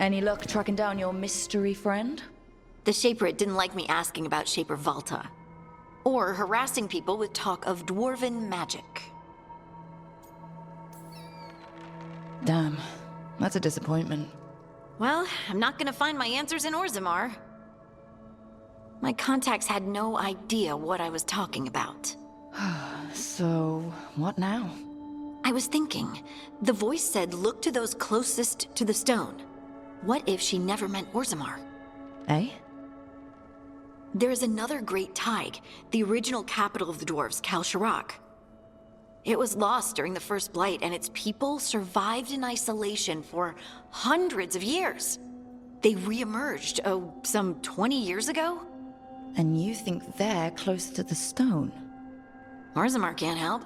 Any luck tracking down your mystery friend? The Shaper didn't like me asking about Shaper Valta, or harassing people with talk of dwarven magic. Damn, that's a disappointment. Well, I'm not gonna find my answers in Orzammar. My contacts had no idea what I was talking about. So, what now? I was thinking, the voice said look to those closest to the stone. What if she never meant Orzammar? Eh? There is another great Tig, the original capital of the dwarves, Kalsharak. It was lost during the First Blight, and its people survived in isolation for hundreds of years. They re-emerged, some 20 years ago? And you think they're close to the stone? Orzammar can't help.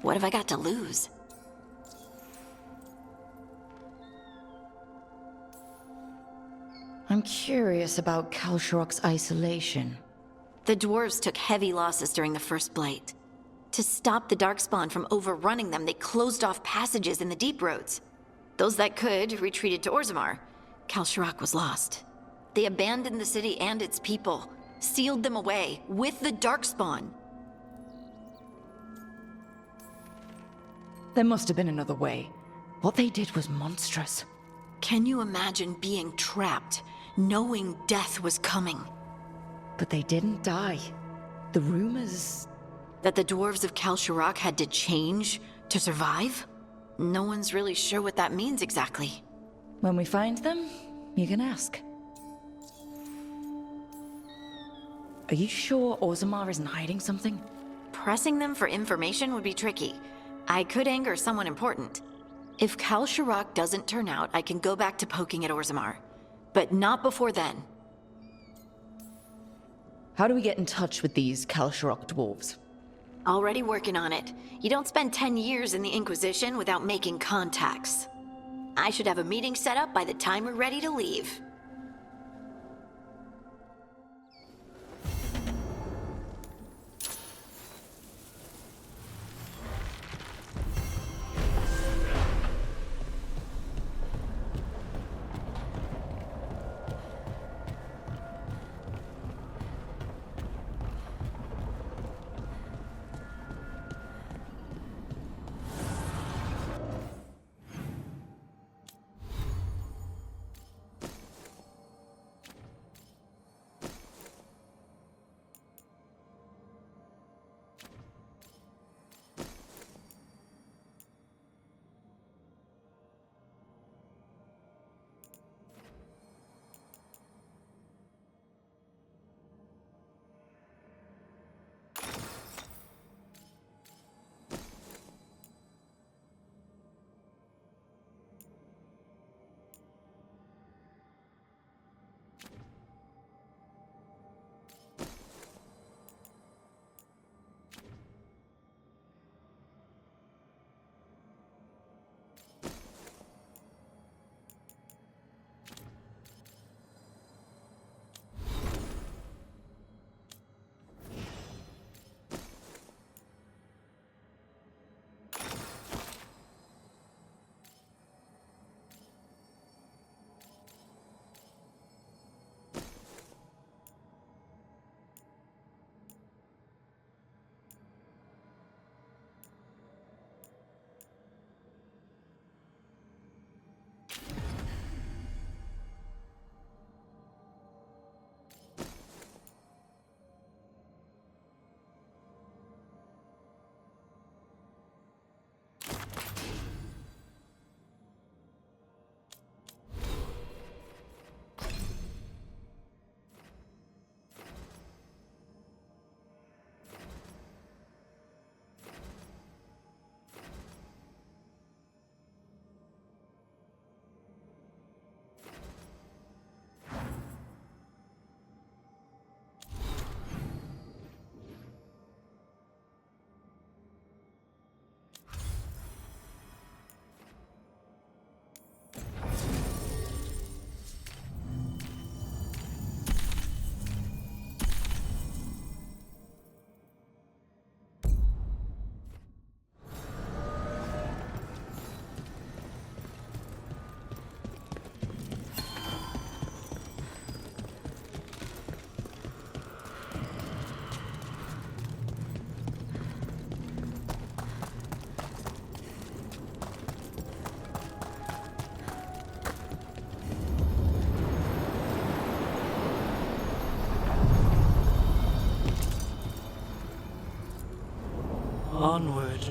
What have I got to lose? I'm curious about Kalsharak's isolation. The dwarves took heavy losses during the First Blight. To stop the Darkspawn from overrunning them, they closed off passages in the deep roads. Those that could retreated to Orzammar. Kalsharak was lost. They abandoned the city and its people, sealed them away with the Darkspawn. There must have been another way. What they did was monstrous. Can you imagine being trapped, knowing death was coming? But they didn't die. The rumors... That the dwarves of Kalsharak had to change to survive? No one's really sure what that means exactly. When we find them, you can ask. Are you sure Orzammar isn't hiding something? Pressing them for information would be tricky. I could anger someone important. If Kalsharak doesn't turn out, I can go back to poking at Orzammar. But not before then. How do we get in touch with these Kalsharak dwarves? Already working on it. You don't spend 10 years in the Inquisition without making contacts. I should have a meeting set up by the time we're ready to leave.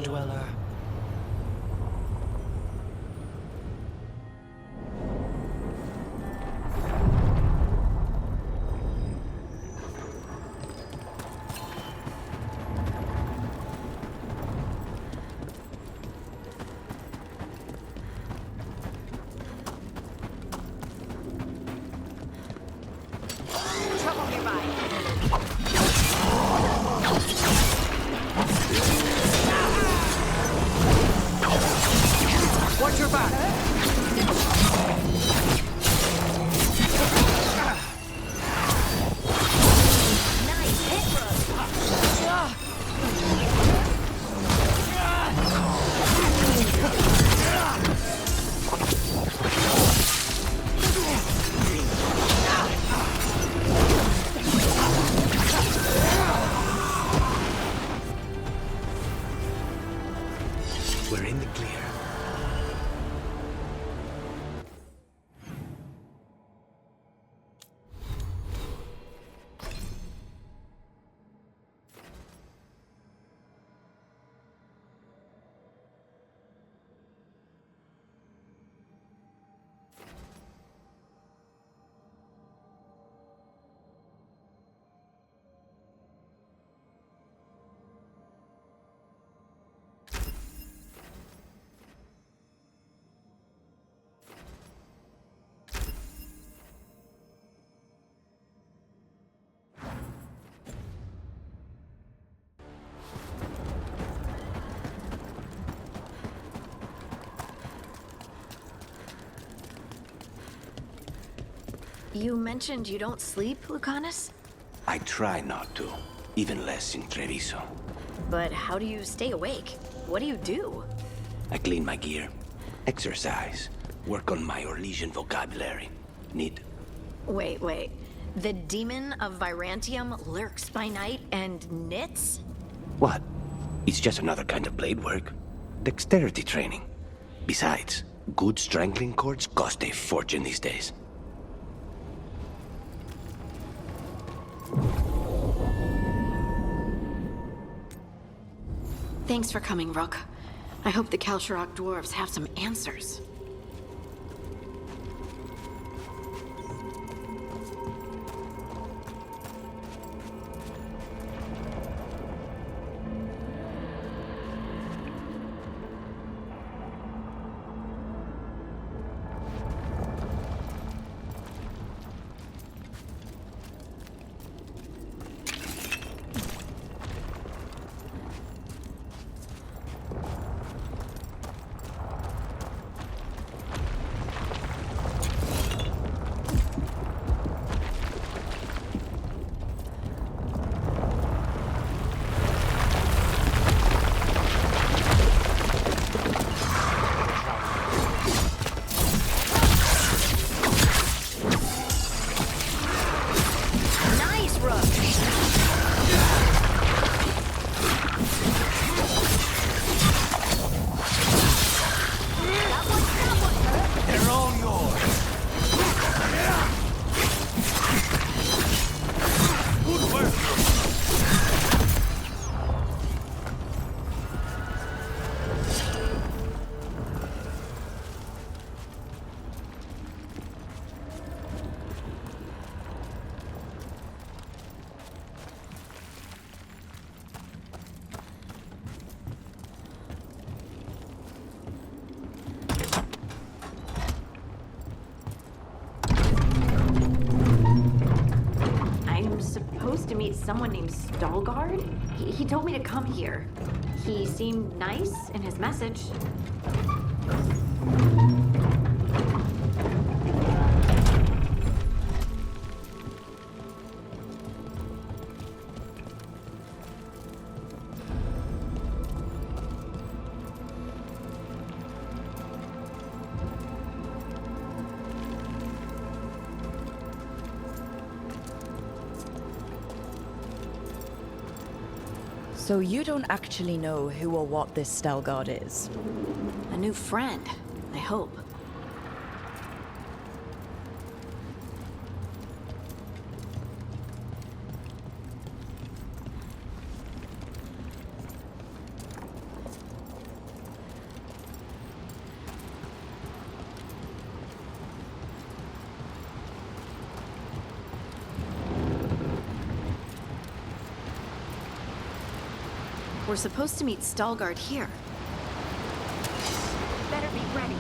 dweller. Trouble nearby. Watch your back! Nice hit, Rook. We're in the clear. You mentioned you don't sleep, Lucanus? I try not to, even less in Treviso. But how do you stay awake? What do you do? I clean my gear, exercise, work on my Orlesian vocabulary. Need. Wait. The demon of Virantium lurks by night and knits? What? It's just another kind of blade work. Dexterity training. Besides, good strangling cords cost a fortune these days. Thanks for coming, Rook. I hope the Kalsharok dwarves have some answers. To meet someone named Stalgard? He told me to come here. He seemed nice in his message. So you don't actually know who or what this Stalgard is? A new friend, I hope. We're supposed to meet Stalgard here. Better be ready.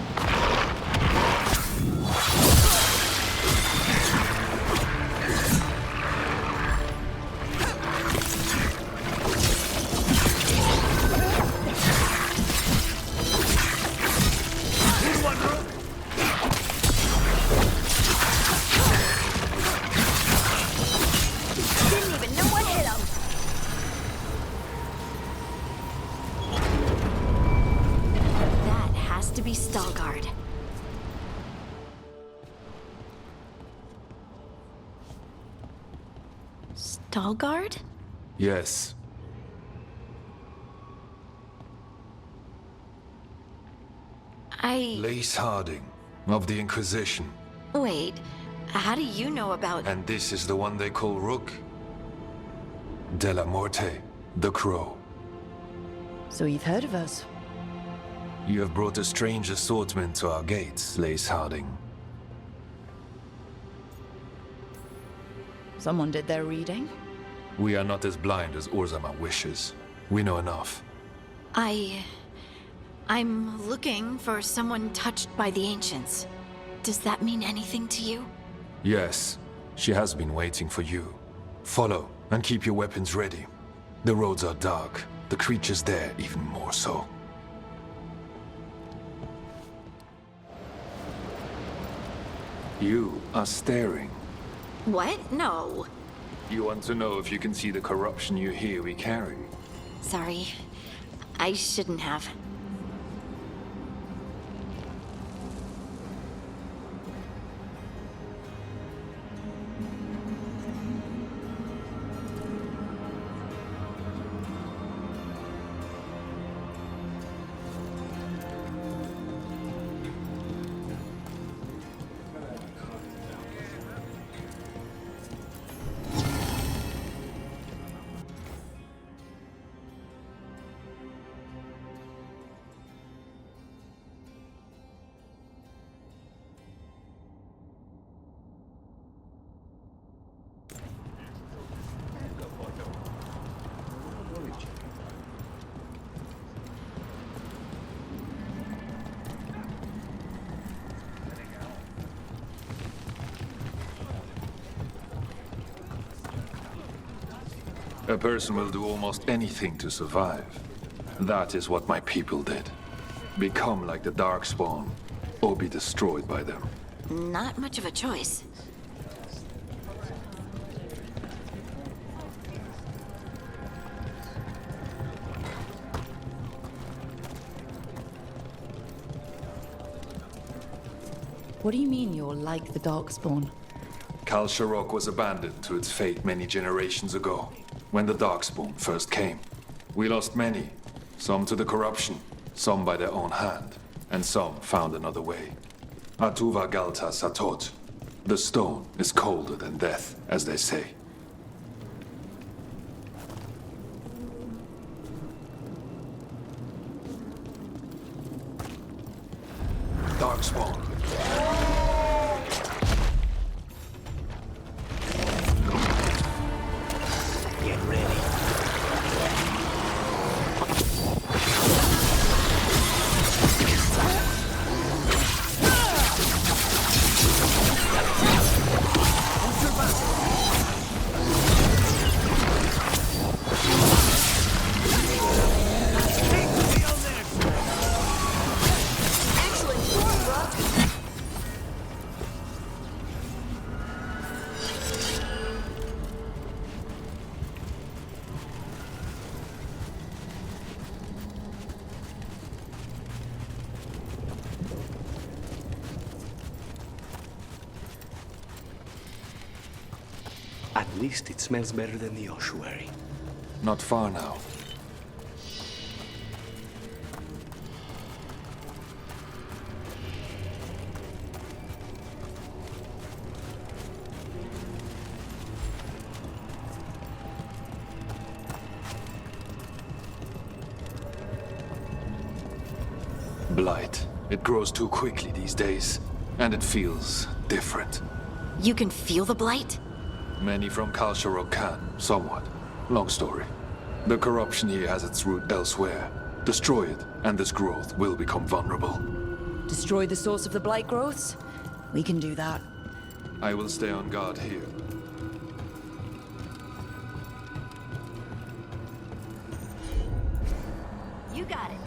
Didn't even know what hit him. That has to be Stalgard. Stalgard? Yes. Lace Harding, of the Inquisition. Wait, how do you know about... And this is the one they call Rook? De la Morte, the Crow. So you've heard of us? You have brought a strange assortment to our gates, Lace Harding. Someone did their reading? We are not as blind as Orzammar wishes. We know enough. I'm looking for someone touched by the Ancients. Does that mean anything to you? Yes, she has been waiting for you. Follow, and keep your weapons ready. The roads are dark, the creatures there even more so. You are staring. What? No. You want to know if you can see the corruption you hear we carry? Sorry. I shouldn't have. A person will do almost anything to survive. That is what my people did. Become like the Darkspawn, or be destroyed by them. Not much of a choice. What do you mean you're like the Darkspawn? Kal Sharok was abandoned to its fate many generations ago, when the Darkspawn first came. We lost many, some to the corruption, some by their own hand, and some found another way. Atuva Galta Satot. The stone is colder than death, as they say. Darkspawn. Get ready. At least it smells better than the ossuary. Not far now. Blight. It grows too quickly these days, and it feels different. You can feel the blight? Many from Kal Sharok can, somewhat. Long story. The corruption here has its root elsewhere. Destroy it, and this growth will become vulnerable. Destroy the source of the blight growths? We can do that. I will stay on guard here. You got it.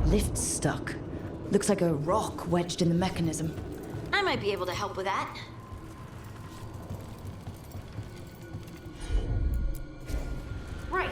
Lift's stuck. Looks like a rock wedged in the mechanism. I might be able to help with that. Right.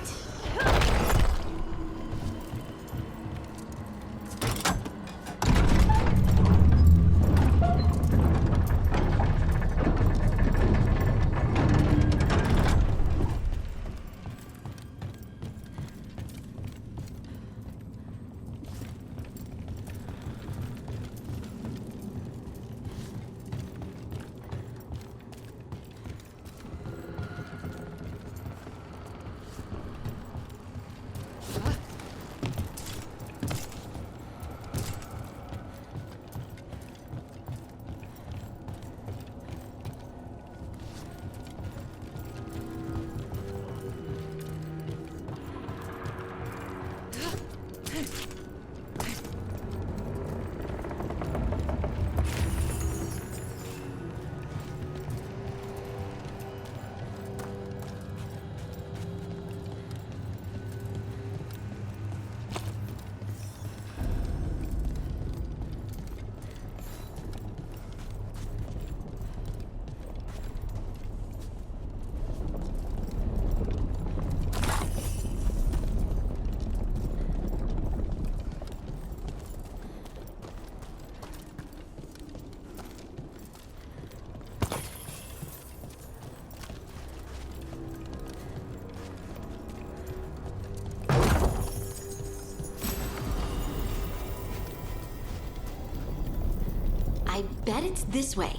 I bet it's this way.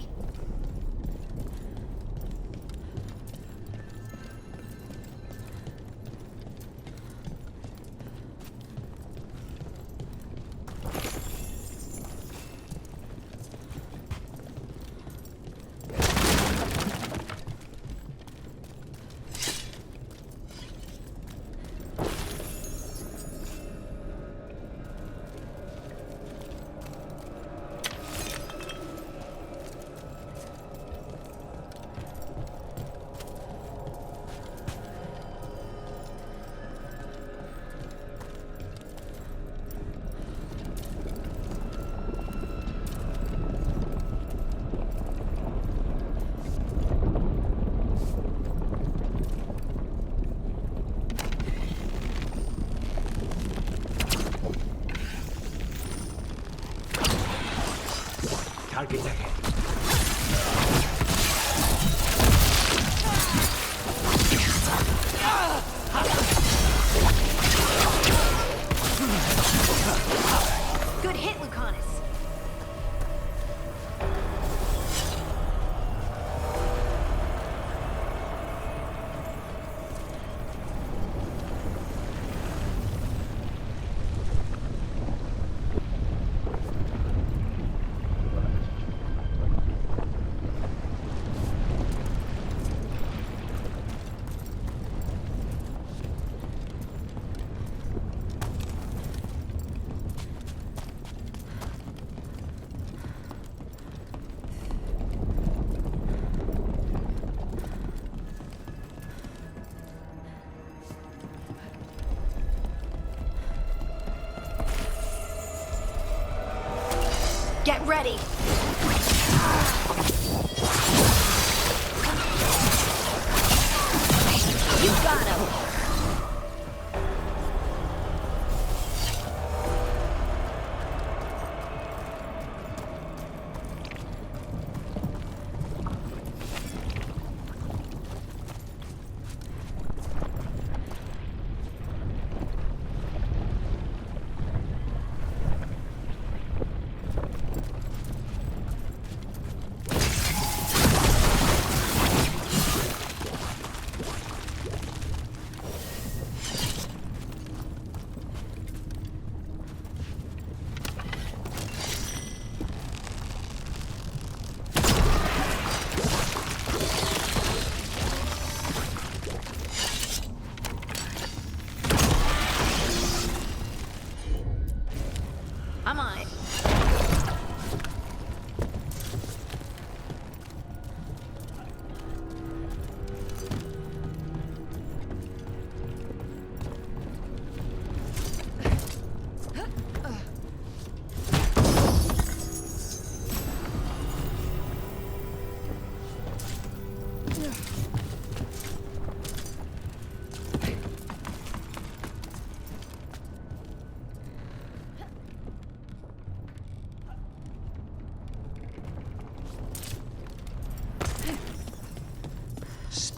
Target ahead. Good hit, Lucanus. Get ready. You got him.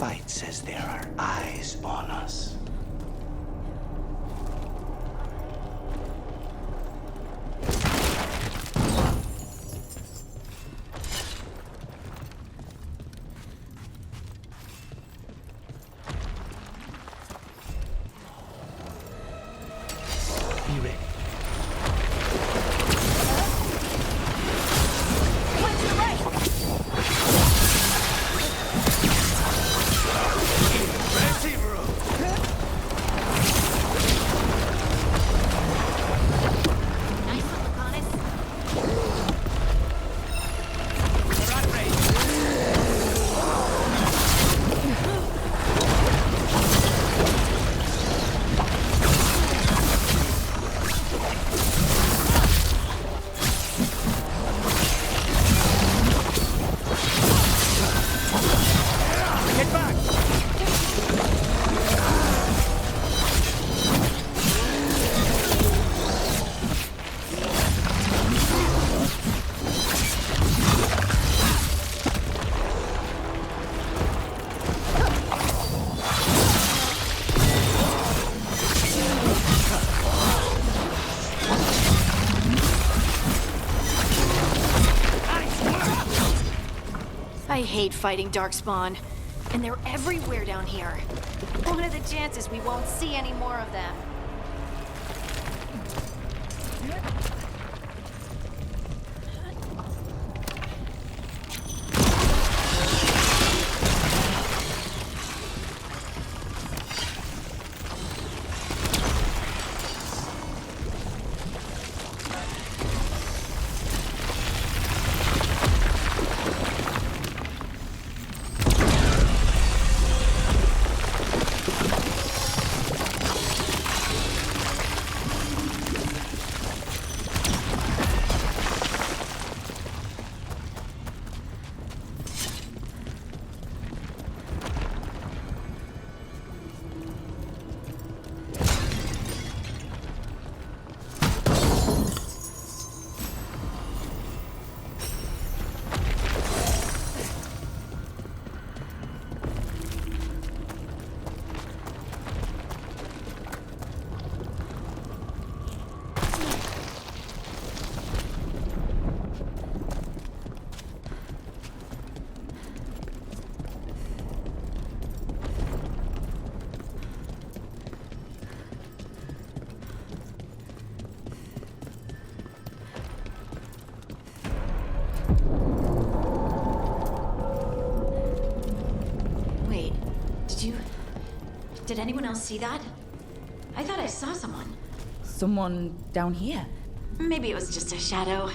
fight says there are eyes on us. Be ready. I hate fighting Darkspawn, and they're everywhere down here. What are the chances we won't see any more of them? Did anyone else see that? I thought I saw someone. Someone down here? Maybe it was just a shadow.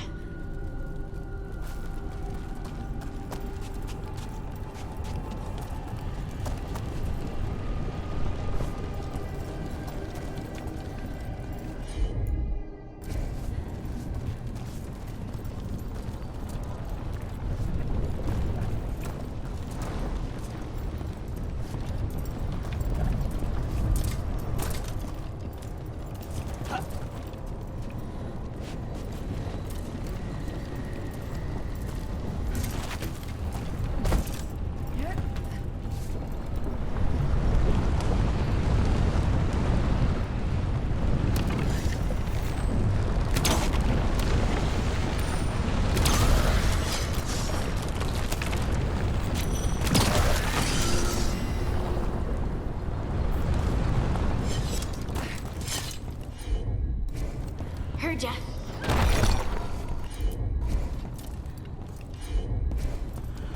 Heard ya.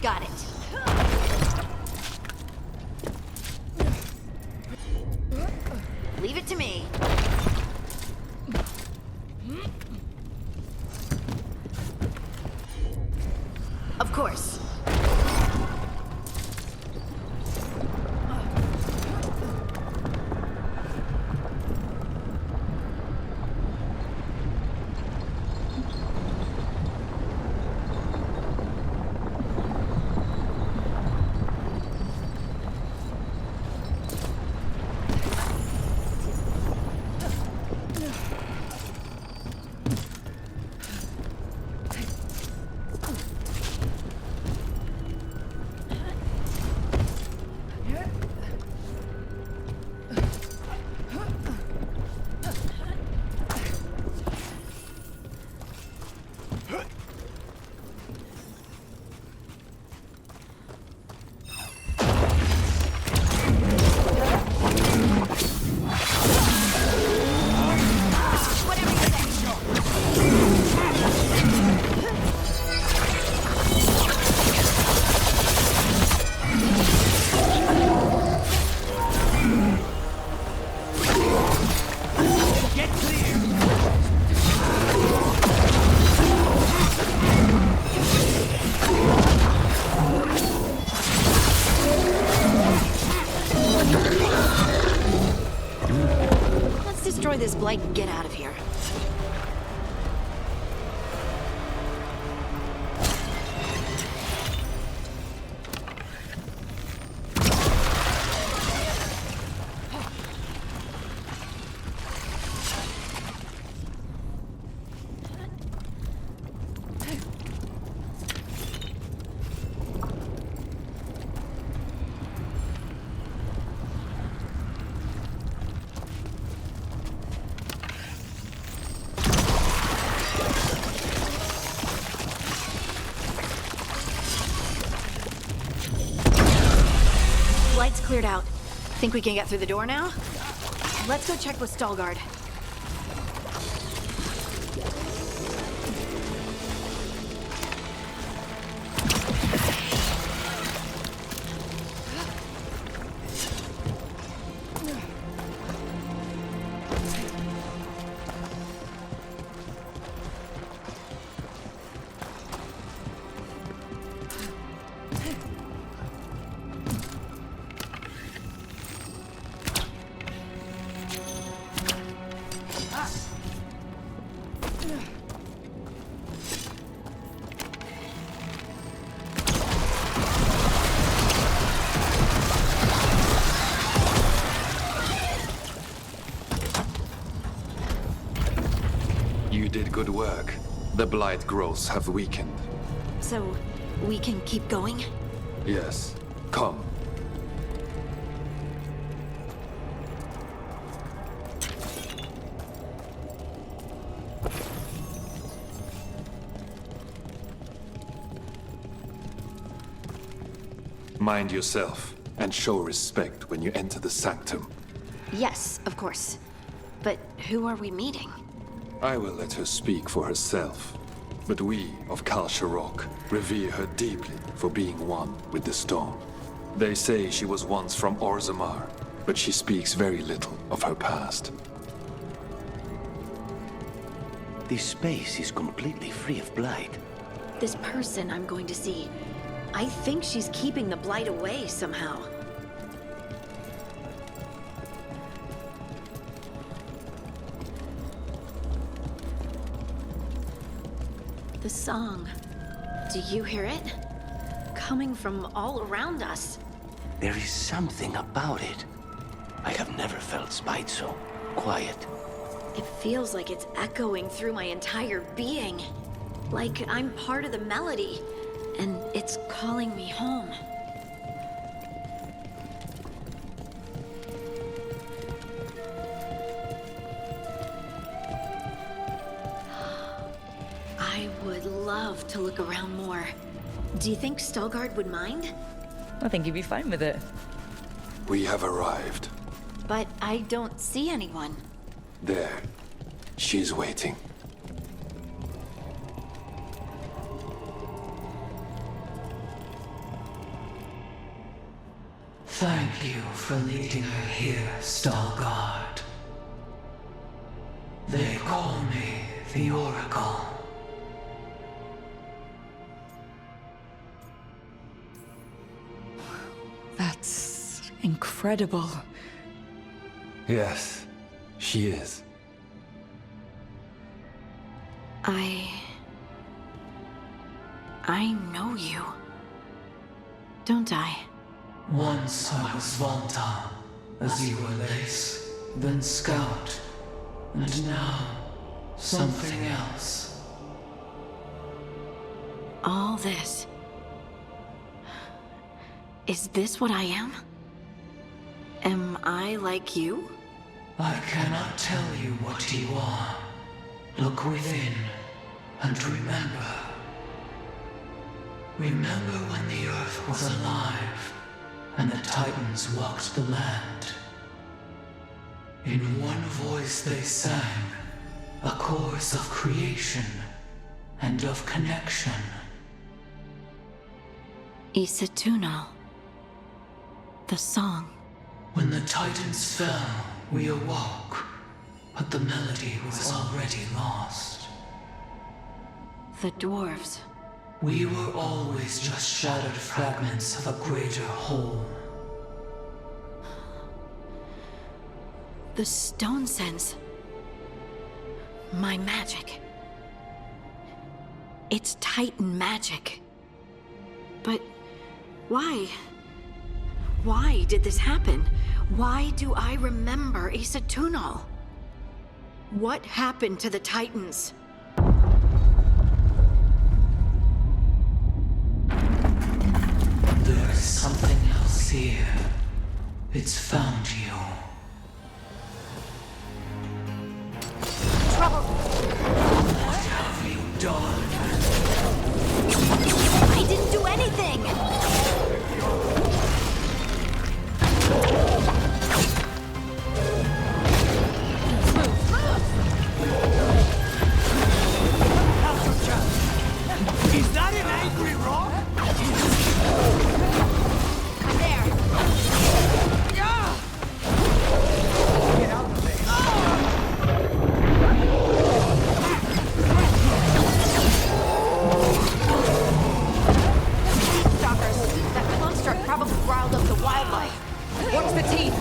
Got it. Leave it to me. Of course. destroy this blight and get out of here. Light's cleared out. Think we can get through the door now? Let's go check with Stalgard. You did good work. The blight growths have weakened. So, we can keep going? Yes. Come. Mind yourself, and show respect when you enter the sanctum. Yes, of course. But who are we meeting? I will let her speak for herself. But we of Rook revere her deeply for being one with the stone. They say she was once from Orzammar, but she speaks very little of her past. This space is completely free of blight. This person I'm going to see. I think she's keeping the blight away somehow. The song. Do you hear it? Coming from all around us. There is something about it. I have never felt spite so quiet. It feels like it's echoing through my entire being. Like I'm part of the melody, and it's calling me home. I would love to look around more. Do you think Stalgard would mind? I think he'd be fine with it. We have arrived. But I don't see anyone. There. She's waiting. Thank you for leading her here, Stalgard. They call me the Oracle. That's incredible. Yes, she is. I know you. Don't I? Once I was Volta, as you were Lace, then Scout, and now something else. All this. Is this what I am? Am I like you? I cannot tell you what you are. Look within, and remember. Remember when the Earth was alive, and the Titans walked the land. In one voice they sang, a chorus of creation and of connection. Isatuno. The song. When the Titans fell, we awoke, but the melody was already lost. The dwarves. We were always just shattered fragments of a greater whole. The stone sense. My magic. It's Titan magic. But why? Why did this happen? Why do I remember Asa Tunal? What happened to the Titans? There is something else here. It's found you. Trouble! What have you done? I didn't do anything! Is that an angry rock? There! Get out of there. Stalkers, that construct probably riled up the wildlife. Watch the teeth!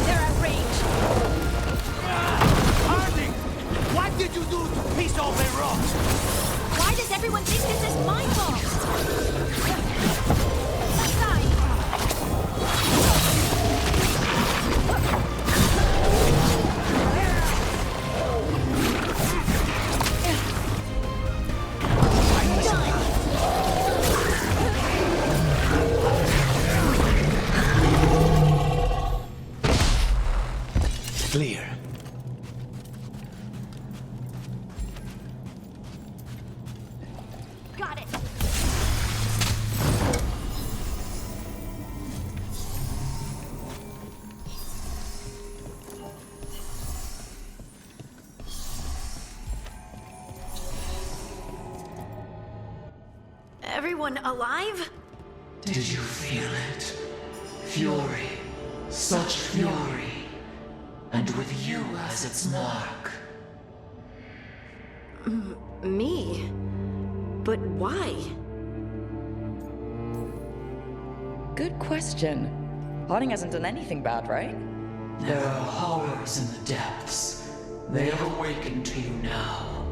They're at range. Harding! What did you do to piss off a rock? Why does everyone think this is my fault? Clear. Got it. Everyone alive? Did you feel it? Fury. Such fury. And with you as its mark. Me? But why? Good question. Harding hasn't done anything bad, right? There are horrors in the depths. They have awakened to you now.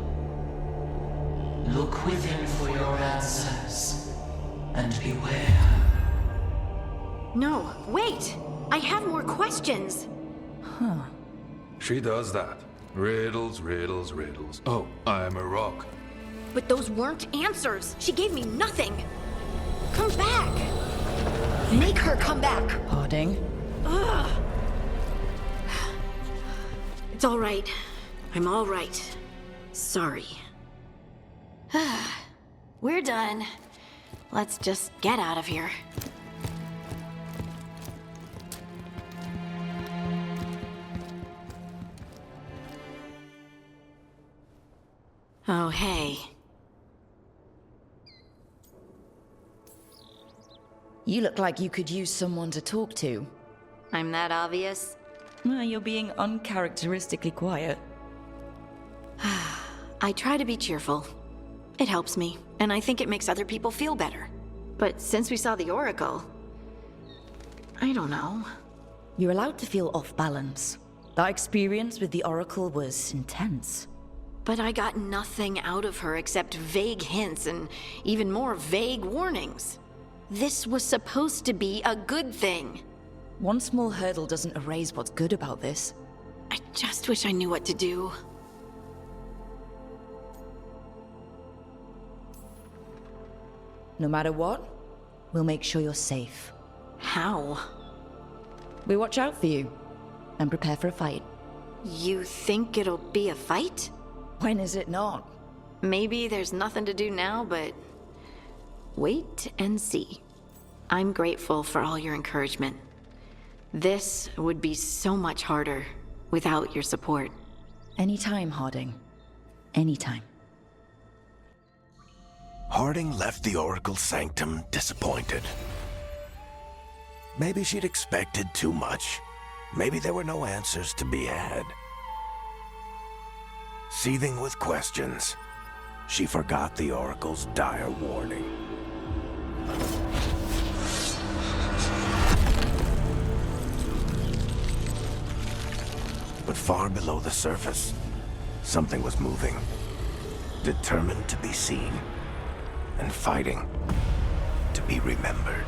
Look within for your answers. And beware. No, wait! I have more questions! She does that. Riddles, riddles, riddles. Oh, I'm a rock. But those weren't answers! She gave me nothing! Come back! Make her come back! Harding? Ugh. It's all right. I'm all right. Sorry. We're done. Let's just get out of here. Oh, hey. You look like you could use someone to talk to. I'm that obvious? Well, you're being uncharacteristically quiet. I try to be cheerful. It helps me, and I think it makes other people feel better. But since we saw the Oracle, I don't know. You're allowed to feel off balance. That experience with the Oracle was intense. But I got nothing out of her except vague hints and even more vague warnings. This was supposed to be a good thing. One small hurdle doesn't erase what's good about this. I just wish I knew what to do. No matter what, we'll make sure you're safe. How? We watch out for you and prepare for a fight. You think it'll be a fight? When is it not? Maybe there's nothing to do now, but wait and see. I'm grateful for all your encouragement. This would be so much harder without your support. Anytime, Harding. Anytime. Harding left the Oracle Sanctum disappointed. Maybe she'd expected too much. Maybe there were no answers to be had. Seething with questions, She forgot the Oracle's dire warning. But far below the surface, something was moving. Determined to be seen. And fighting to be remembered.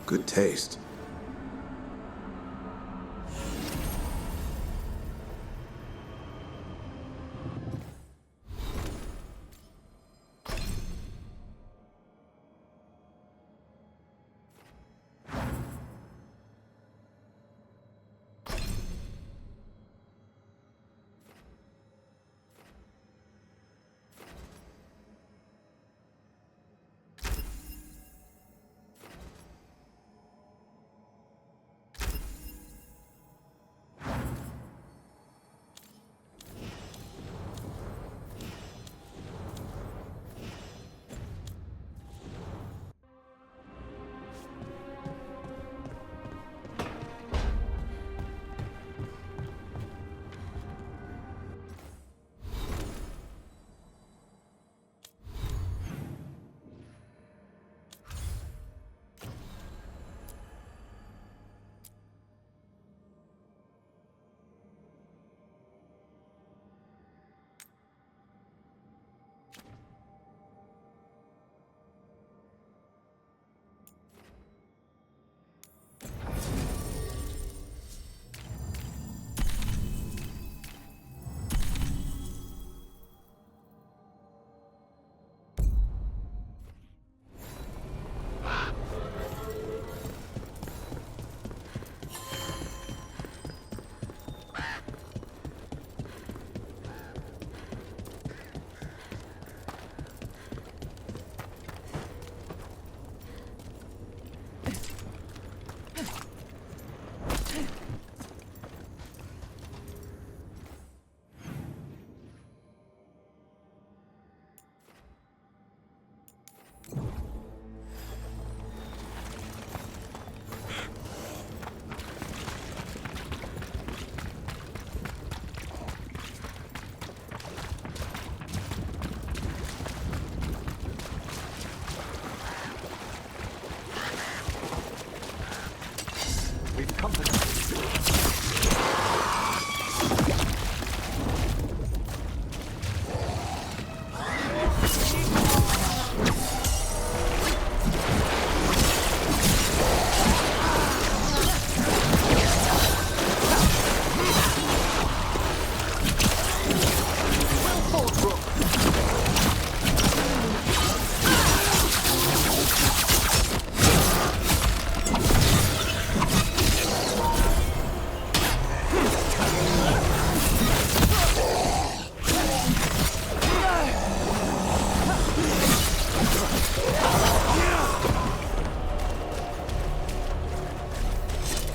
Good taste.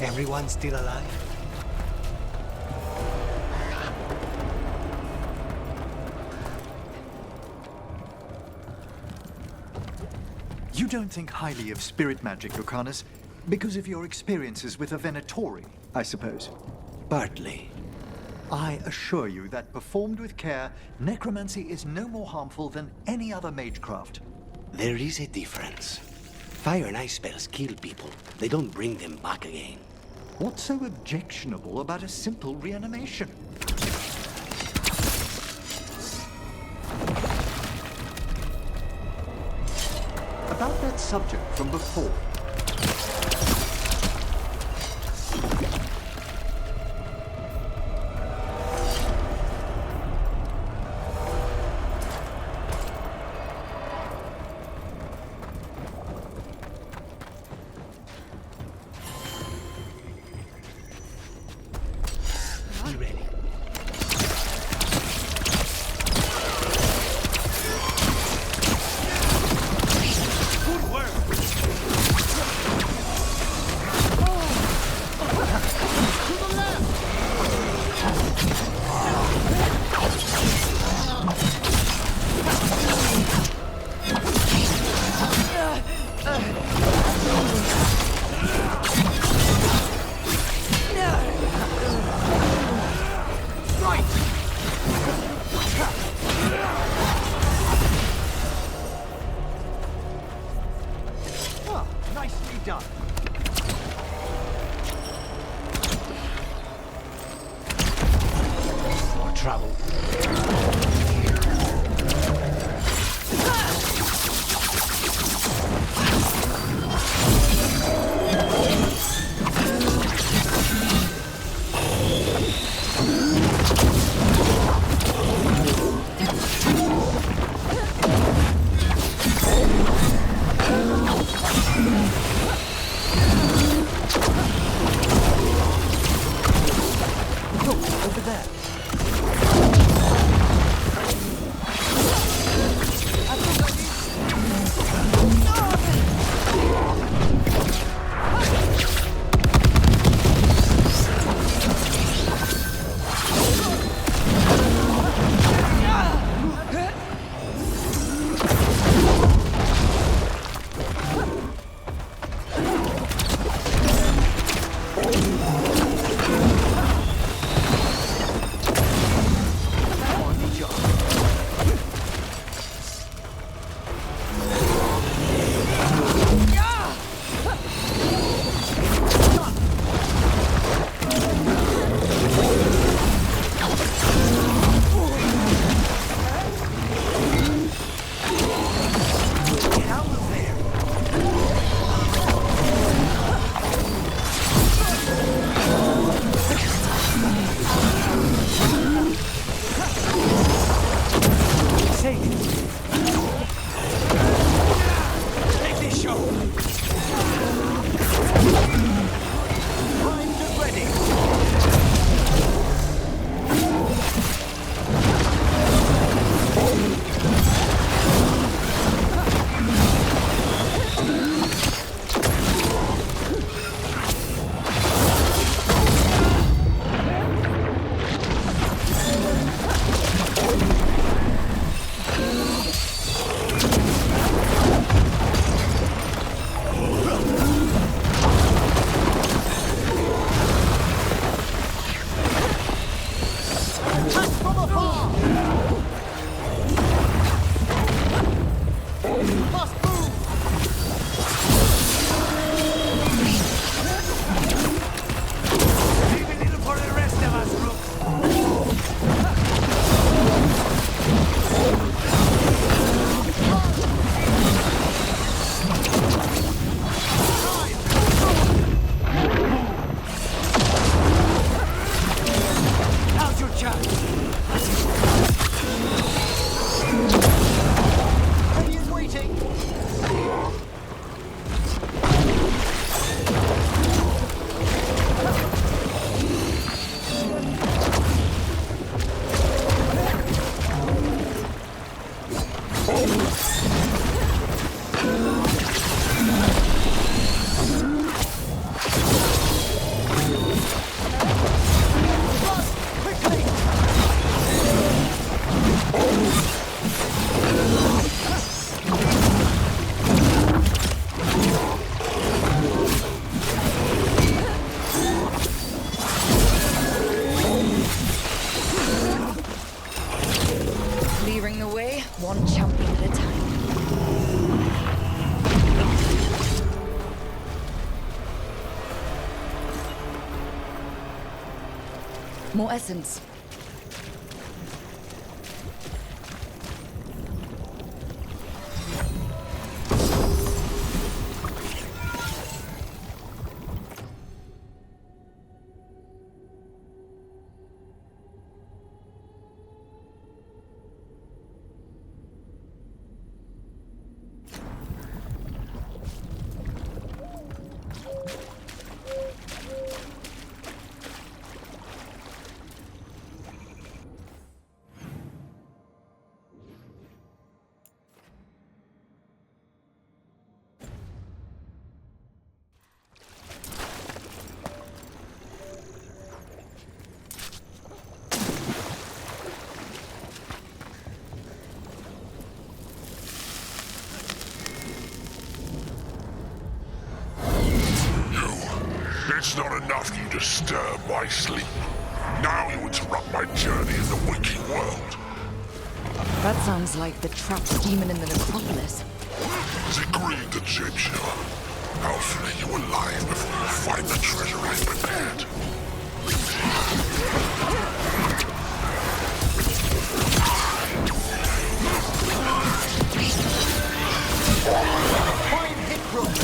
Everyone still alive? You don't think highly of spirit magic, Lucanus. Because of your experiences with a Venatori, I suppose. Partly. I assure you that performed with care, necromancy is no more harmful than any other magecraft. There is a difference. Fire and ice spells kill people. They don't bring them back again. What's so objectionable about a simple reanimation? About that subject from before. Be ready. Good work! More essence. It's not enough you disturb my sleep. Now you interrupt my journey in the waking world. That sounds like the trapped demon in the necropolis. Is it greed that shapes you? I'll flay you alive before you find the treasure I've prepared. Fine hit, Rook.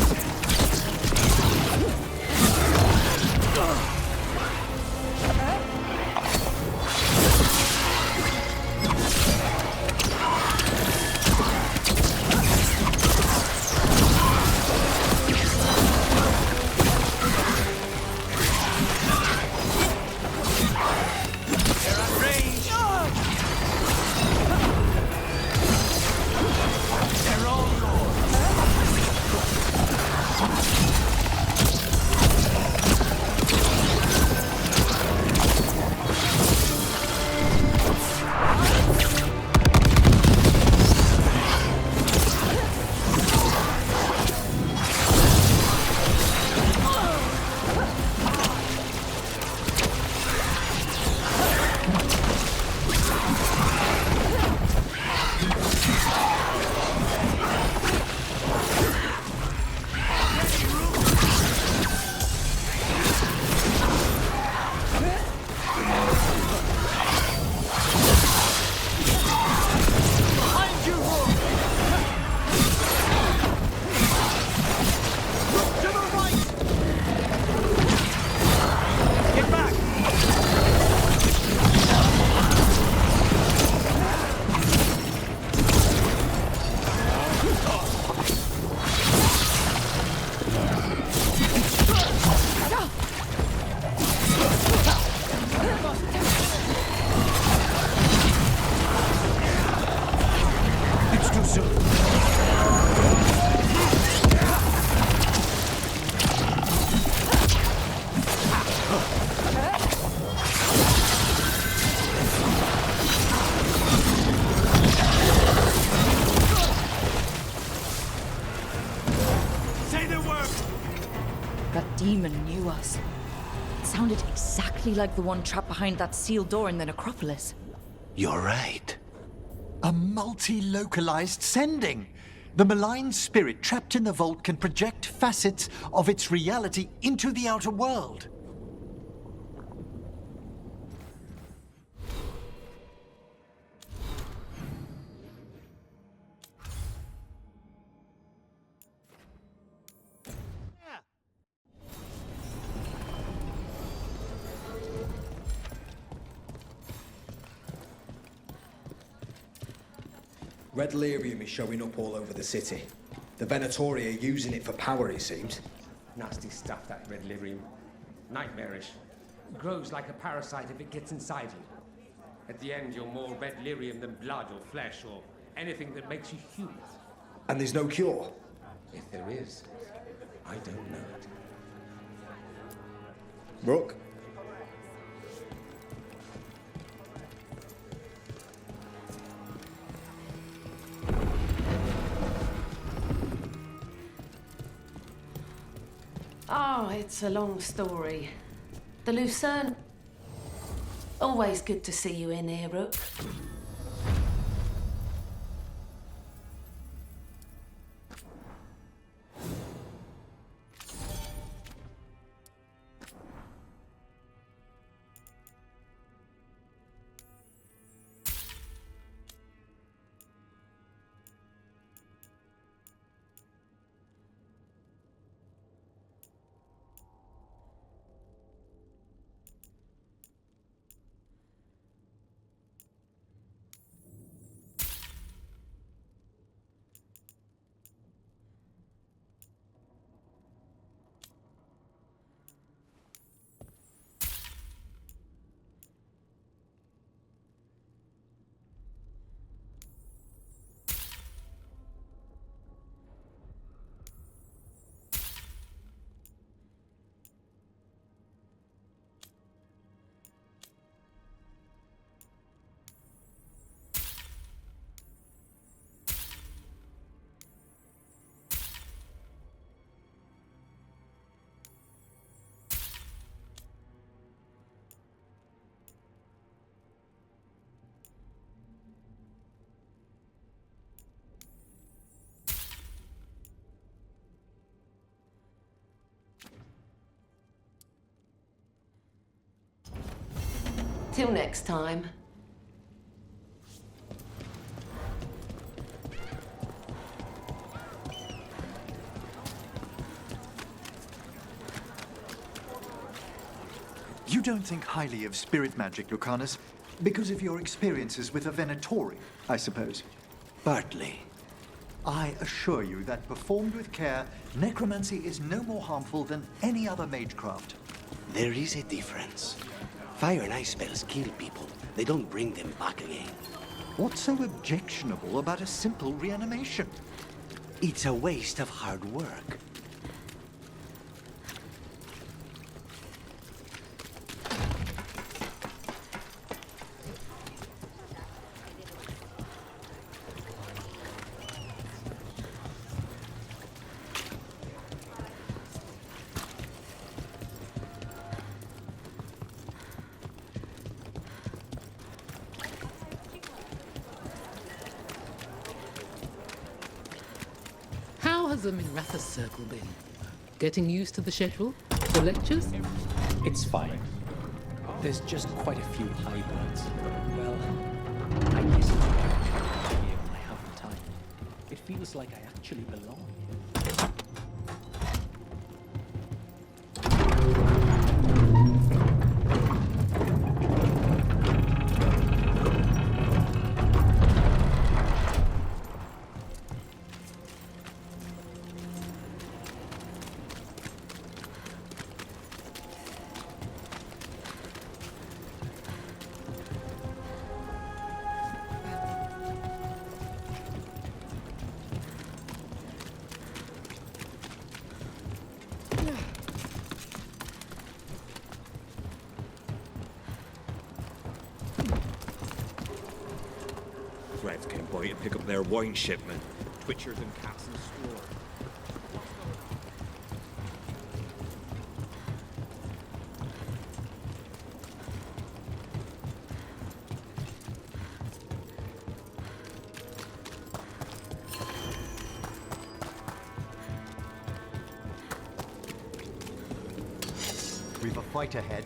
Demon knew us. It sounded exactly like the one trapped behind that sealed door in the necropolis. You're right. A multi-localized sending. The malign spirit trapped in the vault can project facets of its reality into the outer world. Red lyrium is showing up all over the city. The Venatori are using it for power, it seems. Nasty stuff, that red lyrium. Nightmarish. Grows like a parasite if it gets inside you. At the end, you're more red lyrium than blood or flesh or anything that makes you human. And there's no cure? If there is, I don't know it. Rook? Oh, it's a long story. The Lucerne... Always good to see you in here, Rook. Till next time. You don't think highly of spirit magic, Lucanus, because of your experiences with a Venatori, I suppose. Partly. I assure you that performed with care, necromancy is no more harmful than any other magecraft. There is a difference. Fire and ice spells kill people. They don't bring them back again. What's so objectionable about a simple reanimation? It's a waste of hard work. How has the Minratha circle been? Getting used to the schedule? The lectures? It's fine. There's just quite a few hybrids. Well, I guess it's here when I have the time. It feels like I actually belong. Reds came by to pick up their wine shipment. Twitchers and cats in the store. We've a fight ahead.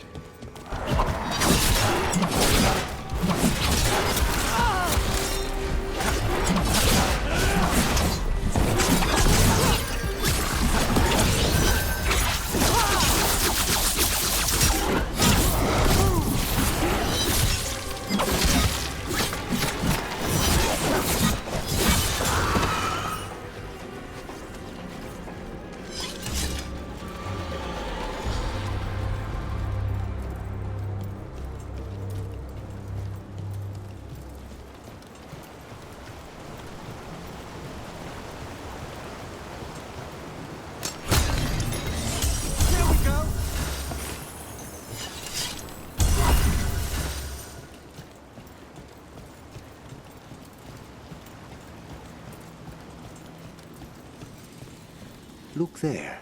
Look there.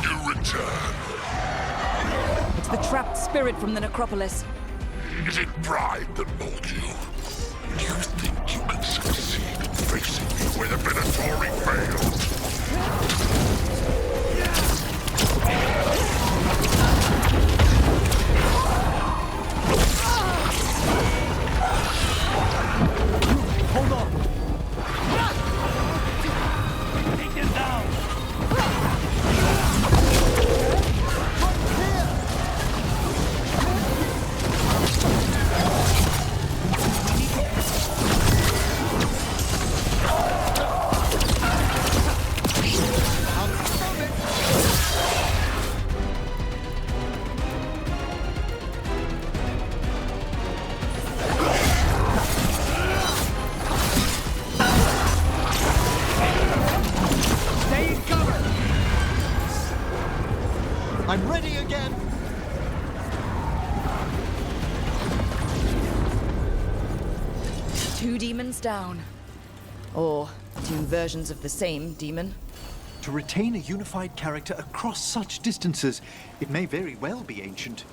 You return. It's the trapped spirit from the necropolis. Is it pride that molds you? Do you think you can succeed in facing me where the Venatori failed? Hold on! Take them down! I'm ready again! Two demons down. Or two versions of the same demon. To retain a unified character across such distances, it may very well be ancient.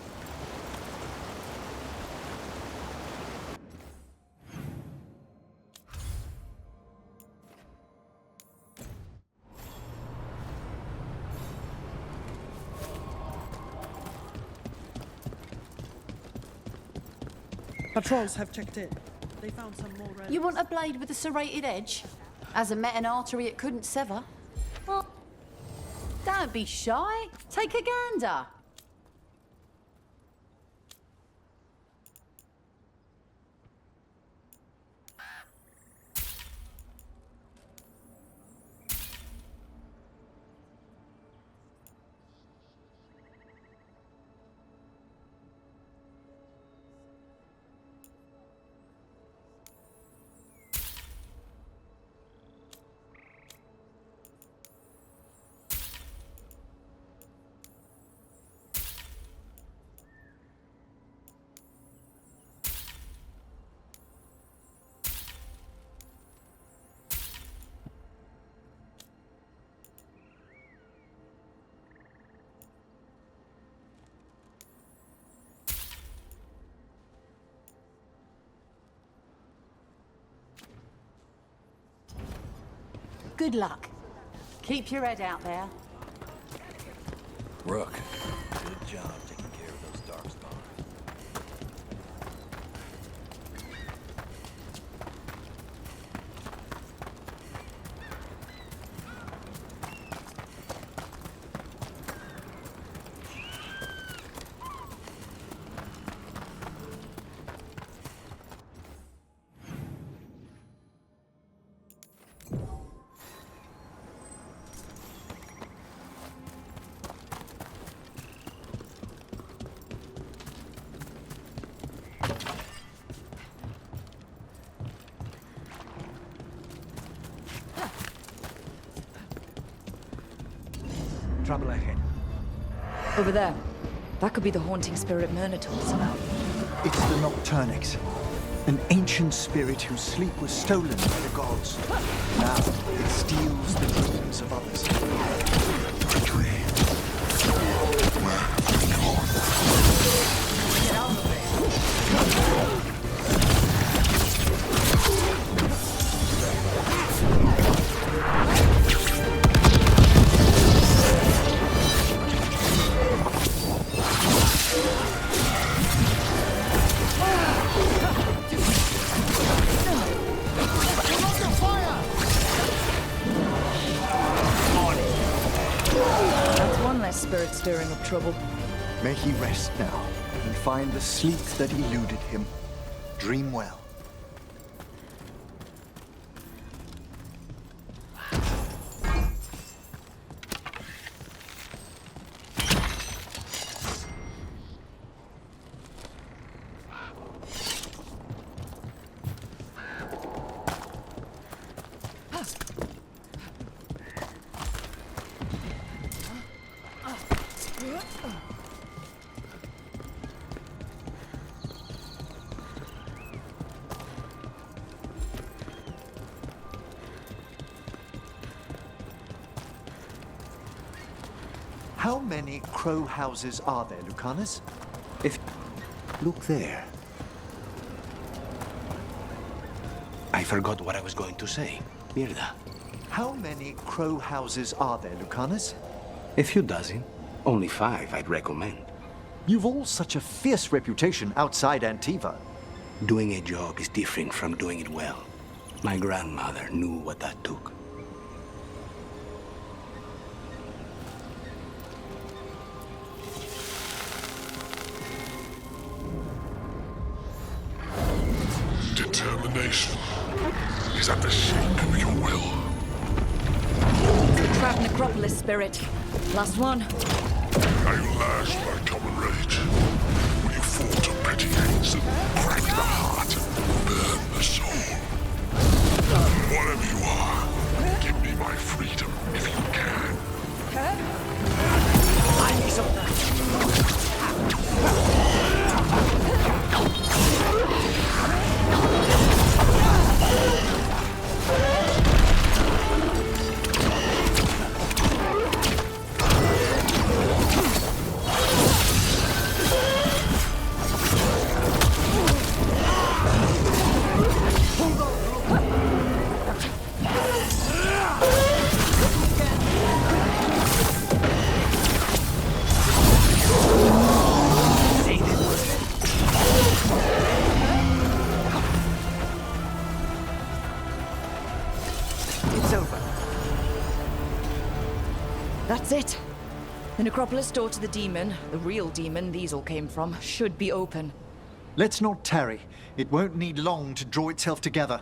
Patrols have checked in. They found some more relics. You want a blade with a serrated edge? As a met an artery it couldn't sever? Well, don't be shy. Take a gander. Good luck. Keep your head out there. Rook, good job taking care of those darkspawn. Trouble ahead. Over there. That could be the haunting spirit Minotaurs. It's the Nocturnix, an ancient spirit whose sleep was stolen by the gods. Now it steals the dreams of others. Get out of there! Spirit stirring up trouble. May he rest now and find the sleep that eluded him. Dream well. How many crow houses are there, Lucanus? Look there. I forgot what I was going to say. Mierda. How many crow houses are there, Lucanus? A few dozen. Only 5 I'd recommend. You've all such a fierce reputation outside Antiva. Doing a job is different from doing it well. My grandmother knew what that took. Determination is at the shape of your will. Trap Necropolis spirit. Last one. Are you lashed by common rage? Will you fall to petty hates and crack the heart, burn the soul? Whatever you are, give me my freedom if you can. I need some... It's over. That's it. The necropolis door to the demon, the real demon these all came from, should be open. Let's not tarry. It won't need long to draw itself together.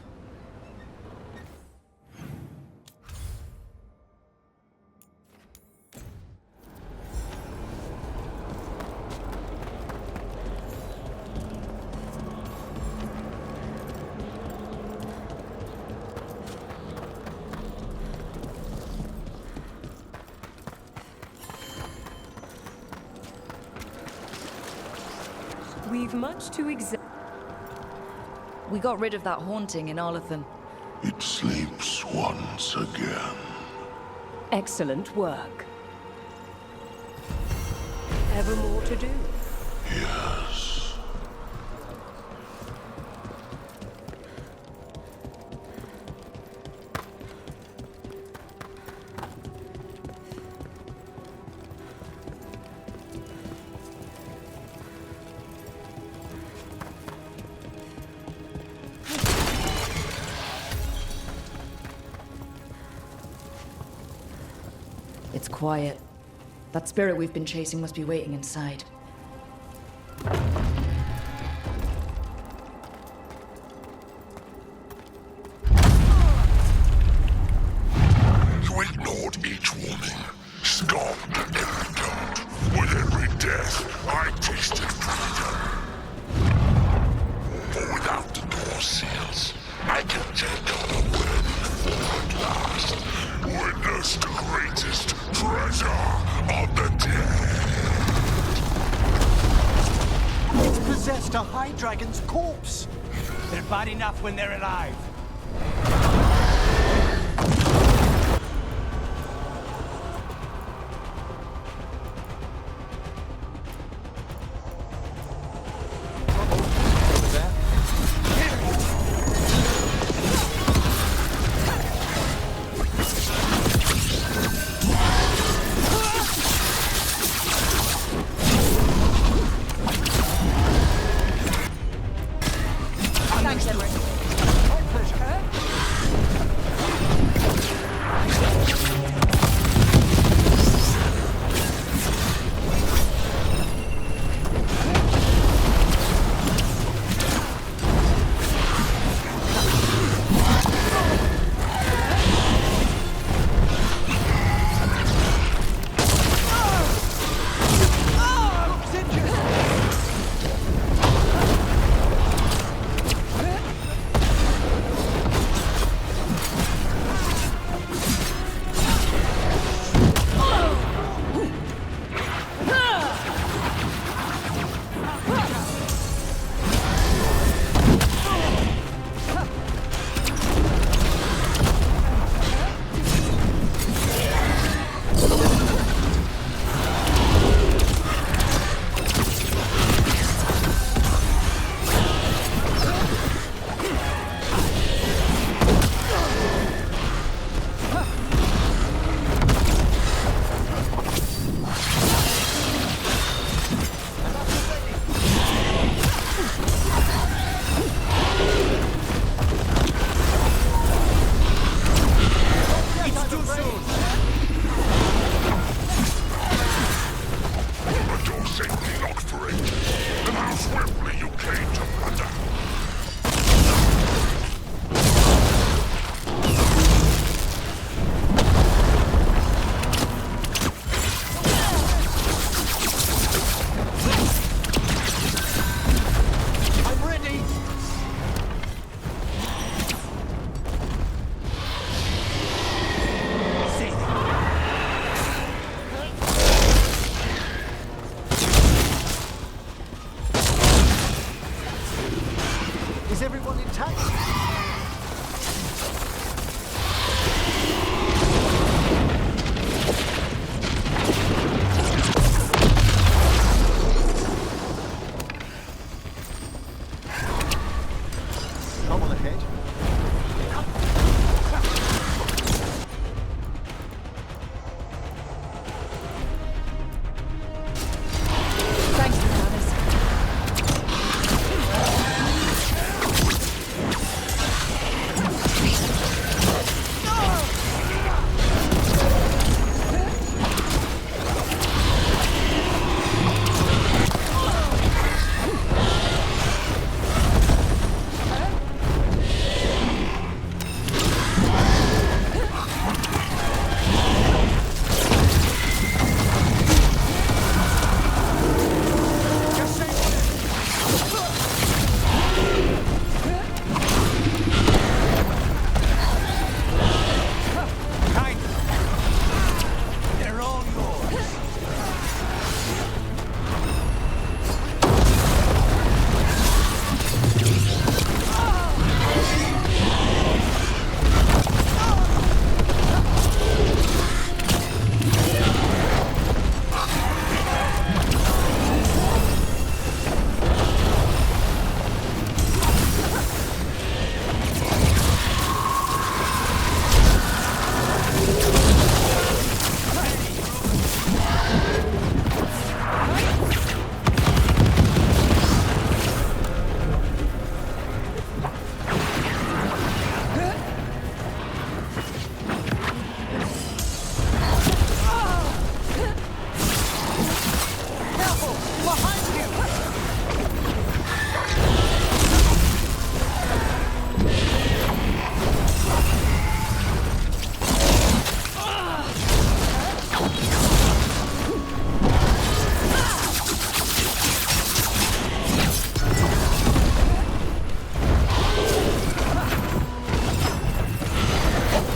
We've much to examine. We got rid of that haunting in Arlathan. It sleeps once again. Excellent work. Ever more to do? Yes. It's quiet. That spirit we've been chasing must be waiting inside. You ignored each warning, scoffed at every doubt. With every death, I tasted freedom. For without the door seals, I can take on the wind at last. Witness the greatest treasure of the dead. It's possessed a high dragon's corpse. They're bad enough when they're alive. My pleasure.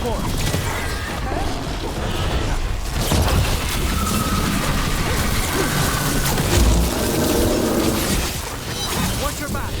force. Watch your back.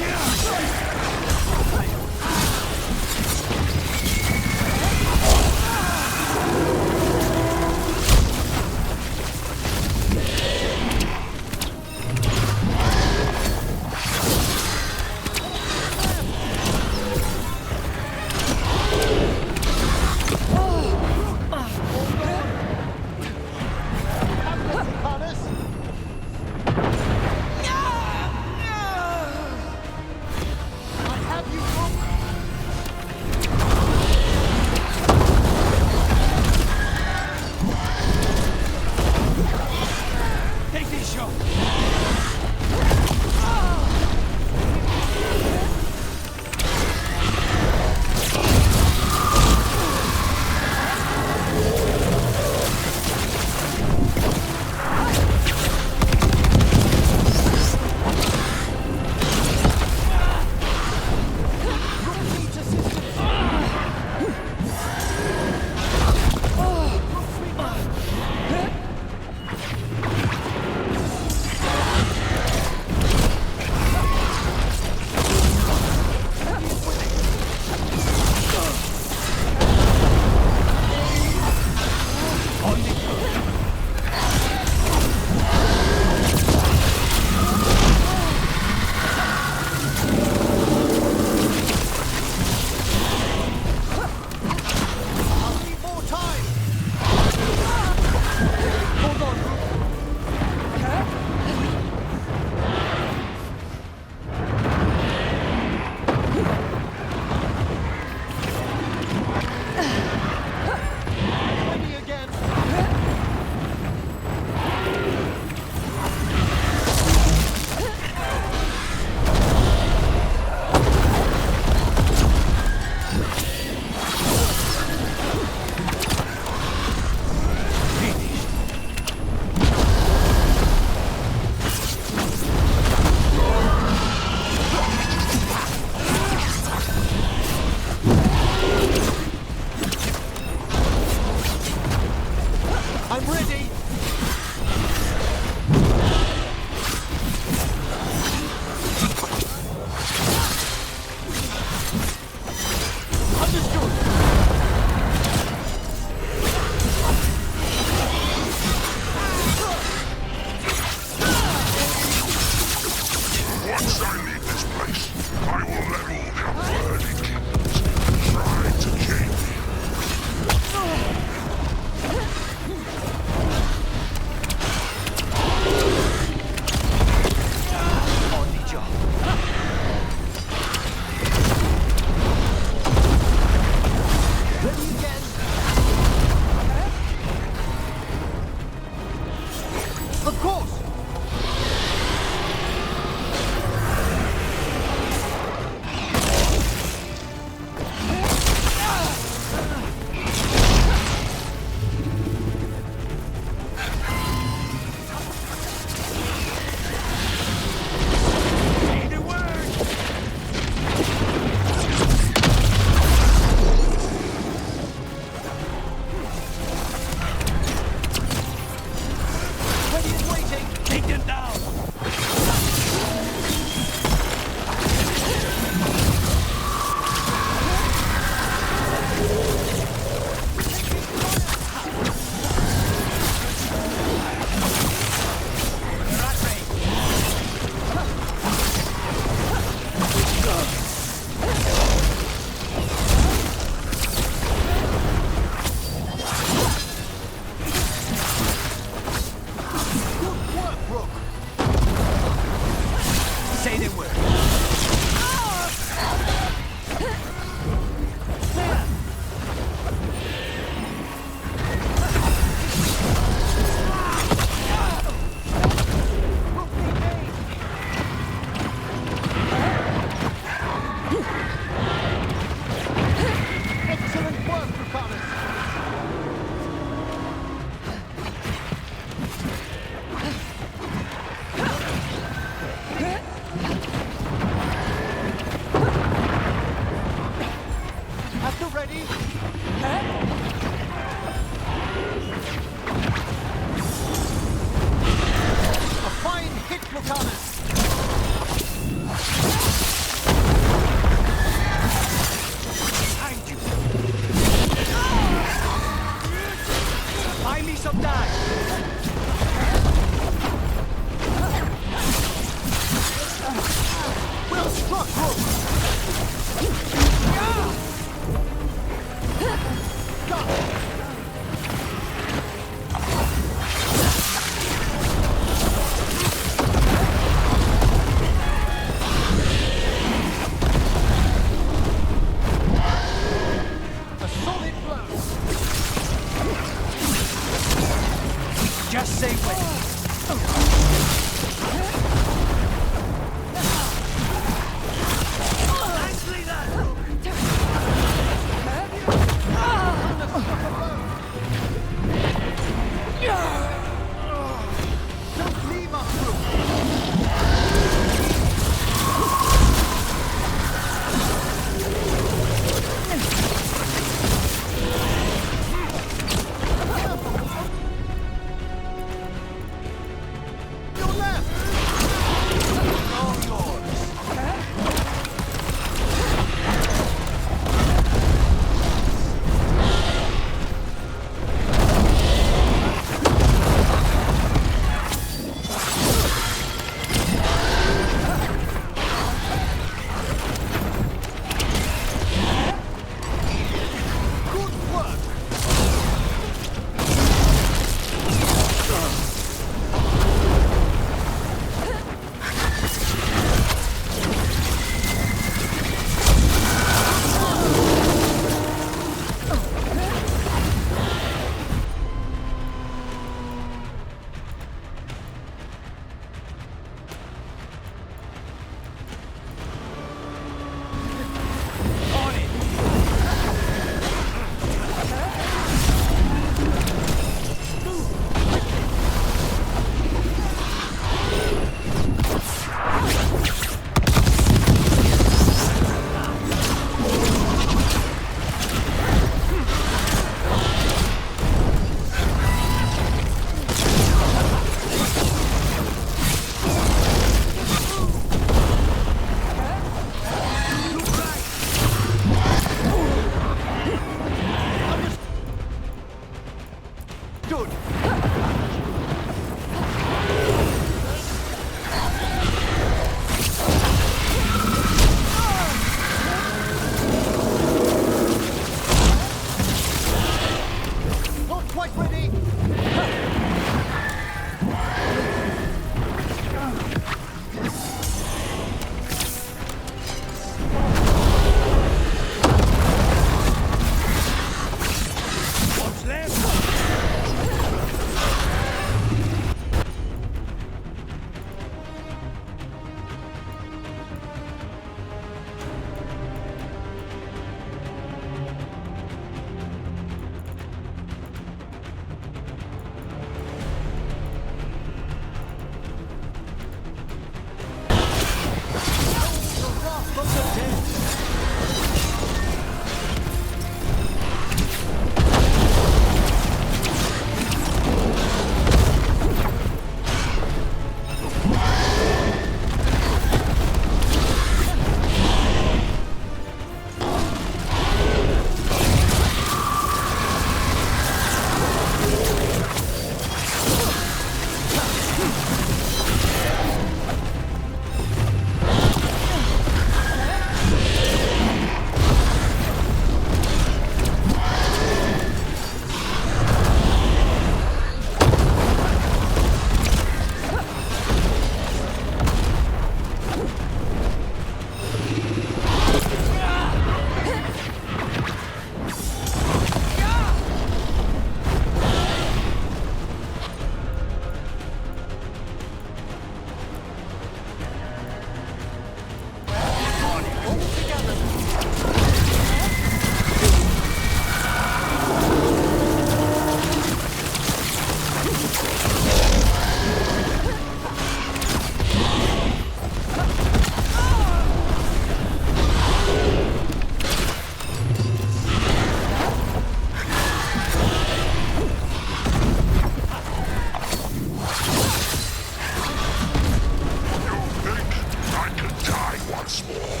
small.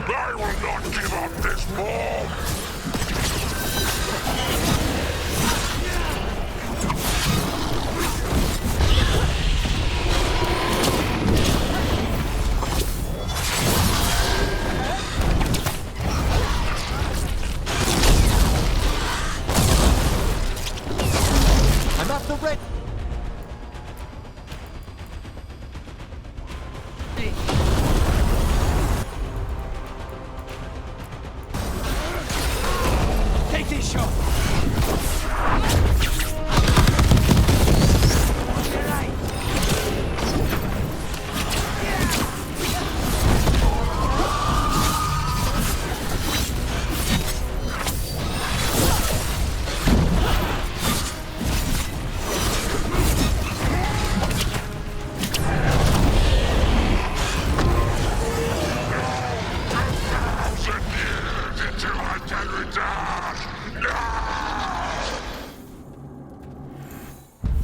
I will not give up this bomb! I'm at the red. Take this shot!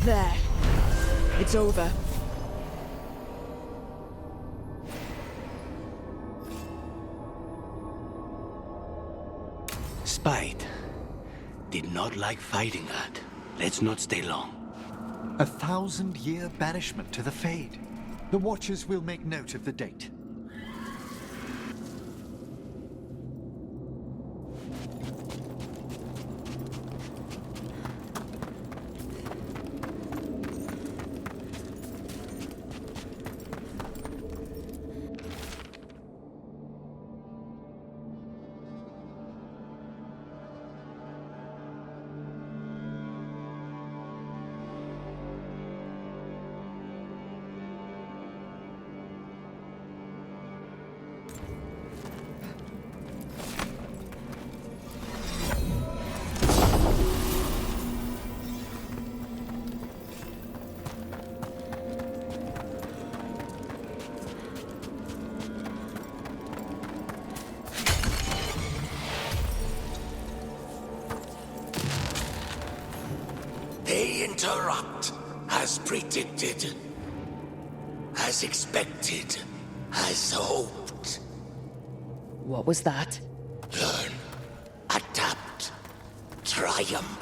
There. It's over. Spite did not like fighting that. Let's not stay long. 1,000-year banishment to the Fade. The Watchers will make note of the date. They interrupt, as predicted, as expected, as hoped. What was that? Learn, adapt, triumph.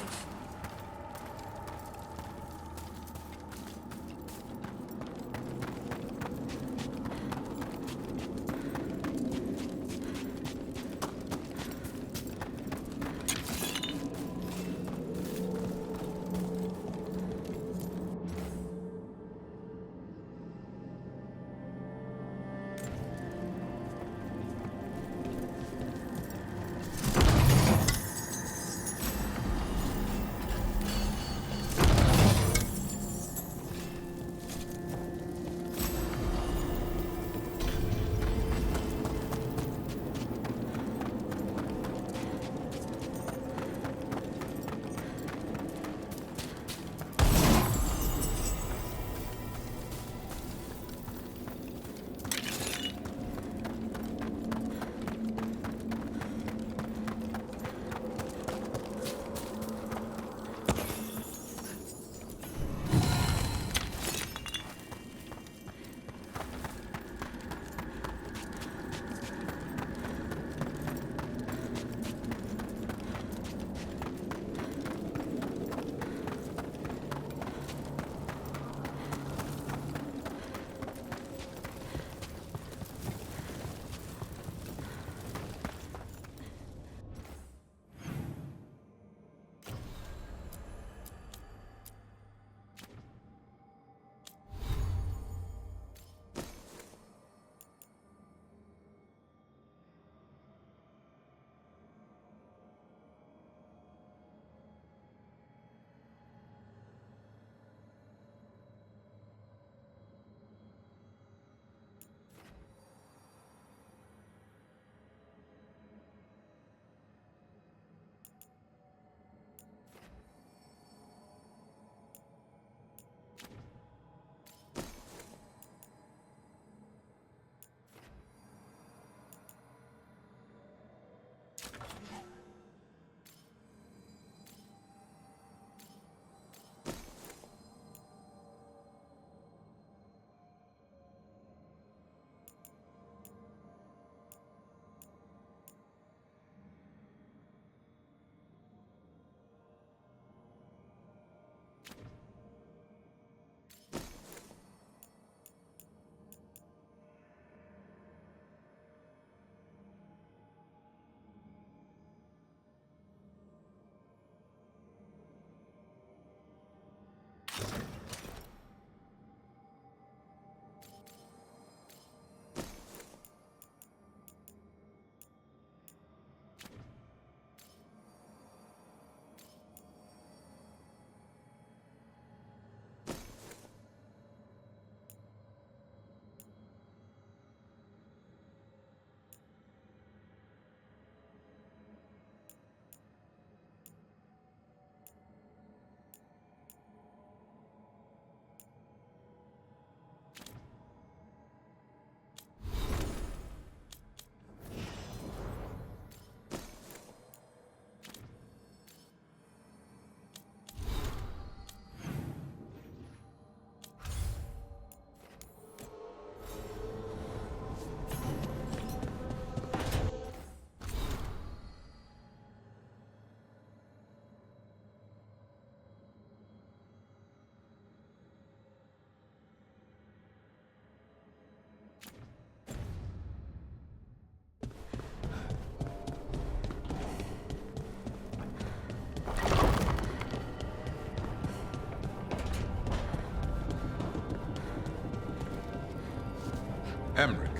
Emmerich,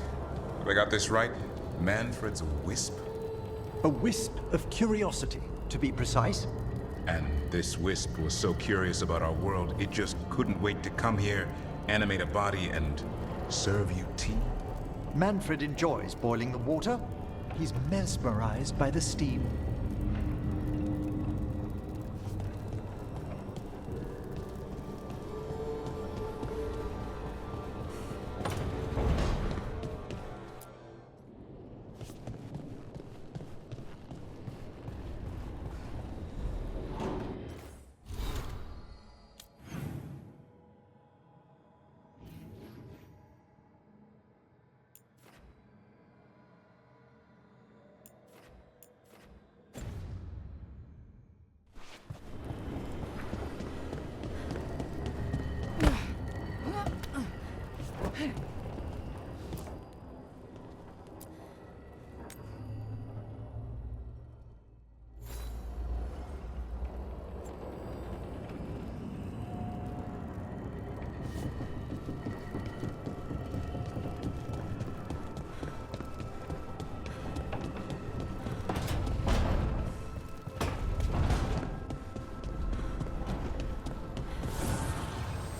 have I got this right? Manfred's a wisp? A wisp of curiosity, to be precise. And this wisp was so curious about our world, it just couldn't wait to come here, animate a body, and serve you tea? Manfred enjoys boiling the water. He's mesmerized by the steam.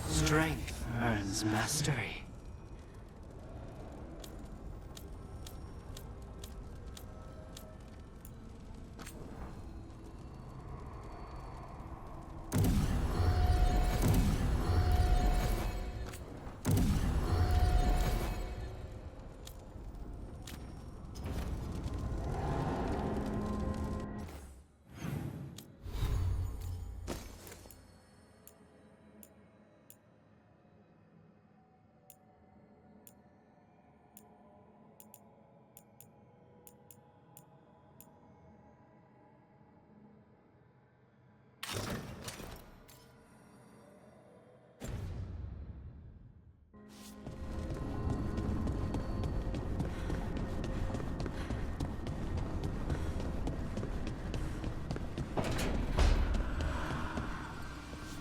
Strength earns mastery.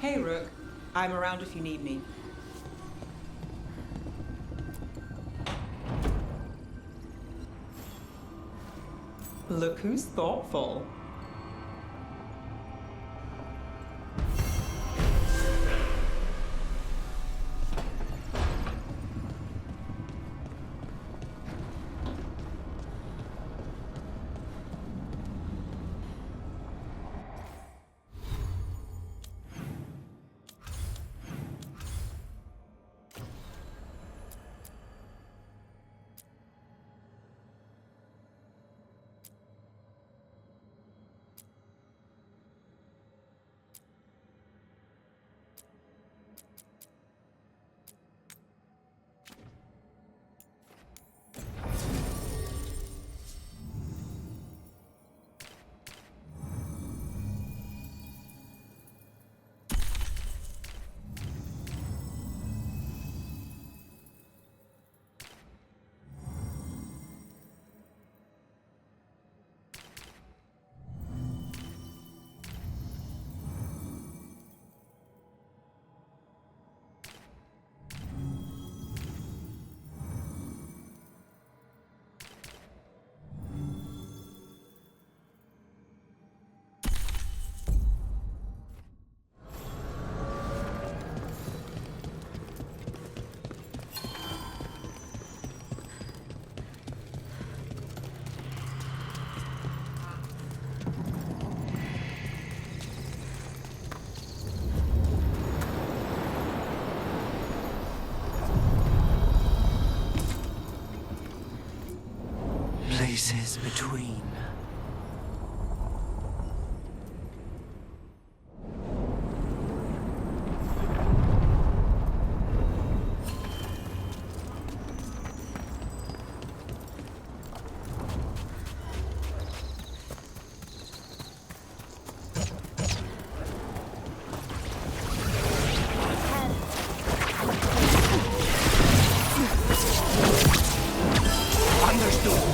Hey, Rook. I'm around if you need me. Look who's thoughtful. Places between. Understood.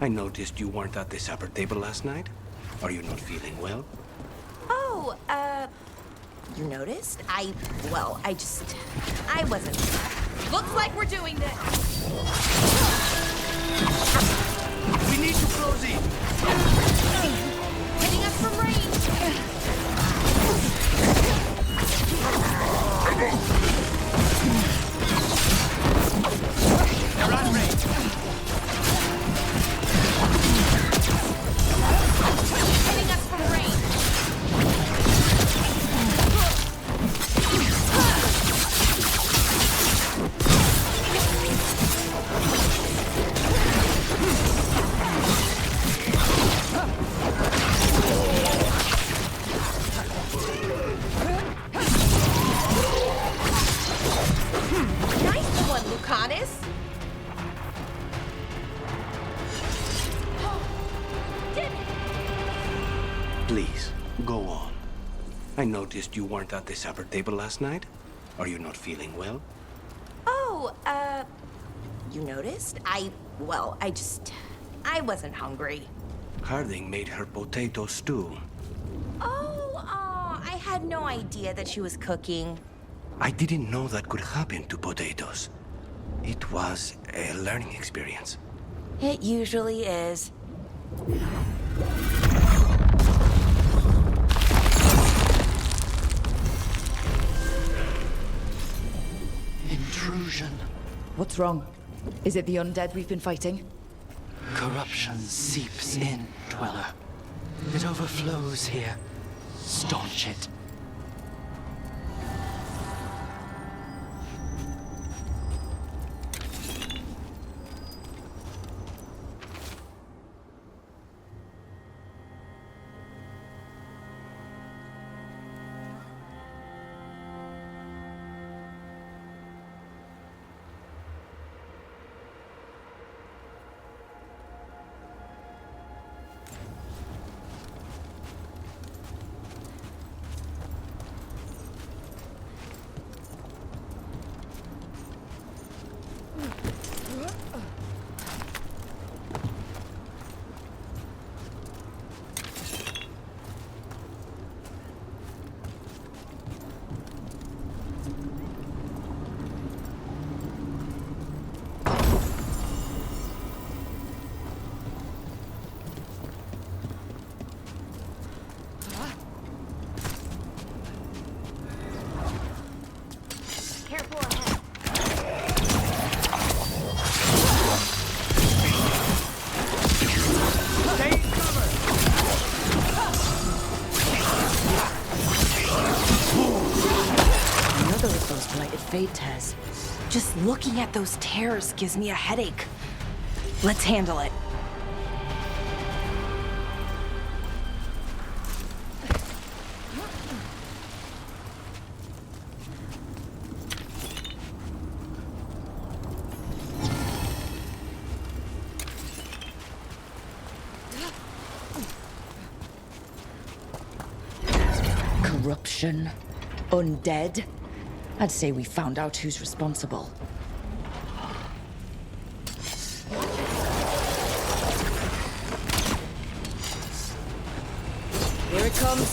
I noticed you weren't at the supper table last night. Are you not feeling well? Oh, you noticed? I wasn't. Looks like we're doing this. We need to close in. Hitting us from range. They're on range. Hitting us from range. Nice one, Lucanus. Please, go on. I noticed you weren't at the supper table last night. Are you not feeling well? Oh, you noticed? I wasn't hungry. Harding made her potato stew. Oh, I had no idea that she was cooking. I didn't know that could happen to potatoes. It was a learning experience. It usually is. Intrusion. What's wrong? Is it the undead we've been fighting? Corruption seeps in, Dweller. It overflows here. Staunch it. Thedas. Just looking at those tears gives me a headache. Let's handle it. Corruption. Undead. I'd say we found out who's responsible. Here it comes.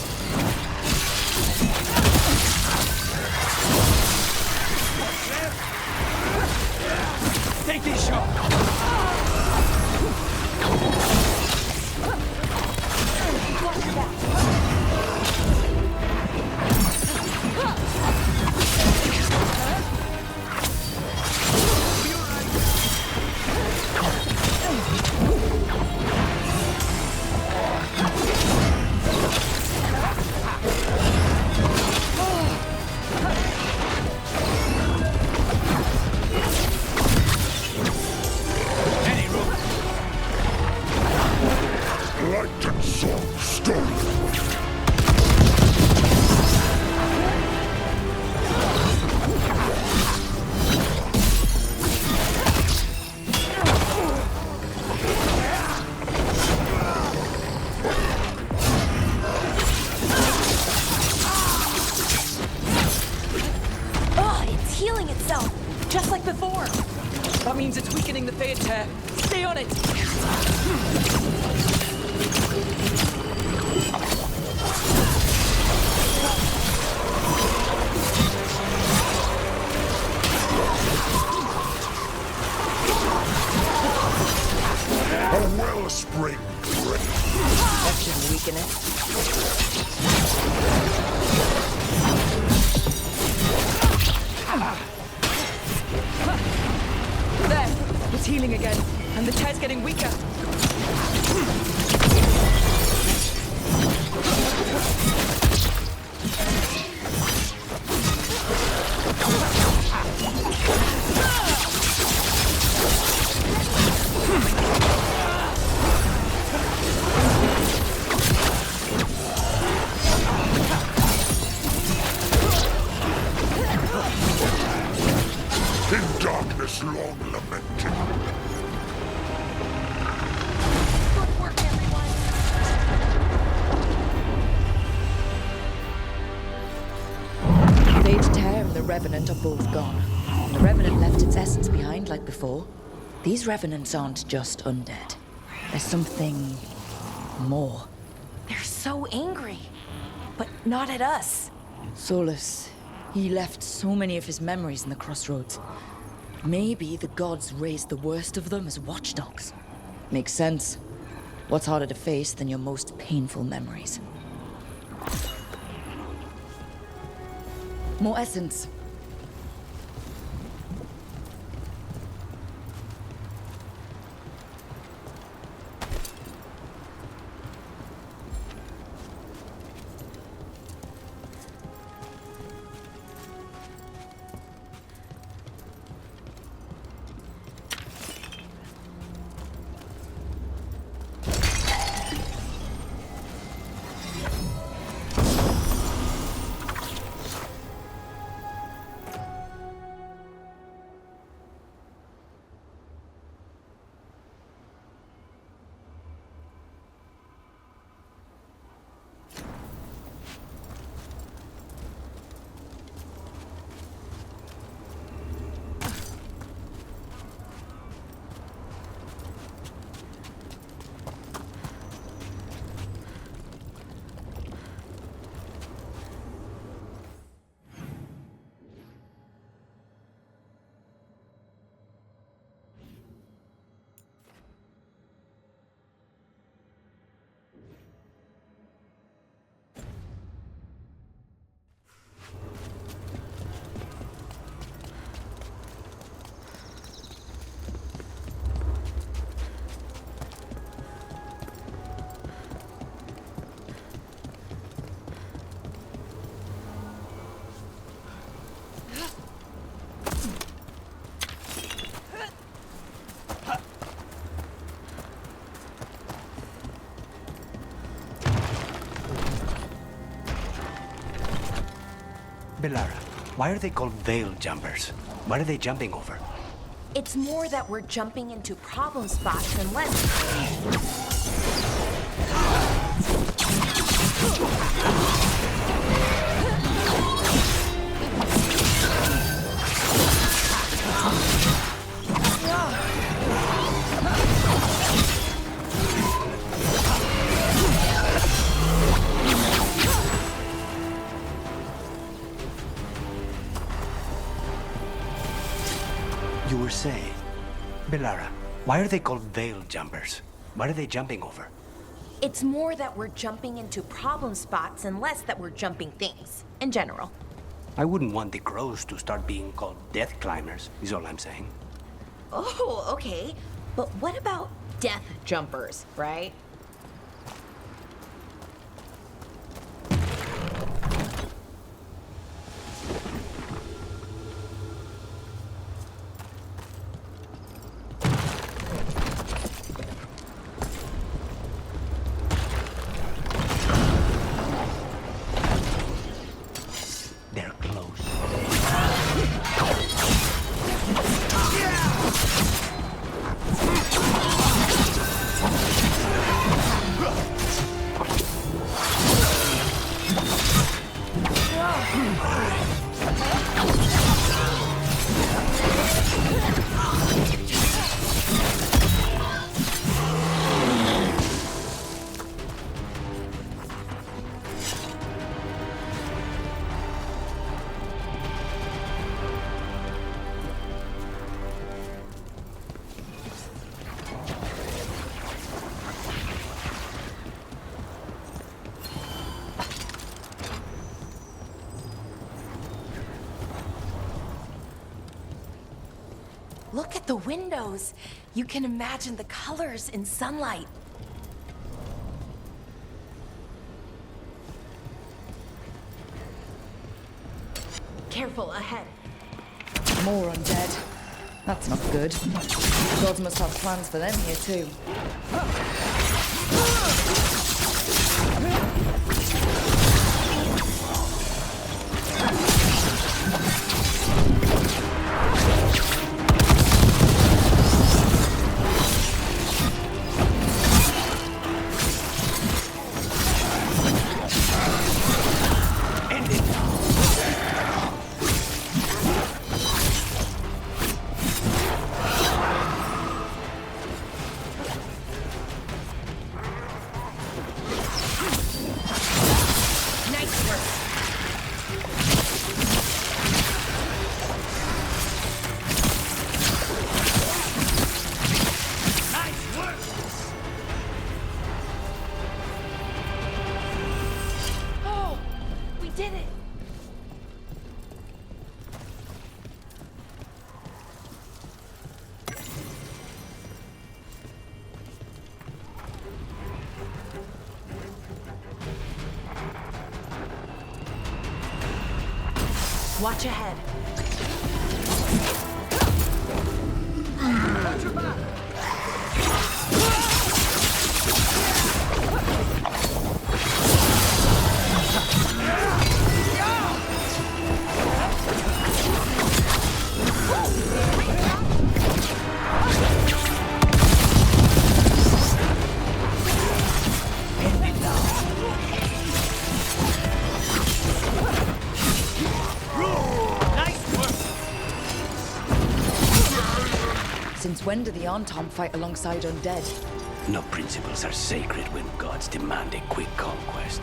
Take this shot. Healing itself, just like before. That means it's weakening the Fade tear. Stay on it! A wellspring drink. That shouldn't weaken it. There! It's healing again, and the tear's getting weaker. In darkness long lamented. Good work, everyone. Fade tear and the Revenant are both gone. The Revenant left its essence behind like before. These Revenants aren't just undead. There's something more. They're so angry, but not at us. Solus, he left so many of his memories in the crossroads. Maybe the gods raised the worst of them as watchdogs. Makes sense. What's harder to face than your most painful memories? More essence. Belara, why are they called veil jumpers? What are they jumping over? It's more that we're jumping into problem spots and less. You were saying, Belara, why are they called veil jumpers? What are they jumping over? It's more that we're jumping into problem spots and less that we're jumping things, in general. I wouldn't want the crows to start being called death climbers, is all I'm saying. Oh, okay. But what about death jumpers, right? They're close. Look at the windows. You can imagine the colors in sunlight. Careful, ahead. More undead. That's not good. The gods must have plans for them here too. Watch ahead. Watch your back! Since when do the Antom fight alongside undead? No principles are sacred when gods demand a quick conquest.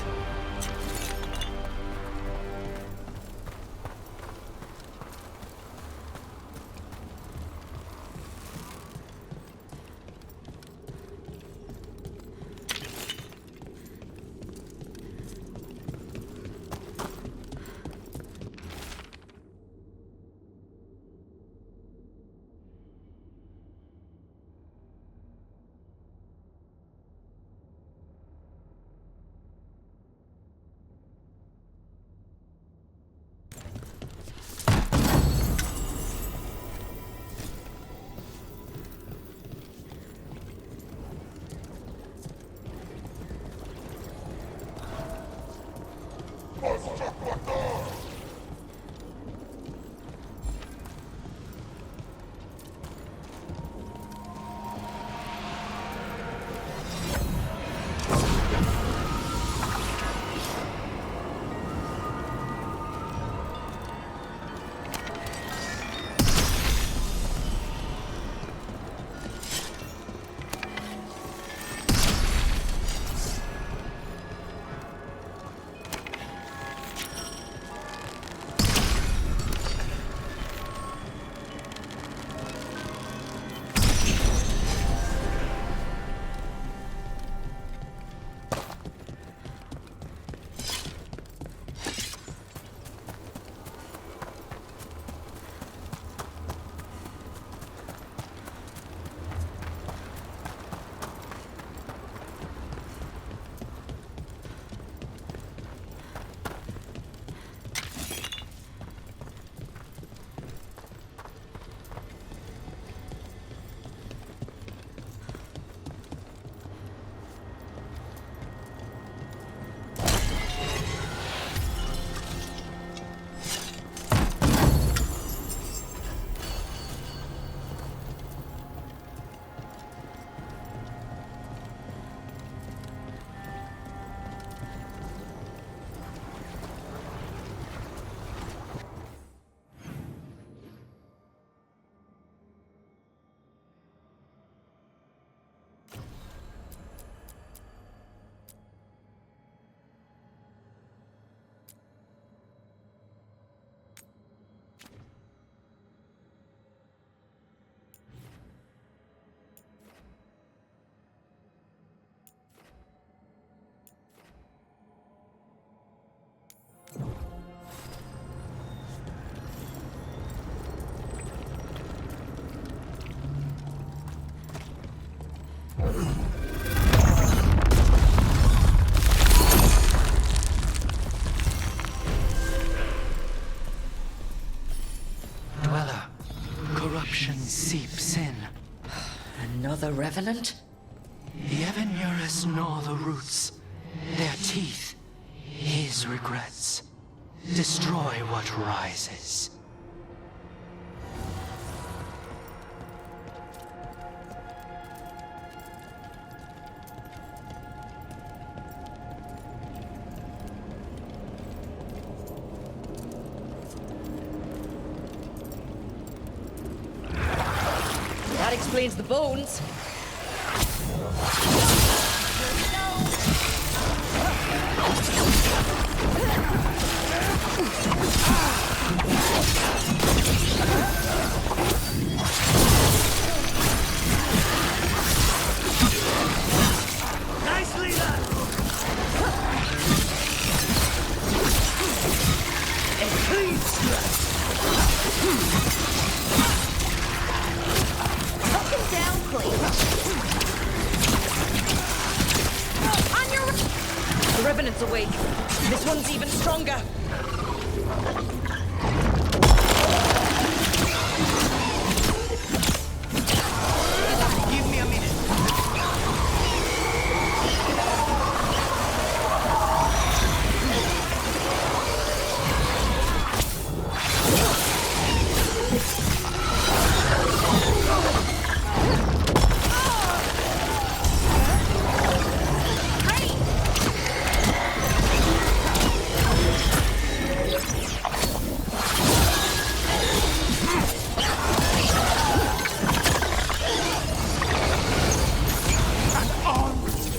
Corruption seeps in. Another revenant? The Evanurus gnaw the roots. Their teeth, his regrets. Destroy what rises. That explains the bones. Nicely done! Knock him down, please. On your... The Revenant's awake. This one's even stronger. Give me a minute.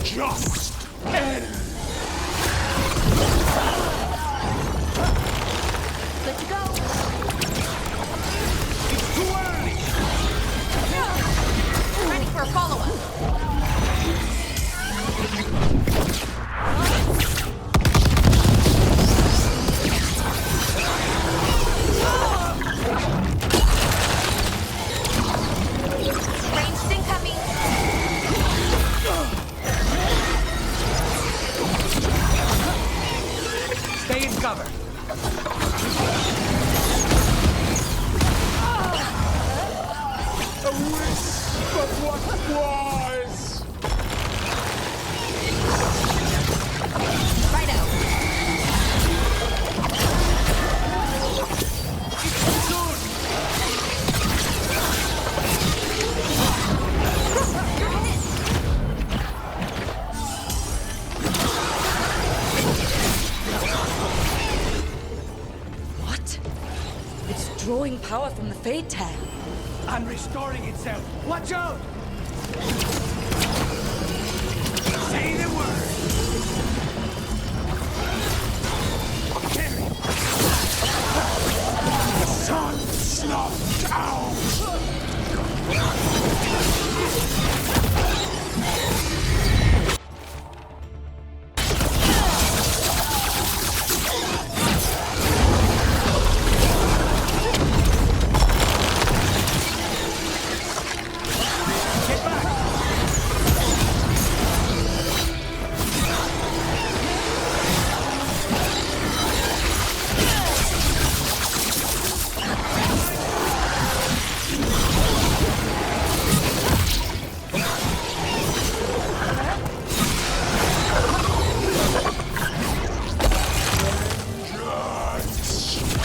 Just end. Good to go. It's too early. Ready for a follow-up. Ranged incoming. Stay in cover. A wisp of what was. Right out. What? It's drawing power from the Fade Tag. And restoring itself. Watch out! Say the word. Carry. Sun snuffed out.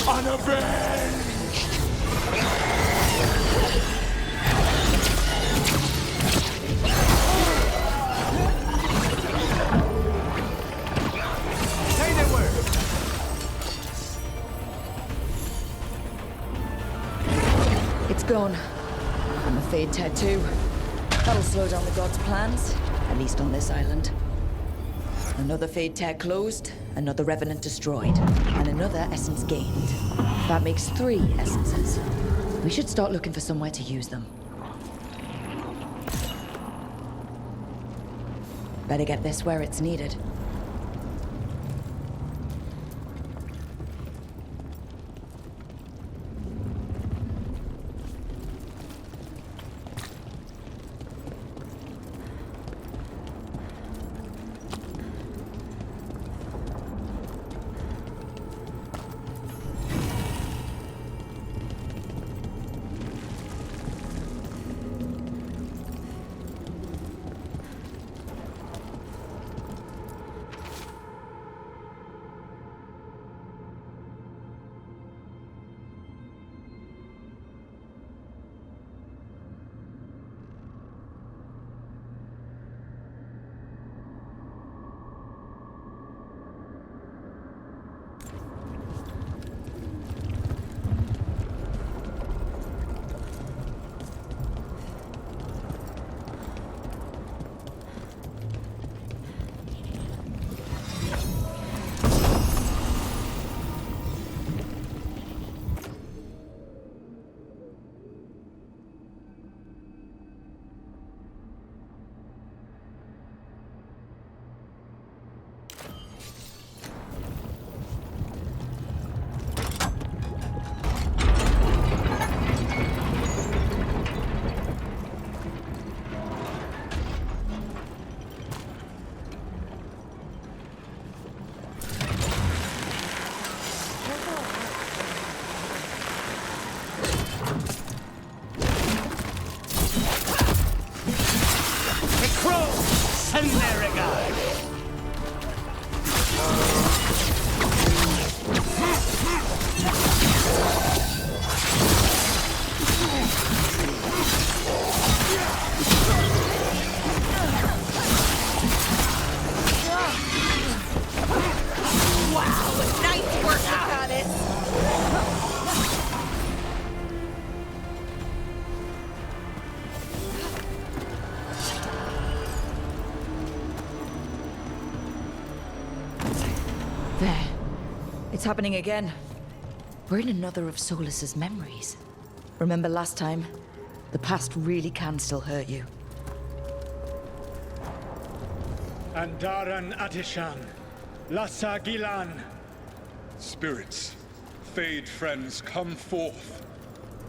Unavenged! Say the word. It's gone. And the Fade Tattoo. That'll slow down the gods' plans, at least on this island. Another Fade Tag closed, another Revenant destroyed, and another essence gained. That makes 3 essences. We should start looking for somewhere to use them. Better get this where it's needed. Send their regard. Wow, nice work, Thedas. There. It's happening again. We're in another of Solus's memories. Remember last time? The past really can still hurt you. Andaran Atishan, Lassa Gilan. Spirits, Fade friends, come forth.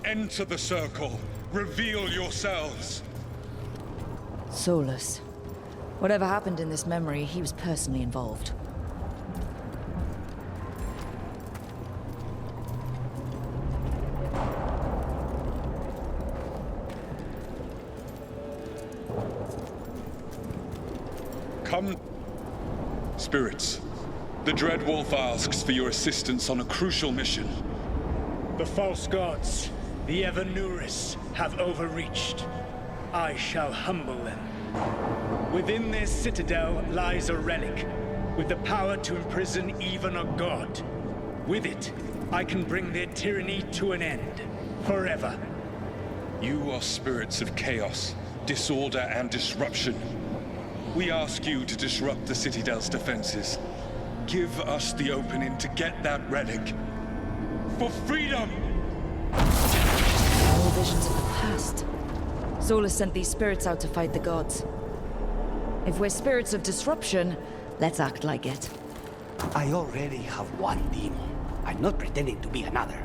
Enter the circle. Reveal yourselves. Solus. Whatever happened in this memory, he was personally involved. Come. Spirits, the Dread Wolf asks for your assistance on a crucial mission. The false gods, the Evanuris, have overreached. I shall humble them. Within their citadel lies a relic, with the power to imprison even a god. With it, I can bring their tyranny to an end, forever. You are spirits of chaos, disorder, and disruption. We ask you to disrupt the Citadel's defenses. Give us the opening to get that relic. For freedom! All visions of the past. Solus sent these spirits out to fight the gods. If we're spirits of disruption, let's act like it. I already have one demon. I'm not pretending to be another.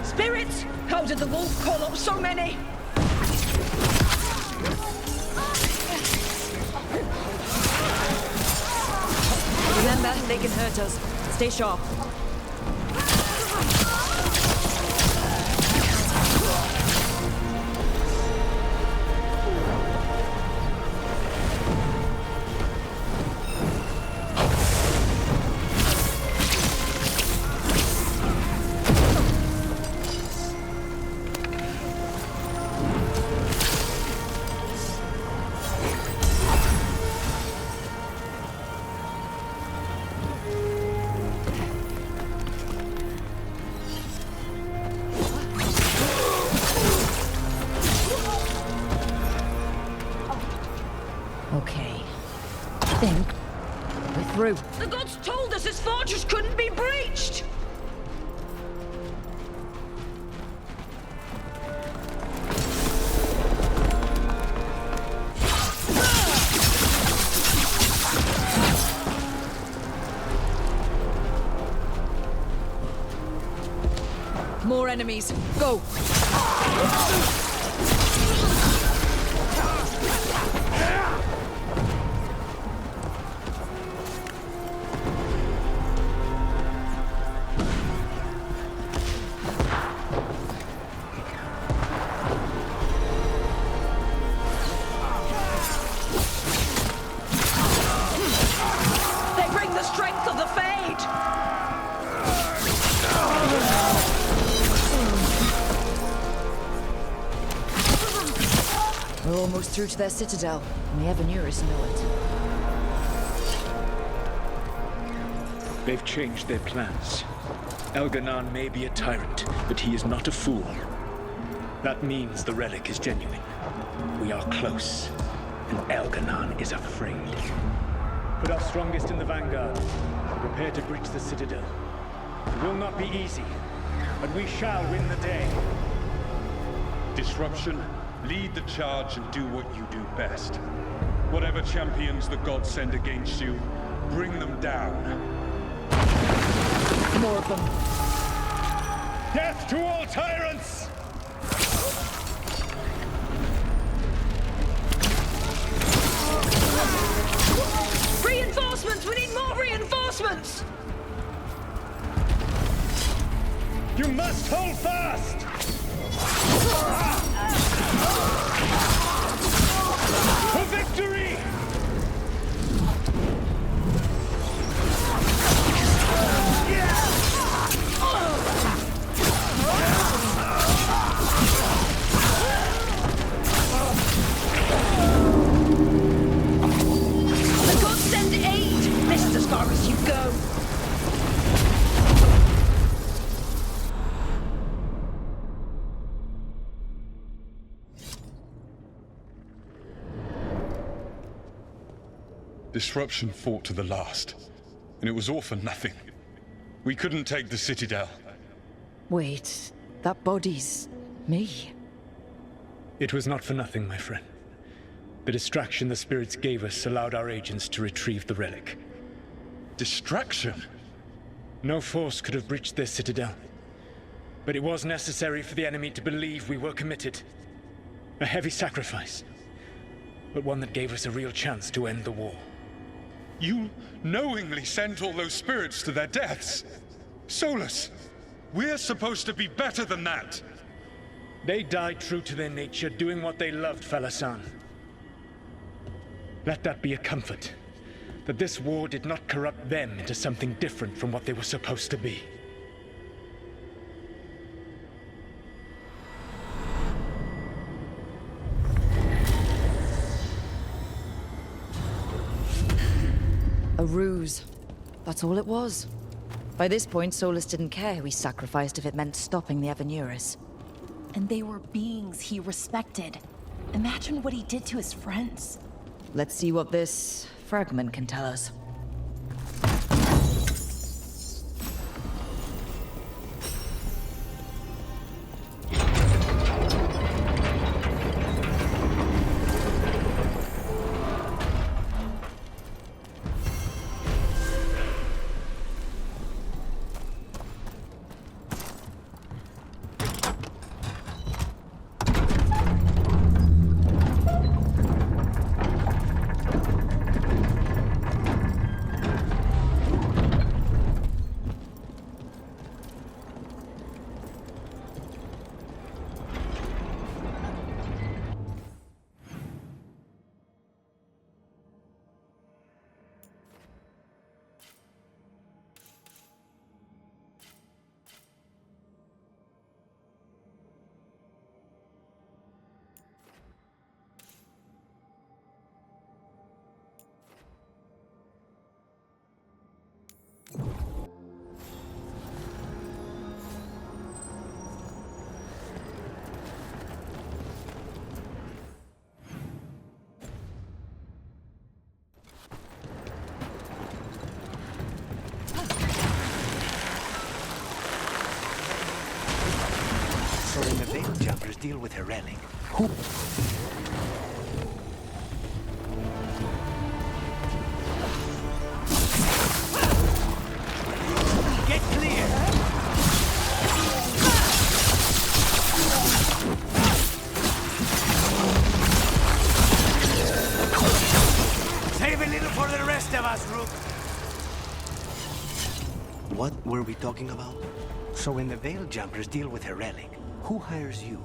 Spirits! How did the wolf call up so many? Remember, they can hurt us. Stay sharp. Okay. Think. We're through. The gods told us his fortress couldn't be breached! More enemies. Go! They bring the strength of the Fade! We're almost through to their citadel, and the Evanuris know it. They've changed their plans. Elganon may be a tyrant, but he is not a fool. That means the relic is genuine. We are close, and Elganon is afraid. Put our strongest in the vanguard. Prepare to breach the citadel. It will not be easy, but we shall win the day. Disruption, lead the charge and do what you do best. Whatever champions the gods send against you, bring them down. More of them. Death to all tyrants! Disruption fought to the last, and it was all for nothing. We couldn't take the Citadel. Wait, that body's me. It was not for nothing, my friend. The distraction the spirits gave us allowed our agents to retrieve the relic. Distraction? No force could have breached this Citadel. But it was necessary for the enemy to believe we were committed. A heavy sacrifice, but one that gave us a real chance to end the war. You knowingly sent all those spirits to their deaths? Solus, we're supposed to be better than that! They died true to their nature, doing what they loved, Falasan. Let that be a comfort, that this war did not corrupt them into something different from what they were supposed to be. A ruse. That's all it was. By this point, Solus didn't care who he sacrificed if it meant stopping the Avenuris. And they were beings he respected. Imagine what he did to his friends. Let's see what this fragment can tell us. So when the veil jumpers deal with her relic, who... Get clear! Save a little for the rest of us, Rook. What were we talking about? So when the veil jumpers deal with her relic, who hires you?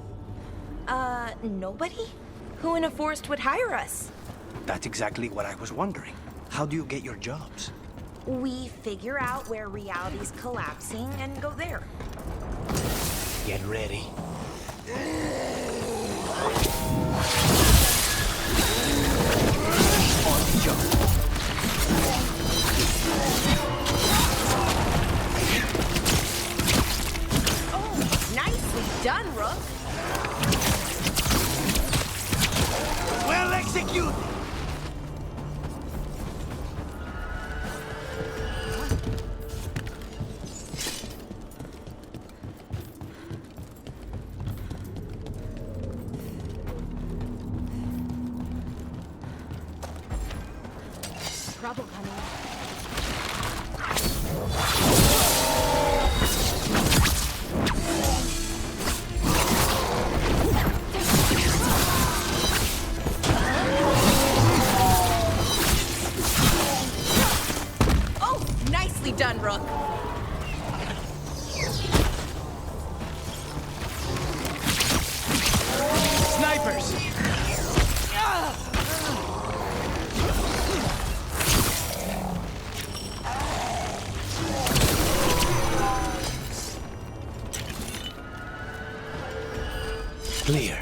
Nobody? Who in a forest would hire us? That's exactly what I was wondering. How do you get your jobs? We figure out where reality's collapsing and go there. Get ready. On jump. Nicely done, Rook. Well executed. Trouble coming. Done, Rook. Snipers! Clear.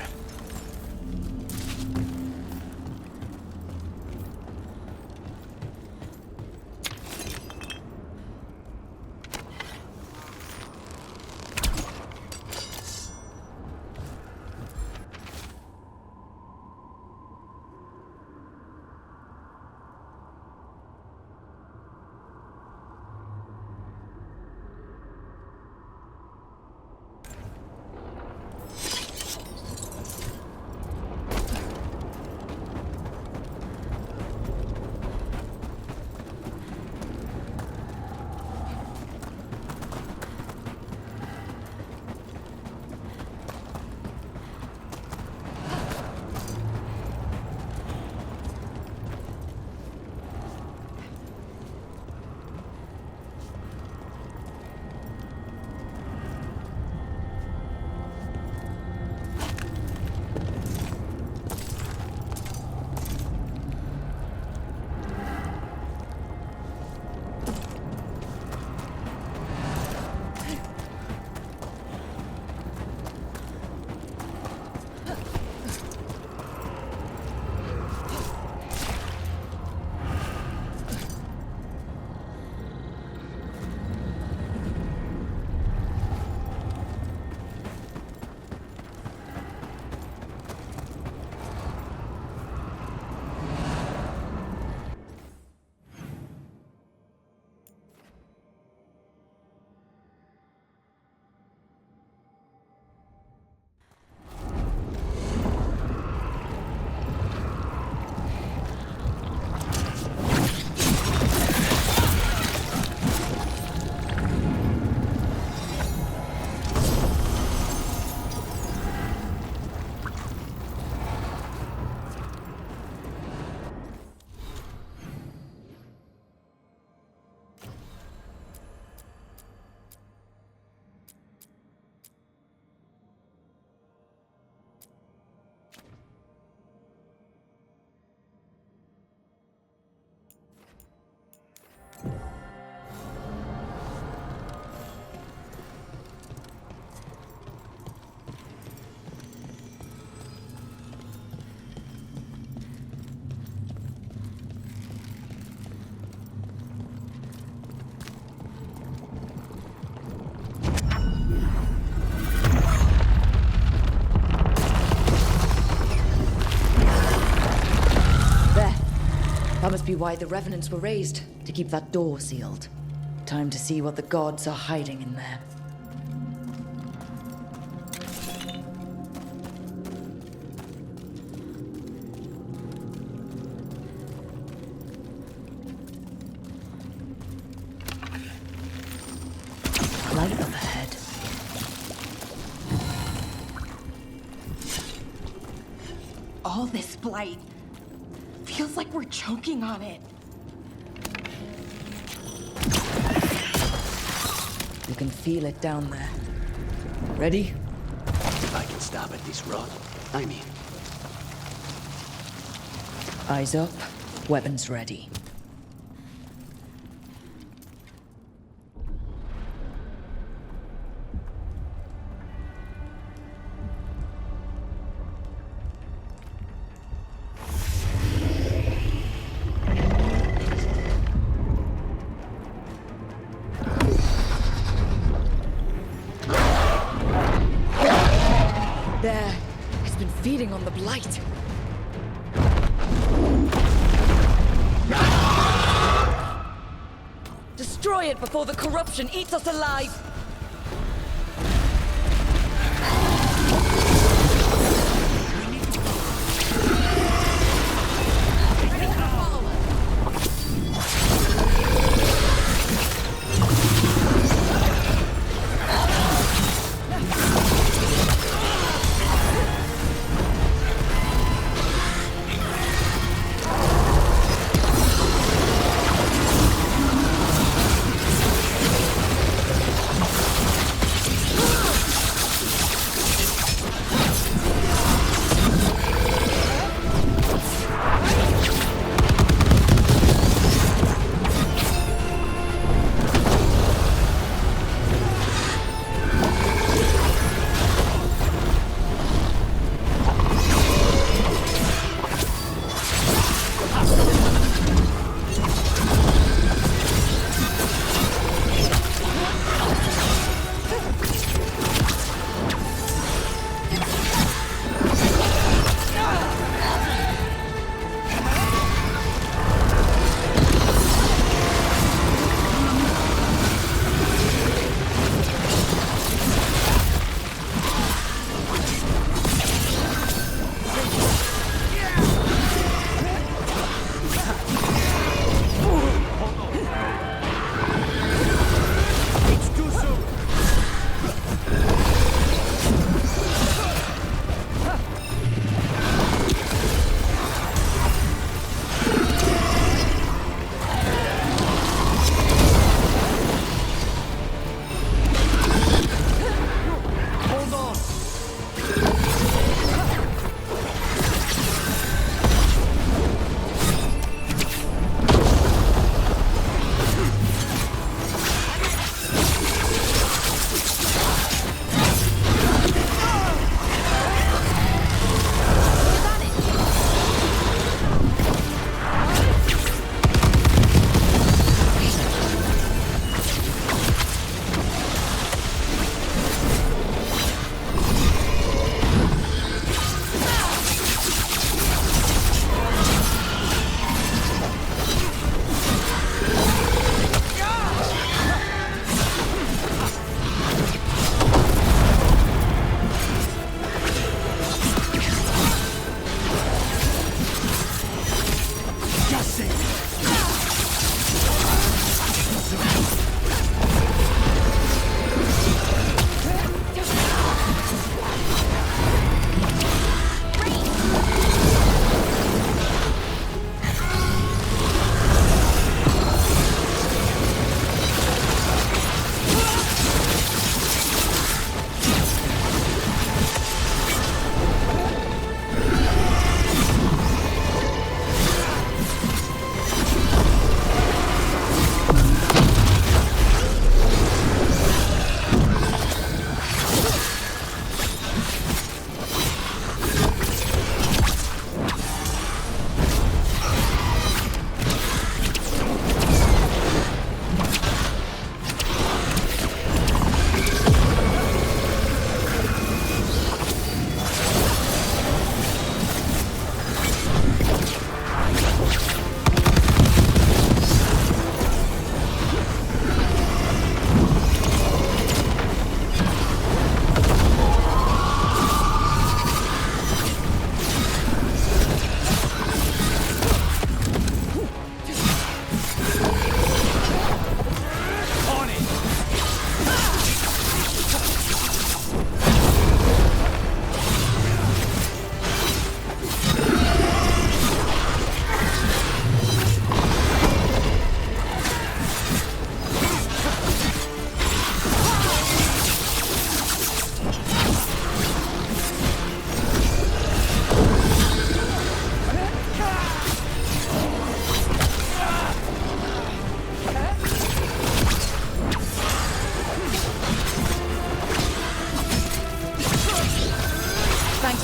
must be why the revenants were raised, to keep that door sealed. Time to see what the gods are hiding in there. Light up ahead. All this blight feels like we're choking on it. You can feel it down there. Ready? If I can stop at this rod, I'm in. Eyes up, weapons ready. There, it's been feeding on the blight. Destroy it before the corruption eats us alive!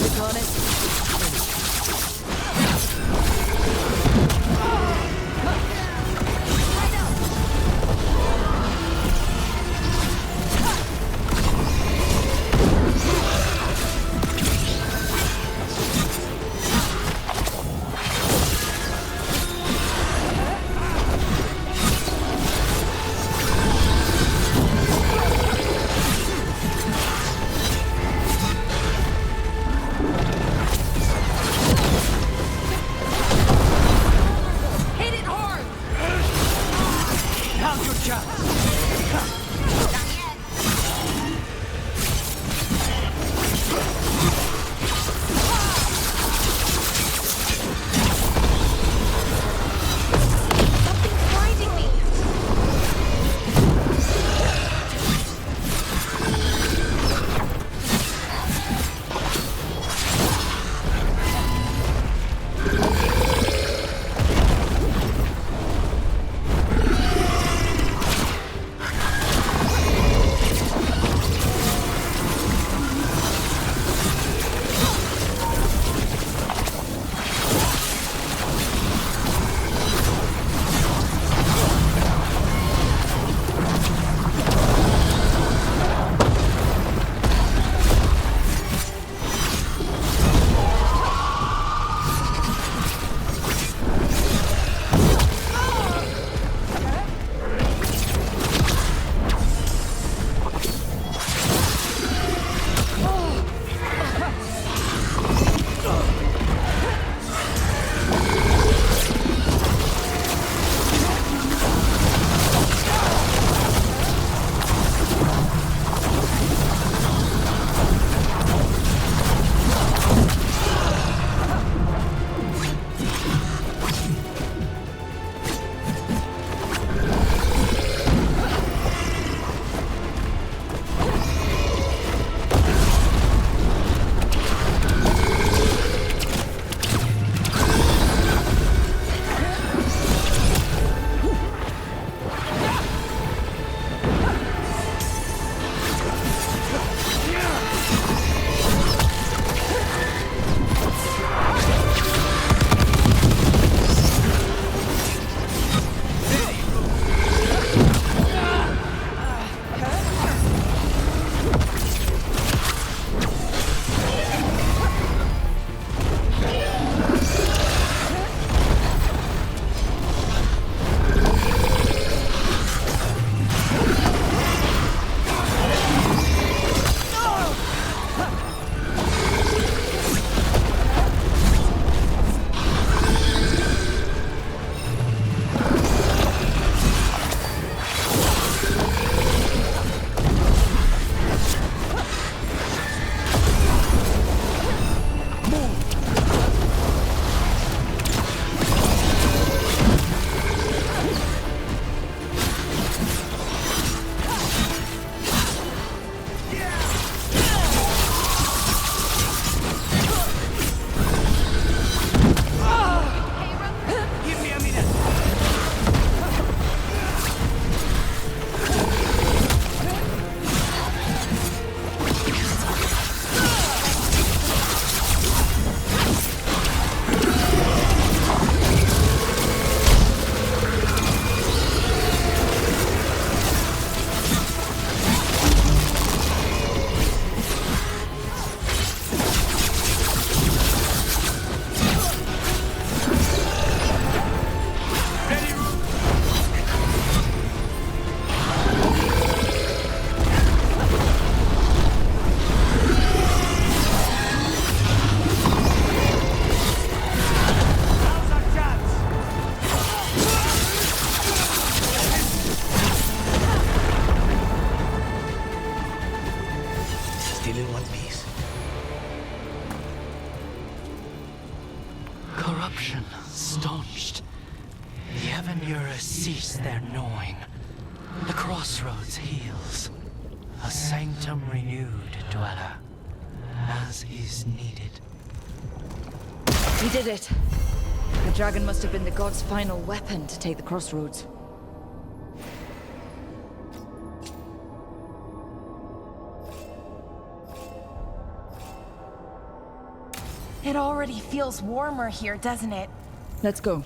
quick on it. Corruption staunched. The Avenura cease their gnawing. The crossroads heals. A sanctum renewed, dweller, as is needed. We did it. The dragon must have been the god's final weapon to take the crossroads. It already feels warmer here, doesn't it? Let's go.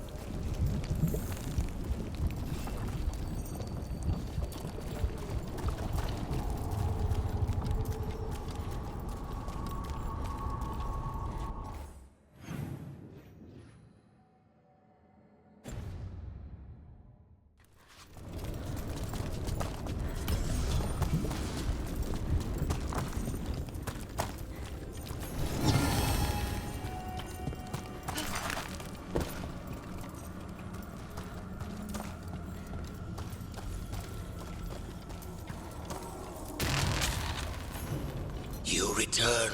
You return.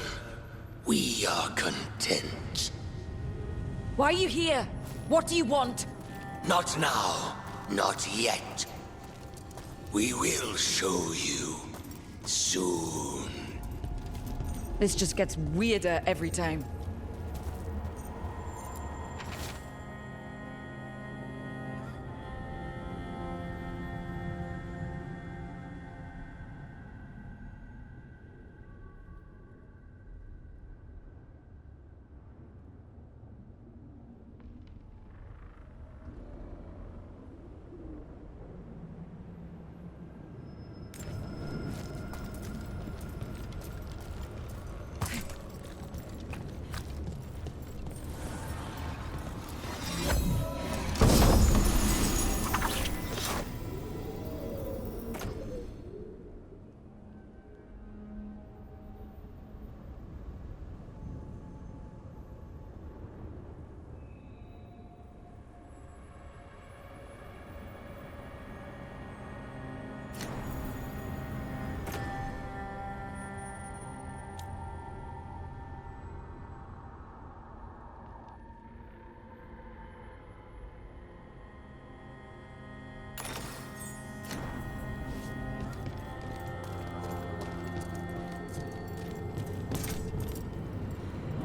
We are content. Why are you here? What do you want? Not now. Not yet. We will show you soon. This just gets weirder every time.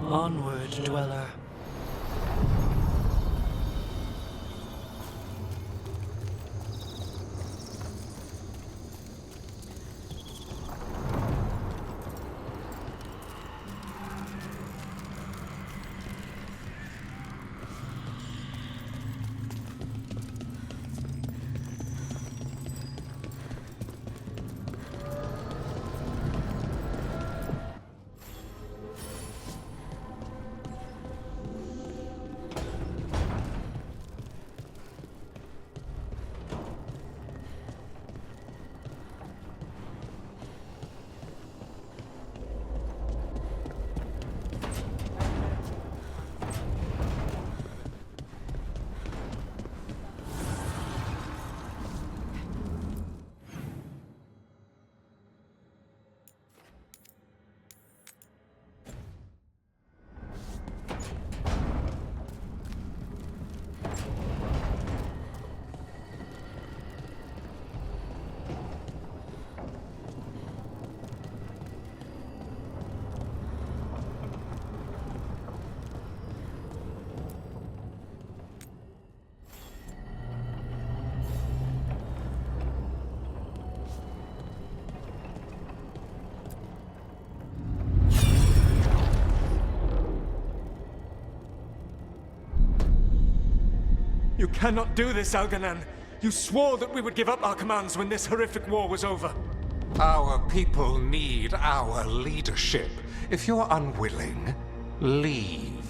Onward, dweller. You cannot do this, Alganan. You swore that we would give up our commands when this horrific war was over. Our people need our leadership. If you're unwilling, leave.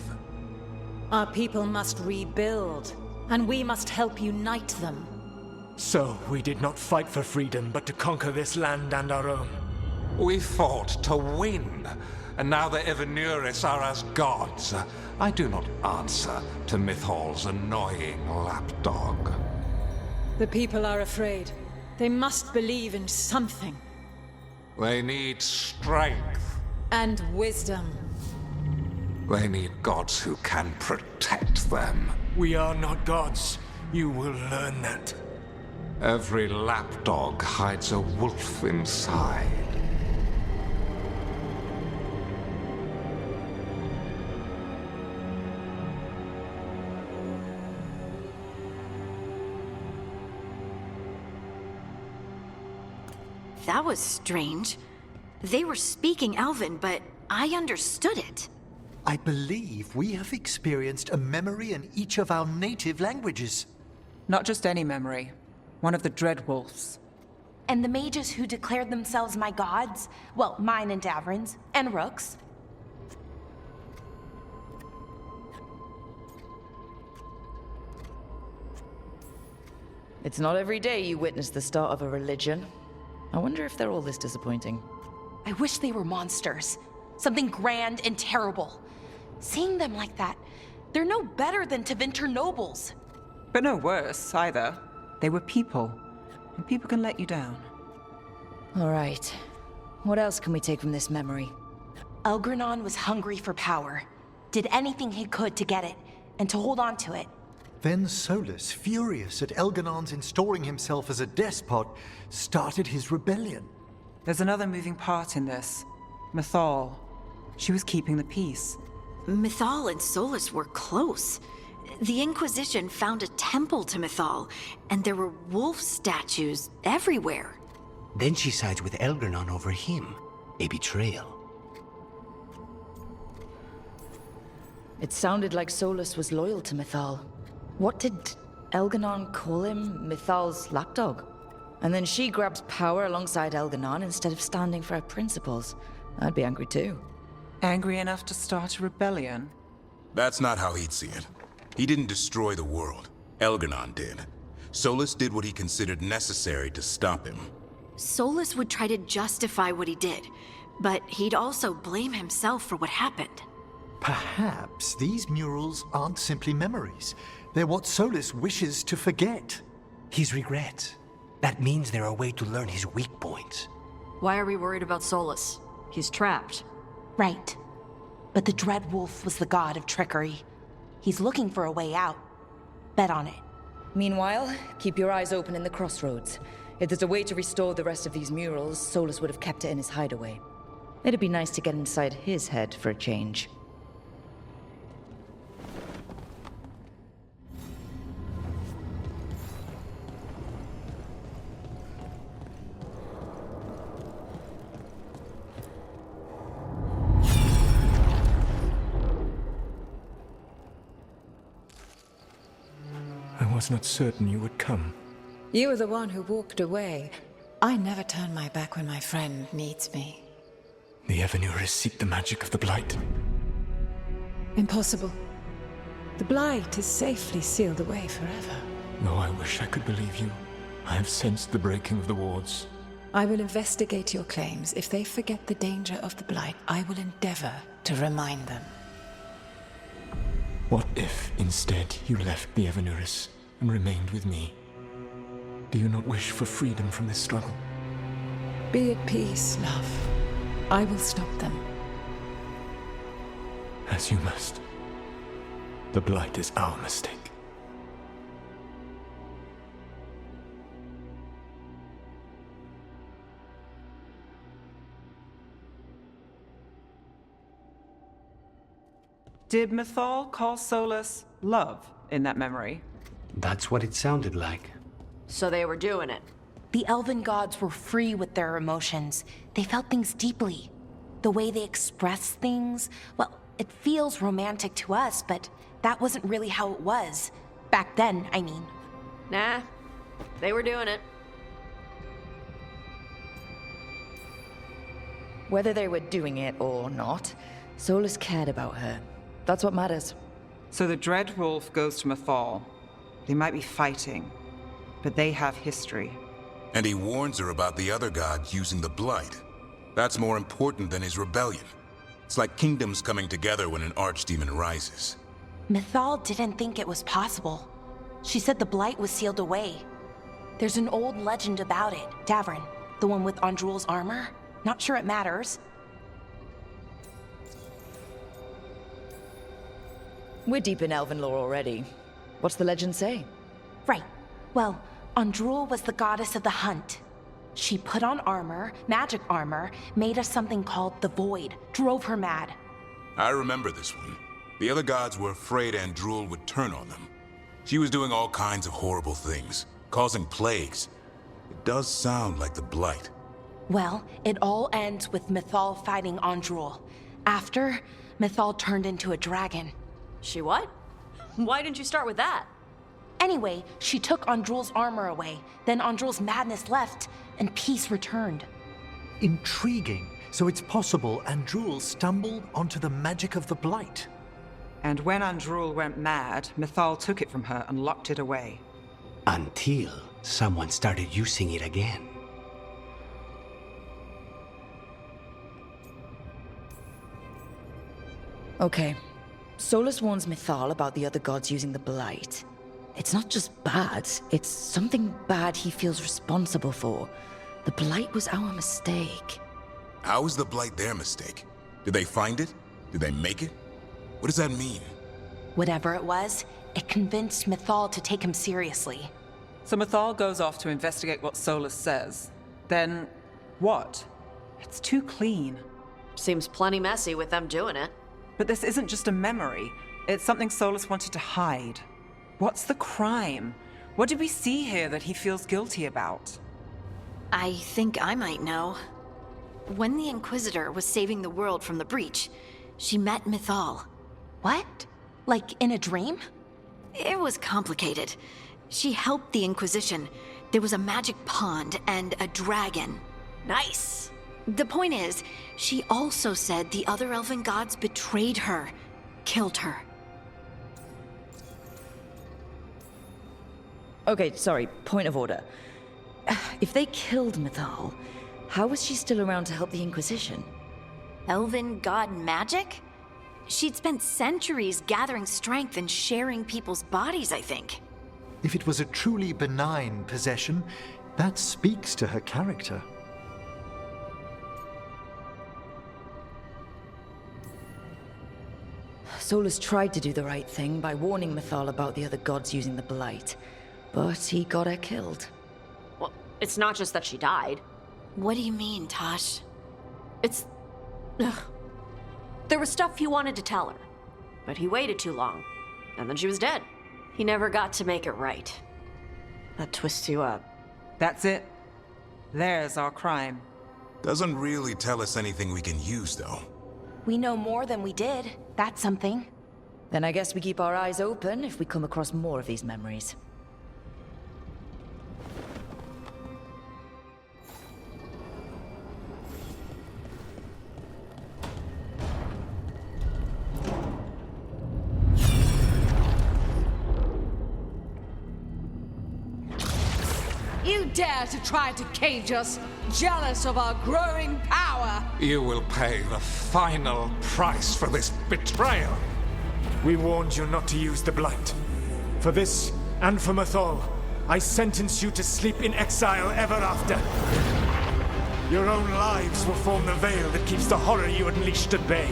Our people must rebuild, and we must help unite them. So, we did not fight for freedom, but to conquer this land and our own. We fought to win, and now the Evanuris are as gods. I do not answer to Mythal's annoying lapdog. The people are afraid. They must believe in something. They need strength. And wisdom. They need gods who can protect them. We are not gods. You will learn that. Every lapdog hides a wolf inside. That was strange. They were speaking Elven, but I understood it. I believe we have experienced a memory in each of our native languages. Not just any memory. One of the Dread Wolves. And the mages who declared themselves my gods? Well, mine and Davrin's, and Rook's. It's not every day you witness the start of a religion. I wonder if they're all this disappointing. I wish they were monsters. Something grand and terrible. Seeing them like that, they're no better than Tevinter nobles. But no worse, either. They were people. And people can let you down. All right. What else can we take from this memory? Elgranon was hungry for power. Did anything he could to get it, and to hold on to it. Then Solus, furious at Elganon's installing himself as a despot, started his rebellion. There's another moving part in this. Mythal. She was keeping the peace. Mythal and Solus were close. The Inquisition found a temple to Mythal, and there were wolf statues everywhere. Then she sides with Elgranon over him. A betrayal. It sounded like Solus was loyal to Mythal. What did Elganon call him? Mythal's lapdog? And then she grabs power alongside Elganon instead of standing for her principles. I'd be angry too. Angry enough to start a rebellion? That's not how he'd see it. He didn't destroy the world. Elganon did. Solus did what he considered necessary to stop him. Solus would try to justify what he did, but he'd also blame himself for what happened. Perhaps these murals aren't simply memories. They're what Solus wishes to forget. His regrets. That means they're a way to learn his weak points. Why are we worried about Solus? He's trapped. Right. But the Dread Wolf was the god of trickery. He's looking for a way out. Bet on it. Meanwhile, keep your eyes open in the crossroads. If there's a way to restore the rest of these murals, Solus would have kept it in his hideaway. It'd be nice to get inside his head for a change. I was not certain you would come. You were the one who walked away. I never turn my back when my friend needs me. The Evanurus seek the magic of the Blight. Impossible. The Blight is safely sealed away forever. Though I wish I could believe you. I have sensed the breaking of the wards. I will investigate your claims. If they forget the danger of the Blight, I will endeavor to remind them. What if, instead, you left the Evanurus and remained with me? Do you not wish for freedom from this struggle? Be at peace, love. I will stop them. As you must. The Blight is our mistake. Did Mythal call Solus love in that memory? That's what it sounded like. So they were doing it. The elven gods were free with their emotions. They felt things deeply. The way they expressed things, well, it feels romantic to us, but that wasn't really how it was. Back then, I mean. Nah, they were doing it. Whether they were doing it or not, Solus cared about her. That's what matters. So the Dread Wolf goes to Mythal. They might be fighting, but they have history. And he warns her about the other gods using the Blight. That's more important than his rebellion. It's like kingdoms coming together when an archdemon rises. Mythal didn't think it was possible. She said the Blight was sealed away. There's an old legend about it. Davrin, the one with Andrul's armor. Not sure it matters. We're deep in elven lore already. What's the legend say? Right. Well, Andrul was the goddess of the hunt. She put on armor, magic armor, made of something called the Void, drove her mad. I remember this one. The other gods were afraid Andrul would turn on them. She was doing all kinds of horrible things, causing plagues. It does sound like the Blight. Well, it all ends with Mythal fighting Andrul. After, Mythal turned into a dragon. She what? Why didn't you start with that? Anyway, she took Andrul's armor away, then Andrul's madness left, and peace returned. Intriguing. So it's possible Andrul stumbled onto the magic of the Blight. And when Andrul went mad, Mythal took it from her and locked it away. Until someone started using it again. Okay. Solus warns Mythal about the other gods using the Blight. It's not just bad, it's something bad he feels responsible for. The Blight was our mistake. How is the Blight their mistake? Did they find it? Did they make it? What does that mean? Whatever it was, it convinced Mythal to take him seriously. So Mythal goes off to investigate what Solus says. Then, what? It's too clean. Seems plenty messy with them doing it. But this isn't just a memory. It's something Solus wanted to hide. What's the crime? What did we see here that he feels guilty about? I think I might know. When the Inquisitor was saving the world from the breach, she met Mythal. What? Like in a dream? It was complicated. She helped the Inquisition. There was a magic pond and a dragon. Nice. The point is, she also said the other elven gods betrayed her, killed her. Okay, sorry, point of order. If they killed Mythal, how was she still around to help the Inquisition? Elven god magic? She'd spent centuries gathering strength and sharing people's bodies, I think. If it was a truly benign possession, that speaks to her character. Solus tried to do the right thing by warning Mythal about the other gods using the Blight, but he got her killed. Well, it's not just that she died. What do you mean, Tosh? It's... Ugh. There was stuff he wanted to tell her, but he waited too long, and then she was dead. He never got to make it right. That twists you up. That's it. There's our crime. Doesn't really tell us anything we can use, though. We know more than we did. That's something. Then I guess we keep our eyes open if we come across more of these memories. You dare to try to cage us, jealous of our growing power! You will pay the final price for this betrayal. We warned you not to use the Blight. For this, and for Mythal, I sentence you to sleep in exile ever after. Your own lives will form the veil that keeps the horror you unleashed at bay.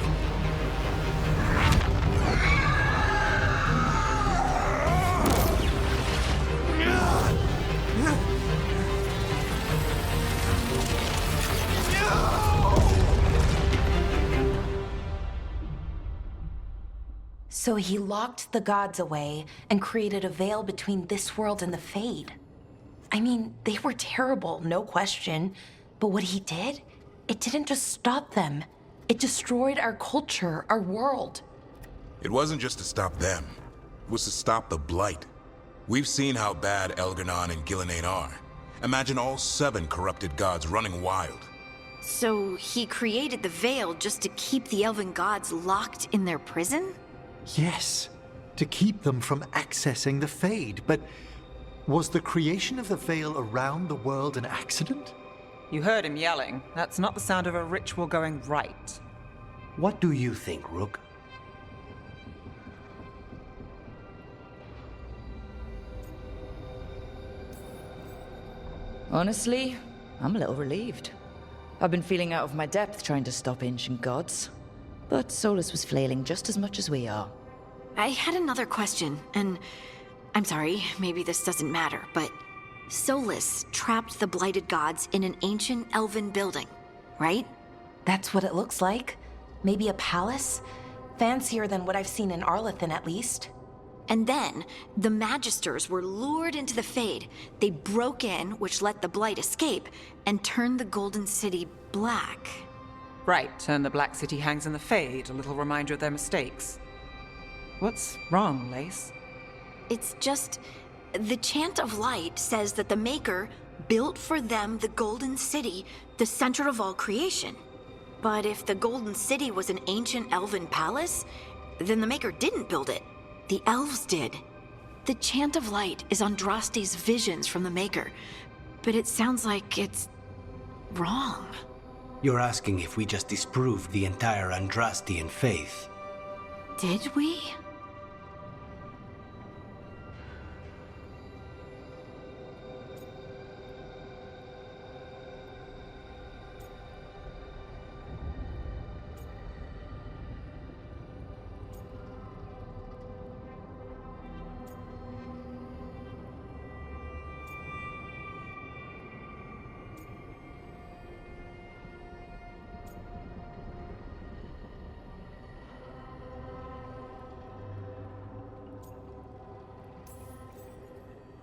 So he locked the gods away and created a veil between this world and the Fade. I mean, they were terrible, no question. But what he did, it didn't just stop them. It destroyed our culture, our world. It wasn't just to stop them. It was to stop the Blight. We've seen how bad Elganon and Gillenane are. Imagine all 7 corrupted gods running wild. So he created the veil just to keep the elven gods locked in their prison? Yes, to keep them from accessing the Fade. But was the creation of the veil around the world an accident? You heard him yelling. That's not the sound of a ritual going right. What do you think, Rook? Honestly, I'm a little relieved. I've been feeling out of my depth trying to stop ancient gods. But Solus was flailing just as much as we are. I had another question, and I'm sorry, maybe this doesn't matter, but Solus trapped the blighted gods in an ancient elven building, right? That's what it looks like. Maybe a palace? Fancier than what I've seen in Arlethan, at least. And then, the Magisters were lured into the Fade. They broke in, which let the Blight escape, and turned the Golden City black. Right, and the Black City hangs in the Fade, a little reminder of their mistakes. What's wrong, Lace? It's just... the Chant of Light says that the Maker built for them the Golden City, the center of all creation. But if the Golden City was an ancient elven palace, then the Maker didn't build it. The elves did. The Chant of Light is Andraste's visions from the Maker, but it sounds like it's... wrong. You're asking if we just disproved the entire Andrastian faith. Did we?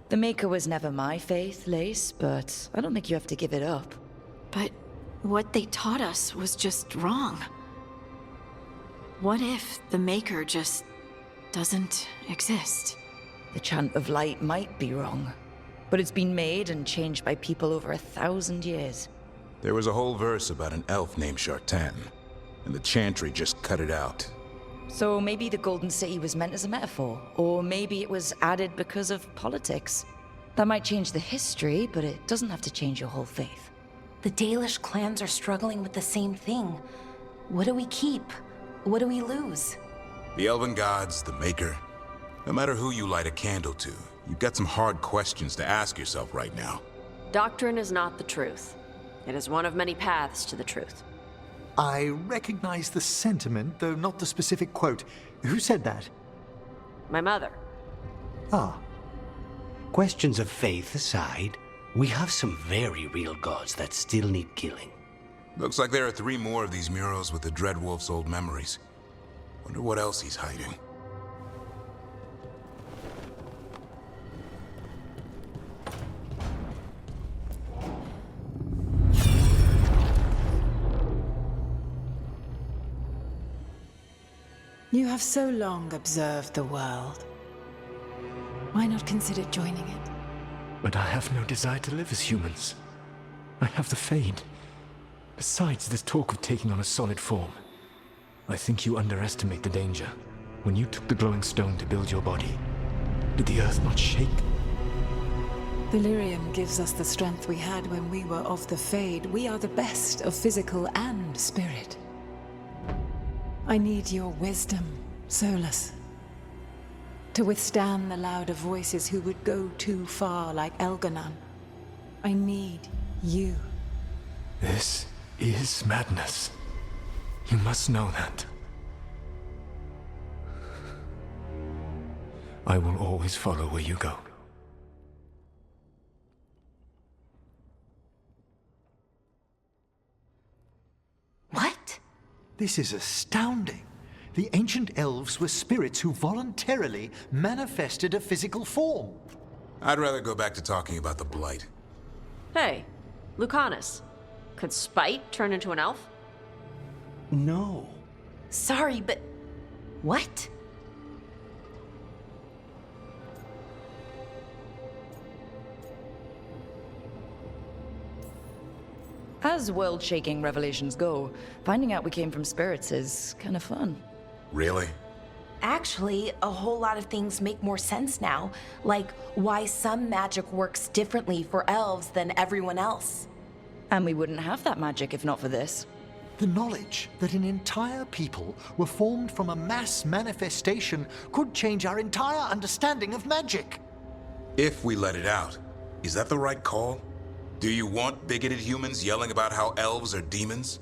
The Maker was never my faith, Lace, but I don't think you have to give it up. But what they taught us was just wrong. What if the Maker just doesn't exist? The Chant of Light might be wrong, but it's been made and changed by people over 1,000 years. There was a whole verse about an elf named Shartan, and the Chantry just cut it out. So maybe the Golden City was meant as a metaphor, or maybe it was added because of politics. That might change the history, but it doesn't have to change your whole faith. The Dalish clans are struggling with the same thing. What do we keep? What do we lose? The Elven Gods, the Maker. No matter who you light a candle to, you've got some hard questions to ask yourself right now. Doctrine is not the truth. It is one of many paths to the truth. I recognize the sentiment, though not the specific quote. Who said that? My mother. Ah. Questions of faith aside, we have some very real gods that still need killing. Looks like there are 3 more of these murals with the Dreadwolf's old memories. Wonder what else he's hiding. You have so long observed the world. Why not consider joining it? But I have no desire to live as humans. I have the Fade. Besides, this talk of taking on a solid form. I think you underestimate the danger. When you took the glowing stone to build your body, did the earth not shake? Delirium gives us the strength we had when we were of the Fade. We are the best of physical and spirit. I need your wisdom, Solus. To withstand the louder voices who would go too far like Elganon. I need you. This is madness. You must know that. I will always follow where you go. What? This is astounding. The ancient elves were spirits who voluntarily manifested a physical form. I'd rather go back to talking about the Blight. Hey, Lucanus. Could Spite turn into an elf? No. Sorry, but... what? As world-shaking revelations go, finding out we came from spirits is kind of fun. Really? Actually, a whole lot of things make more sense now. Like why some magic works differently for elves than everyone else. And we wouldn't have that magic if not for this. The knowledge that an entire people were formed from a mass manifestation could change our entire understanding of magic. If we let it out, is that the right call? Do you want bigoted humans yelling about how elves are demons?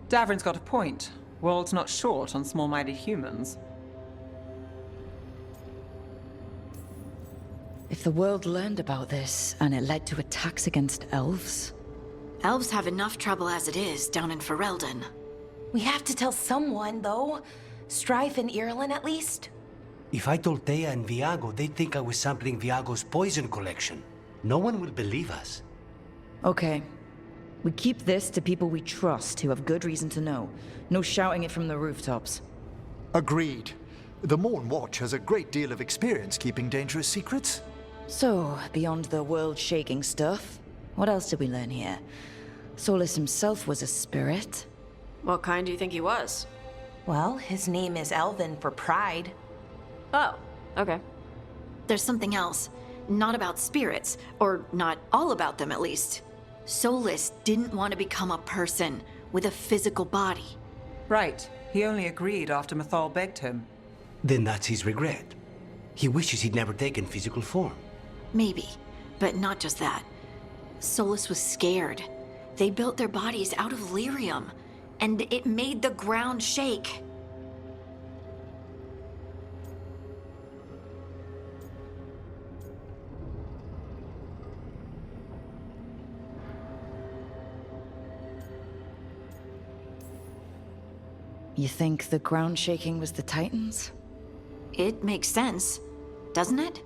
Davrin's got a point. World's not short on small-minded humans. If the world learned about this, and it led to attacks against elves... Elves have enough trouble as it is down in Ferelden. We have to tell someone, though. Strife and Irulan, at least. If I told Thea and Viago, they'd think I was sampling Viago's poison collection. No one will believe us. Okay. We keep this to people we trust who have good reason to know. No shouting it from the rooftops. Agreed. The Morn Watch has a great deal of experience keeping dangerous secrets. So, beyond the world-shaking stuff, what else did we learn here? Solus himself was a spirit. What kind do you think he was? Well, his name is Elven for pride. Oh, okay. There's something else. Not about spirits, or not all about them at least. Solus didn't want to become a person with a physical body. Right. He only agreed after Mythal begged him. Then that's his regret. He wishes he'd never taken physical form. Maybe, but not just that. Solus was scared. They built their bodies out of lyrium, and it made the ground shake. You think the ground shaking was the Titans? It makes sense, doesn't it?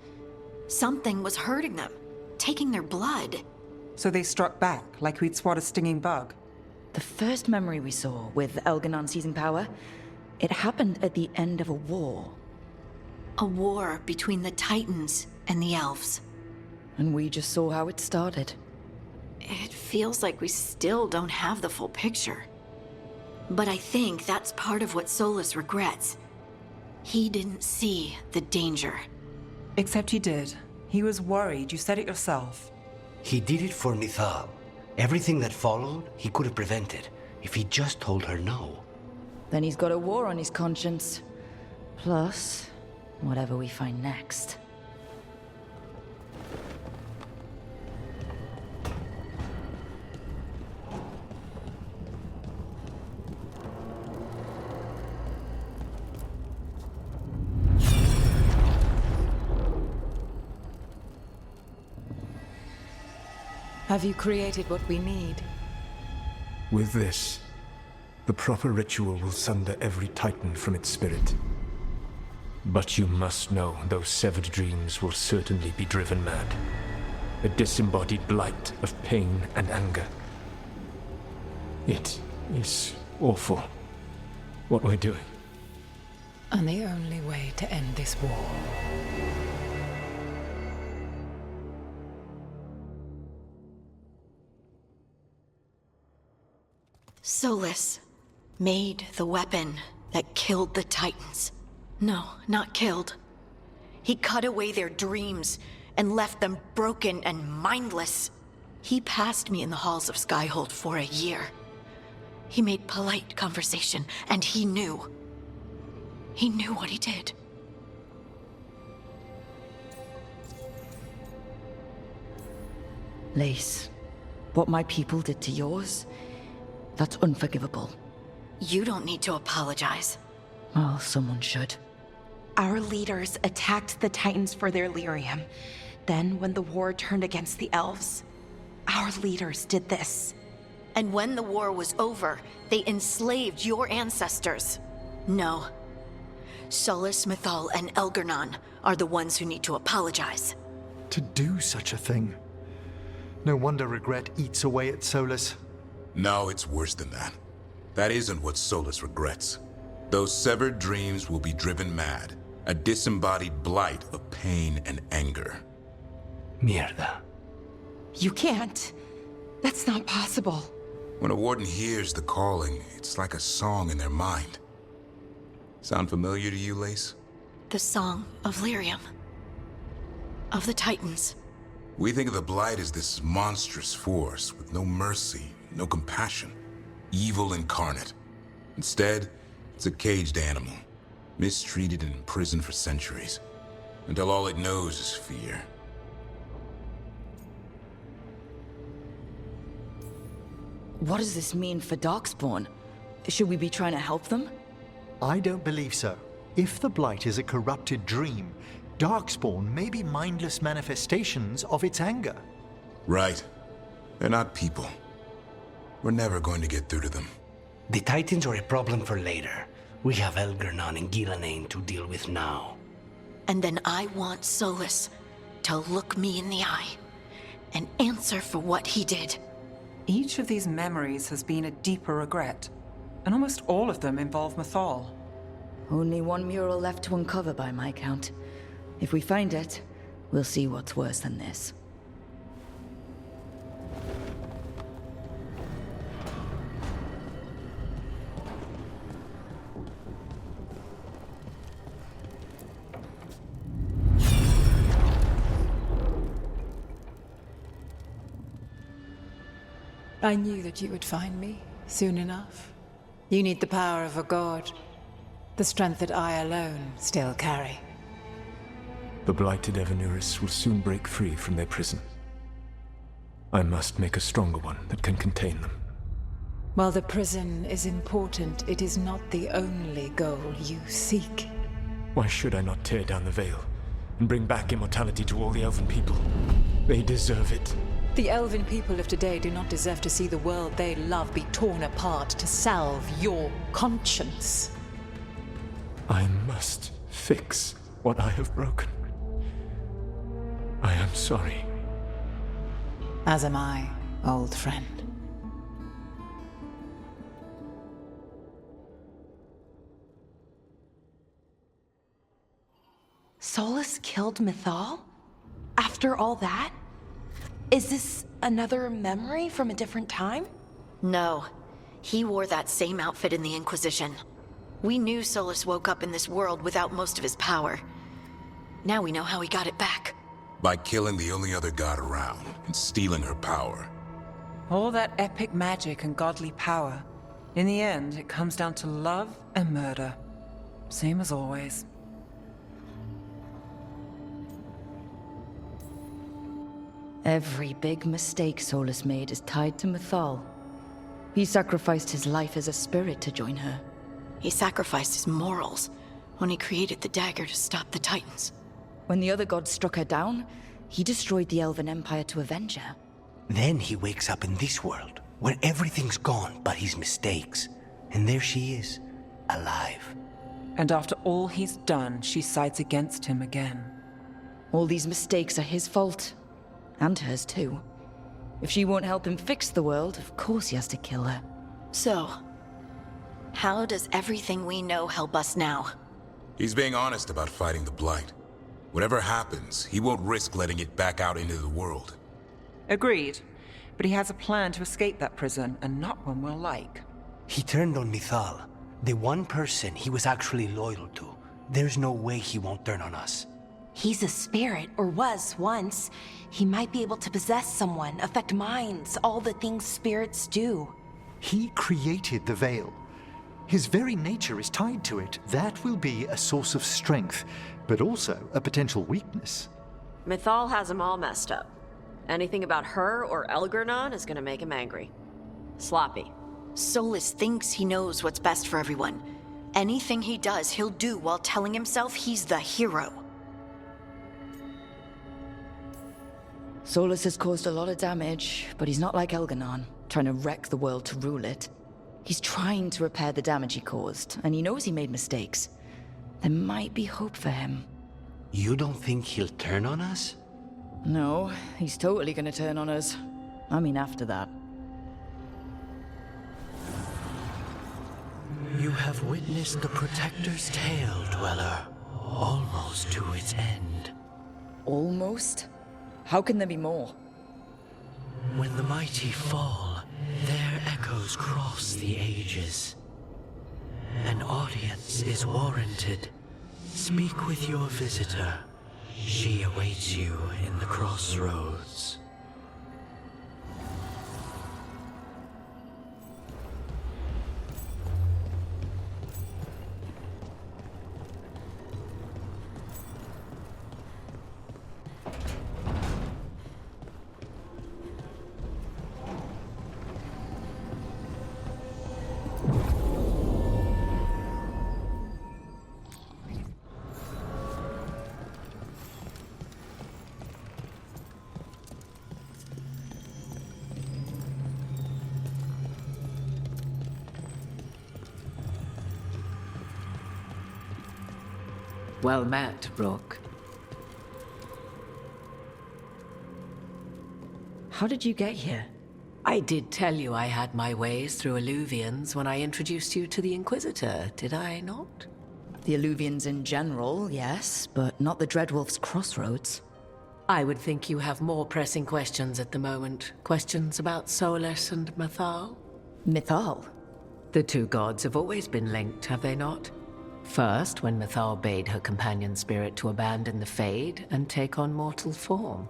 Something was hurting them, taking their blood. So they struck back, like we'd swat a stinging bug. The first memory we saw, with Elganon seizing power, it happened at the end of a war. A war between the Titans and the elves. And we just saw how it started. It feels like we still don't have the full picture. But I think that's part of what Solus regrets. He didn't see the danger. Except he did. He was worried, you said it yourself. He did it for Mythal. Everything that followed, he could have prevented, if he just told her no. Then he's got a war on his conscience. Plus, whatever we find next. Have you created what we need? With this, the proper ritual will sunder every Titan from its spirit. But you must know those severed dreams will certainly be driven mad. A disembodied blight of pain and anger. It is awful what we're doing. And the only way to end this war. Solus made the weapon that killed the Titans. No, not killed. He cut away their dreams and left them broken and mindless. He passed me in the halls of Skyhold for a year. He made polite conversation, and he knew. He knew what he did. Lace, what my people did to yours, that's unforgivable. You don't need to apologize. Well, someone should. Our leaders attacked the Titans for their lyrium. Then, when the war turned against the elves, our leaders did this. And when the war was over, they enslaved your ancestors. No. Solus, Mythal, and Elgarnon are the ones who need to apologize. To do such a thing. No wonder regret eats away at Solus. No, it's worse than that. That isn't what Solus regrets. Those severed dreams will be driven mad. A disembodied blight of pain and anger. Mierda. You can't. That's not possible. When a warden hears the calling, it's like a song in their mind. Sound familiar to you, Lace? The song of lyrium. Of the Titans. We think of the Blight as this monstrous force with no mercy, no compassion. Evil incarnate. Instead, it's a caged animal. Mistreated and imprisoned for centuries. Until all it knows is fear. What does this mean for Darkspawn? Should we be trying to help them? I don't believe so. If the Blight is a corrupted dream, Darkspawn may be mindless manifestations of its anger. Right. They're not people. We're never going to get through to them. The Titans are a problem for later. We have Elgarnon and Gillanane to deal with now. And then I want Solus to look me in the eye and answer for what he did. Each of these memories has been a deeper regret, and almost all of them involve Mythal. Only one mural left to uncover by my count. If we find it, we'll see what's worse than this. I knew that you would find me soon enough. You need the power of a god, the strength that I alone still carry. The blighted Evanuris will soon break free from their prison. I must make a stronger one that can contain them. While the prison is important, it is not the only goal you seek. Why should I not tear down the veil and bring back immortality to all the elven people? They deserve it. The elven people of today do not deserve to see the world they love be torn apart to salve your conscience. I must fix what I have broken. I am sorry. As am I, old friend. Solus killed Mythal? After all that? Is this another memory from a different time? No. He wore that same outfit in the Inquisition. We knew Solus woke up in this world without most of his power. Now we know how he got it back. By killing the only other god around and stealing her power. All that epic magic and godly power. In the end, it comes down to love and murder. Same as always. Every big mistake Solus made is tied to Mythal. He sacrificed his life as a spirit to join her. He sacrificed his morals when he created the dagger to stop the Titans. When the other gods struck her down, he destroyed the Elven Empire to avenge her. Then he wakes up in this world, where everything's gone but his mistakes. And there she is, alive. And after all he's done, she sides against him again. All these mistakes are his fault. And hers too. If she won't help him fix the world, of course he has to kill her. So, how does everything we know help us now? He's being honest about fighting the Blight. Whatever happens, he won't risk letting it back out into the world. Agreed. But he has a plan to escape that prison, and not one we'll like. He turned on Mythal, the one person he was actually loyal to. There's no way he won't turn on us. He's a spirit, or was once. He might be able to possess someone, affect minds, all the things spirits do. He created the veil. His very nature is tied to it. That will be a source of strength, but also a potential weakness. Mythal has him all messed up. Anything about her or Elgar'nan is gonna make him angry. Sloppy. Solus thinks he knows what's best for everyone. Anything he does, he'll do while telling himself he's the hero. Solus has caused a lot of damage, but he's not like Elgar'nan, trying to wreck the world to rule it. He's trying to repair the damage he caused, and he knows he made mistakes. There might be hope for him. You don't think he'll turn on us? No, he's totally gonna turn on us. I mean, after that. You have witnessed the Protector's tale, Dweller, almost to its end. Almost? How can there be more? When the mighty fall, their echoes cross the ages. An audience is warranted. Speak with your visitor. She awaits you in the crossroads. Well met, Rook. How did you get here? I did tell you I had my ways through Illuvians when I introduced you to the Inquisitor, did I not? The Illuvians in general, yes, but not the Dreadwolf's crossroads. I would think you have more pressing questions at the moment. Questions about Solus and Mythal? Mythal? The two gods have always been linked, have they not? First, when Mythal bade her companion spirit to abandon the Fade and take on mortal form.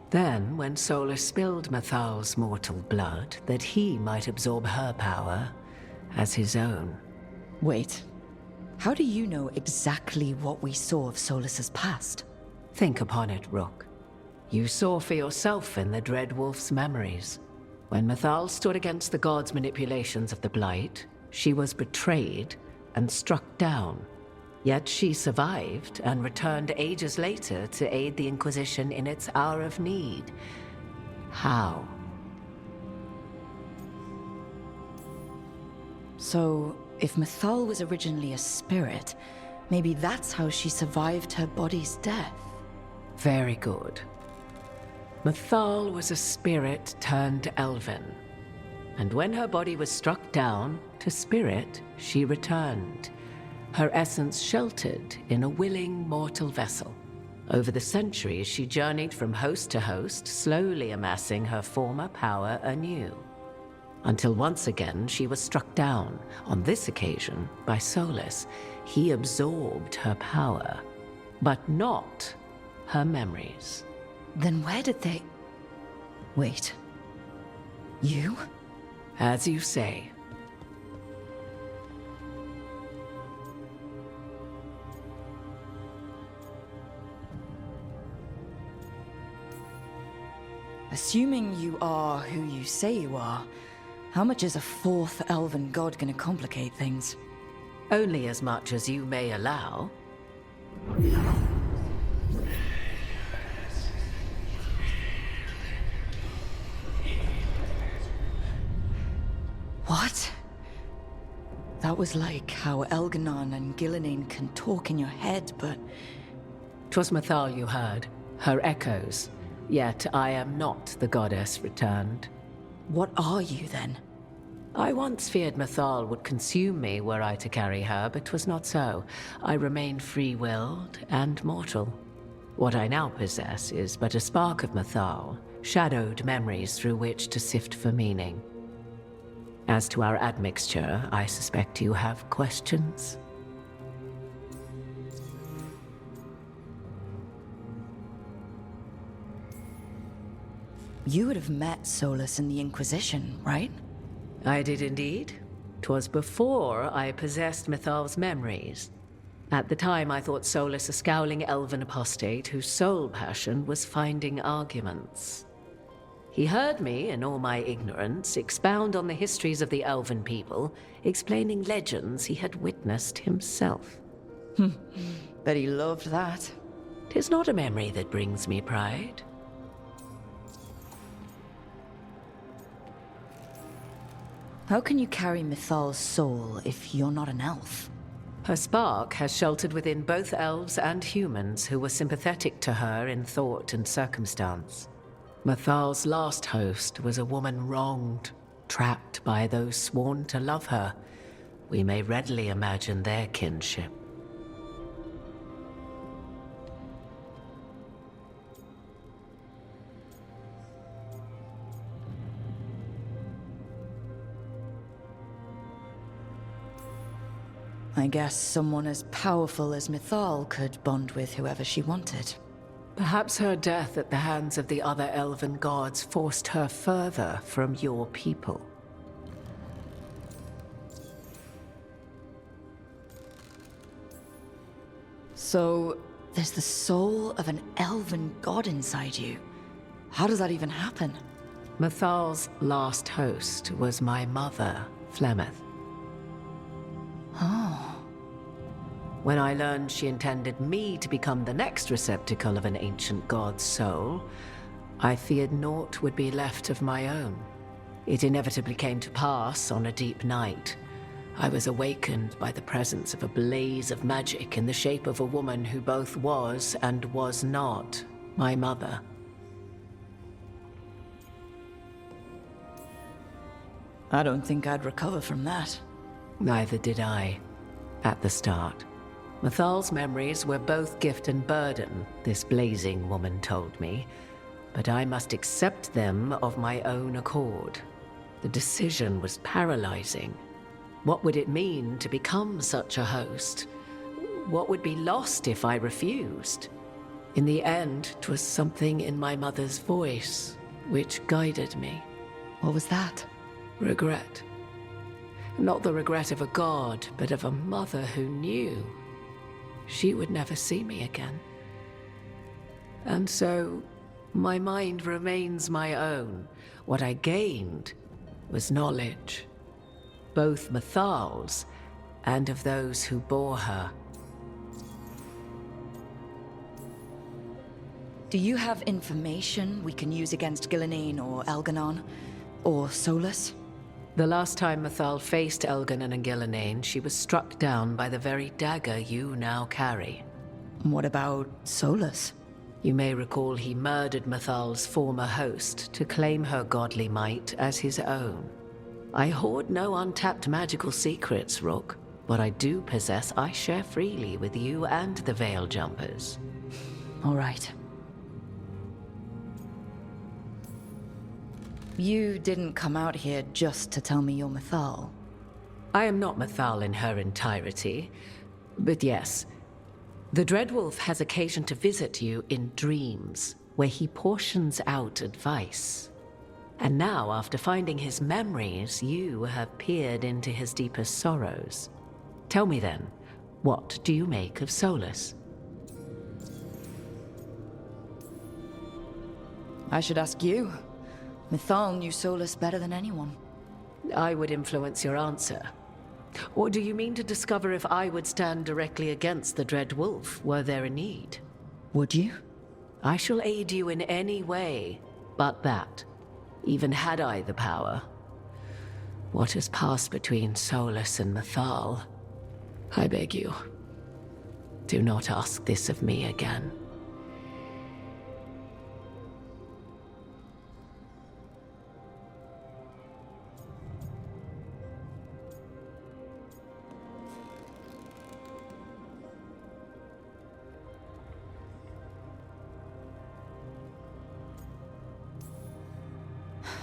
Then, when Solus spilled Mythal's mortal blood, that he might absorb her power as his own. Wait. How do you know exactly what we saw of Solus's past? Think upon it, Rook. You saw for yourself in the Dreadwolf's memories. When Mythal stood against the gods' manipulations of the Blight, she was betrayed and struck down. Yet she survived and returned ages later to aid the Inquisition in its hour of need. How? So, if Mythal was originally a spirit, maybe that's how she survived her body's death. Very good. Mythal was a spirit turned elven. And when her body was struck down, to spirit, she returned. Her essence sheltered in a willing mortal vessel. Over the centuries, she journeyed from host to host, slowly amassing her former power anew. Until once again, she was struck down, on this occasion, by Solus. He absorbed her power, but not her memories. Then where did they... Wait. You? As you say. Assuming you are who you say you are, how much is a fourth elven god gonna complicate things? Only as much as you may allow. What? That was like how Elganon and Gillenane can talk in your head, but... 'Twas Mythal you heard, her echoes. Yet I am not the goddess returned. What are you, then? I once feared Mythal would consume me were I to carry her, but 'twas not so. I remain free-willed and mortal. What I now possess is but a spark of Mythal, shadowed memories through which to sift for meaning. As to our admixture, I suspect you have questions. You would have met Solus in the Inquisition, right? I did indeed. 'Twas before I possessed Mythal's memories. At the time, I thought Solus a scowling elven apostate whose sole passion was finding arguments. He heard me, in all my ignorance, expound on the histories of the elven people, explaining legends he had witnessed himself. Bet he loved that. 'Tis not a memory that brings me pride. How can you carry Mythal's soul if you're not an elf? Her spark has sheltered within both elves and humans who were sympathetic to her in thought and circumstance. Mythal's last host was a woman wronged, trapped by those sworn to love her. We may readily imagine their kinship. I guess someone as powerful as Mythal could bond with whoever she wanted. Perhaps her death at the hands of the other elven gods forced her further from your people. So, there's the soul of an elven god inside you. How does that even happen? Mythal's last host was my mother, Flemeth. Oh. When I learned she intended me to become the next receptacle of an ancient god's soul, I feared naught would be left of my own. It inevitably came to pass on a deep night. I was awakened by the presence of a blaze of magic in the shape of a woman who both was and was not my mother. I don't think I'd recover from that. Neither did I, at the start. Mathal's memories were both gift and burden, this blazing woman told me, but I must accept them of my own accord. The decision was paralyzing. What would it mean to become such a host? What would be lost if I refused? In the end, 'twas something in my mother's voice which guided me. What was that? Regret. Not the regret of a god, but of a mother who knew she would never see me again. And so, my mind remains my own. What I gained was knowledge, both Mathal's and of those who bore her. Do you have information we can use against Gillenane or Elganon? Or Solus? The last time Mathal faced Elganon and Gillenane, she was struck down by the very dagger you now carry. What about Solus? You may recall he murdered Mathal's former host to claim her godly might as his own. I hoard no untapped magical secrets, Rook. What I do possess, I share freely with you and the Veil Jumpers. All right. You didn't come out here just to tell me you're Mathal. I am not Mathal in her entirety, but yes. The Dreadwolf has occasion to visit you in dreams, where he portions out advice. And now, after finding his memories, you have peered into his deepest sorrows. Tell me then, what do you make of Solus? I should ask you. Mathal knew Solus better than anyone. I would influence your answer. Or do you mean to discover if I would stand directly against the Dread Wolf, were there a need? Would you? I shall aid you in any way, but that, even had I the power. What has passed between Solus and Mathal? I beg you, do not ask this of me again.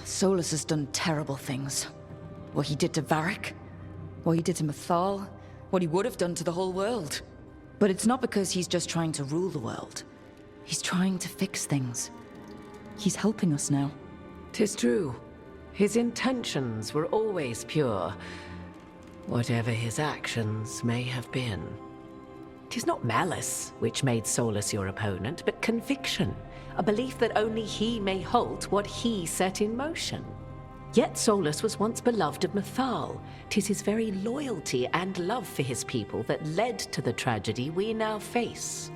Solus has done terrible things. What he did to Varric, what he did to Mathal, what he would have done to the whole world. But it's not because he's just trying to rule the world. He's trying to fix things. He's helping us now. 'Tis true. His intentions were always pure, whatever his actions may have been. 'Tis not malice which made Solus your opponent, but conviction. A belief that only he may halt what he set in motion. Yet Solus was once beloved of Mathal. 'Tis his very loyalty and love for his people that led to the tragedy we now face.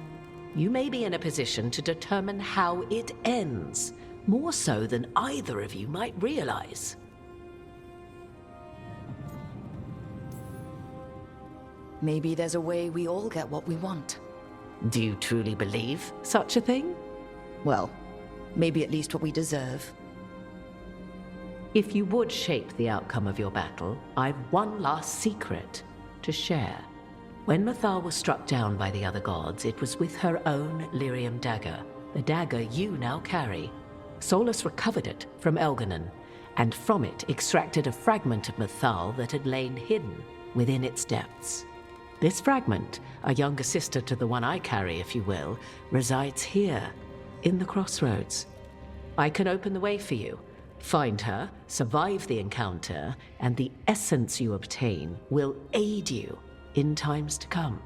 You may be in a position to determine how it ends, more so than either of you might realize. Maybe there's a way we all get what we want. Do you truly believe such a thing? Well, maybe at least what we deserve. If you would shape the outcome of your battle, I've one last secret to share. When Mathal was struck down by the other gods, it was with her own lyrium dagger, the dagger you now carry. Solus recovered it from Elganon, and from it extracted a fragment of Mathal that had lain hidden within its depths. This fragment, a younger sister to the one I carry, if you will, resides here, in the crossroads. I can open the way for you. Find her, survive the encounter, and the essence you obtain will aid you in times to come.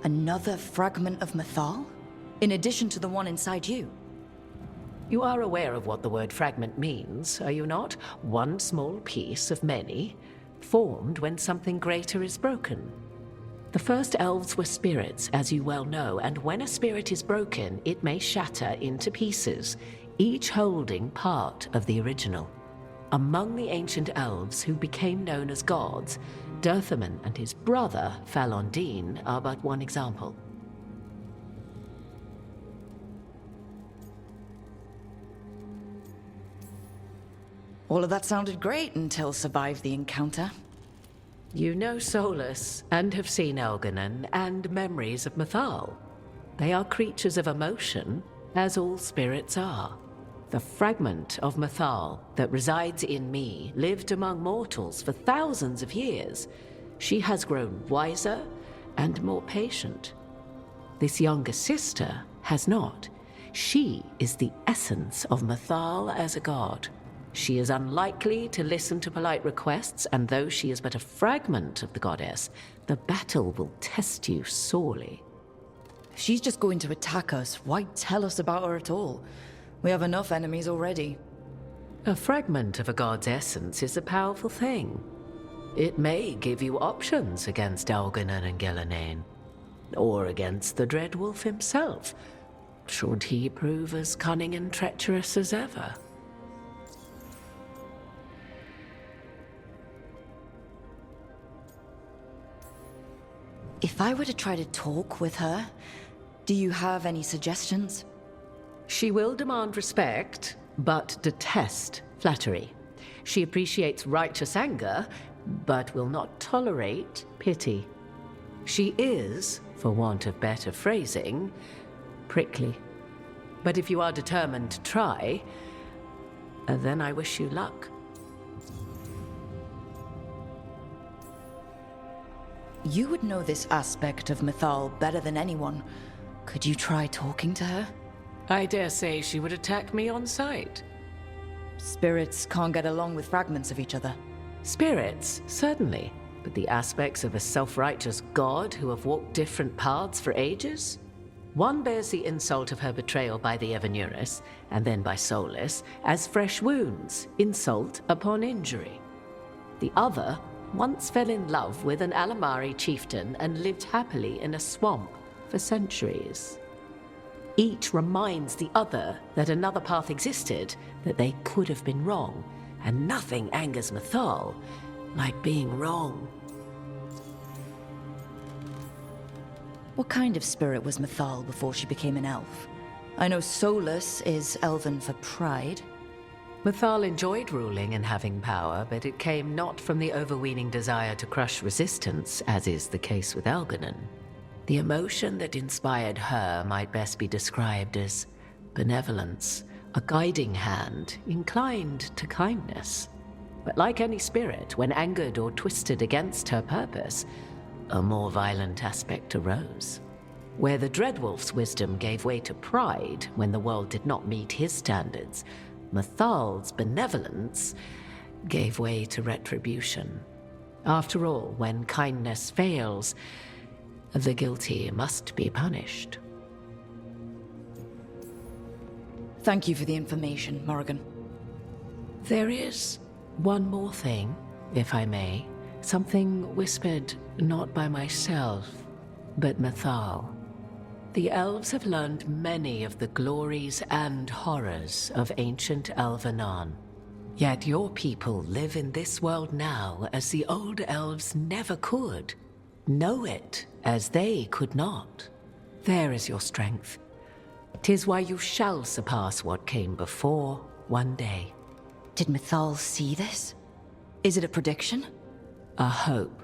Another fragment of Mathal? In addition to the one inside you? You are aware of what the word fragment means, are you not? One small piece of many, formed when something greater is broken. The first elves were spirits, as you well know, and when a spirit is broken, it may shatter into pieces, each holding part of the original. Among the ancient elves who became known as gods, Dirthaman and his brother, Falondine, are but one example. All of that sounded great until survived the encounter. You know Solus, and have seen Elganon, and memories of Mythal. They are creatures of emotion, as all spirits are. The fragment of Mythal that resides in me lived among mortals for thousands of years. She has grown wiser and more patient. This younger sister has not. She is the essence of Mythal as a god. She is unlikely to listen to polite requests, and though she is but a fragment of the goddess, the battle will test you sorely. If she's just going to attack us, why tell us about her at all? We have enough enemies already. A fragment of a god's essence is a powerful thing. It may give you options against Elganon and Ghilanane, or against the Dread Wolf himself, should he prove as cunning and treacherous as ever. If I were to try to talk with her, do you have any suggestions? She will demand respect, but detest flattery. She appreciates righteous anger, but will not tolerate pity. She is, for want of better phrasing, prickly. But if you are determined to try, then I wish you luck. You would know this aspect of Mythal better than anyone. Could you try talking to her? I dare say she would attack me on sight. Spirits can't get along with fragments of each other. Spirits, certainly. But the aspects of a self-righteous god who have walked different paths for ages? One bears the insult of her betrayal by the Evanurus, and then by Solus, as fresh wounds, insult upon injury. The other once fell in love with an Alamari chieftain and lived happily in a swamp for centuries. Each reminds the other that another path existed, that they could have been wrong, and nothing angers Mythal like being wrong. What kind of spirit was Mythal before she became an elf? I know Solus is elven for pride. Mythal enjoyed ruling and having power, but it came not from the overweening desire to crush resistance, as is the case with Elganon. The emotion that inspired her might best be described as benevolence, a guiding hand inclined to kindness. But like any spirit, when angered or twisted against her purpose, a more violent aspect arose. Where the Dreadwolf's wisdom gave way to pride when the world did not meet his standards, Mythal's benevolence gave way to retribution. After all, when kindness fails, the guilty must be punished. Thank you for the information, Morrigan. There is one more thing, if I may. Something whispered not by myself, but Mythal. The elves have learned many of the glories and horrors of ancient Elvenon. Yet your people live in this world now as the old elves never could. Know it as they could not. There is your strength. 'Tis why you shall surpass what came before one day. Did Mythal see this? Is it a prediction? A hope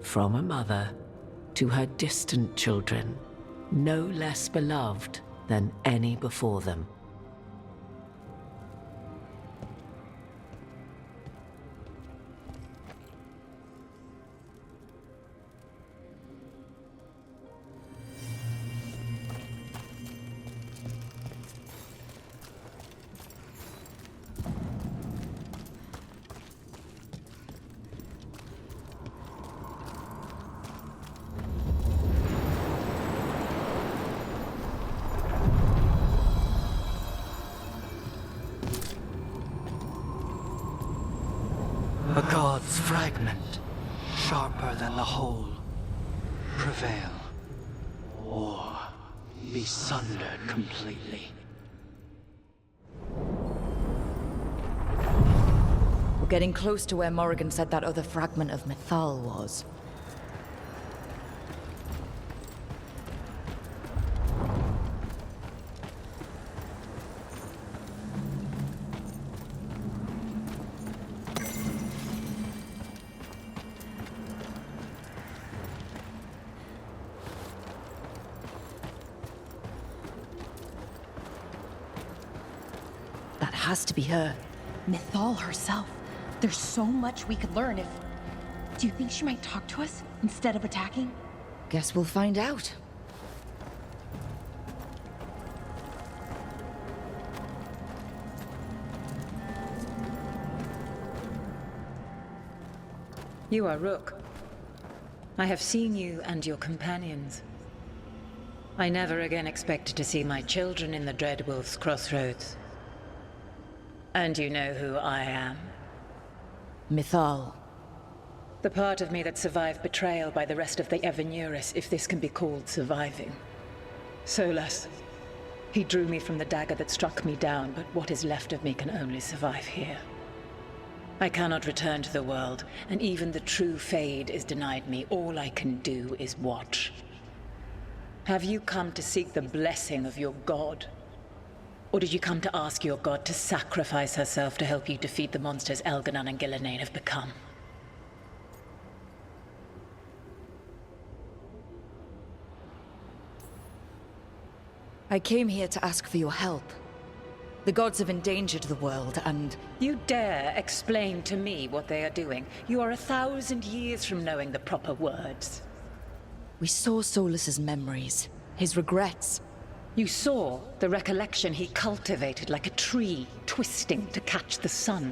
from a mother to her distant children, no less beloved than any before them. A god's fragment, sharper than the whole. Prevail, or be sundered completely. We're getting close to where Morrigan said that other fragment of Mythal was. has to be her. Mythal herself. There's so much we could learn if... Do you think she might talk to us instead of attacking? Guess we'll find out. You are Rook. I have seen you and your companions. I never again expected to see my children in the Dreadwolf's crossroads. And you know who I am. Mythal. The part of me that survived betrayal by the rest of the Evanuris, if this can be called surviving. Solus. He drew me from the dagger that struck me down, but what is left of me can only survive here. I cannot return to the world, and even the true Fade is denied me. All I can do is watch. Have you come to seek the blessing of your god? Or did you come to ask your god to sacrifice herself to help you defeat the monsters Elganon and Gillenane have become? I came here to ask for your help. The gods have endangered the world, and... You dare explain to me what they are doing? You are 1,000 years from knowing the proper words. We saw Solus's memories, his regrets. You saw the recollection he cultivated like a tree, twisting to catch the sun.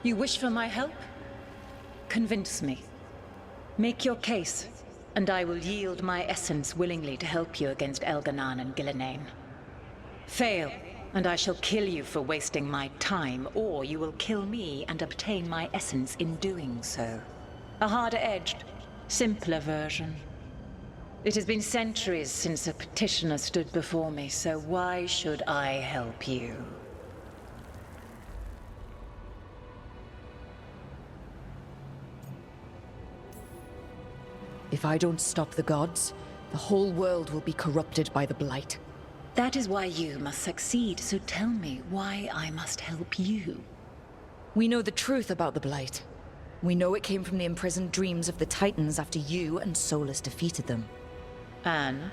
You wish for my help? Convince me. Make your case, and I will yield my essence willingly to help you against Elganon and Gillenane. Fail, and I shall kill you for wasting my time, or you will kill me and obtain my essence in doing so. A harder-edged, simpler version. It has been centuries since a petitioner stood before me, so why should I help you? If I don't stop the gods, the whole world will be corrupted by the blight. That is why you must succeed, so tell me why I must help you. We know the truth about the blight. We know it came from the imprisoned dreams of the Titans after you and Solus defeated them. And?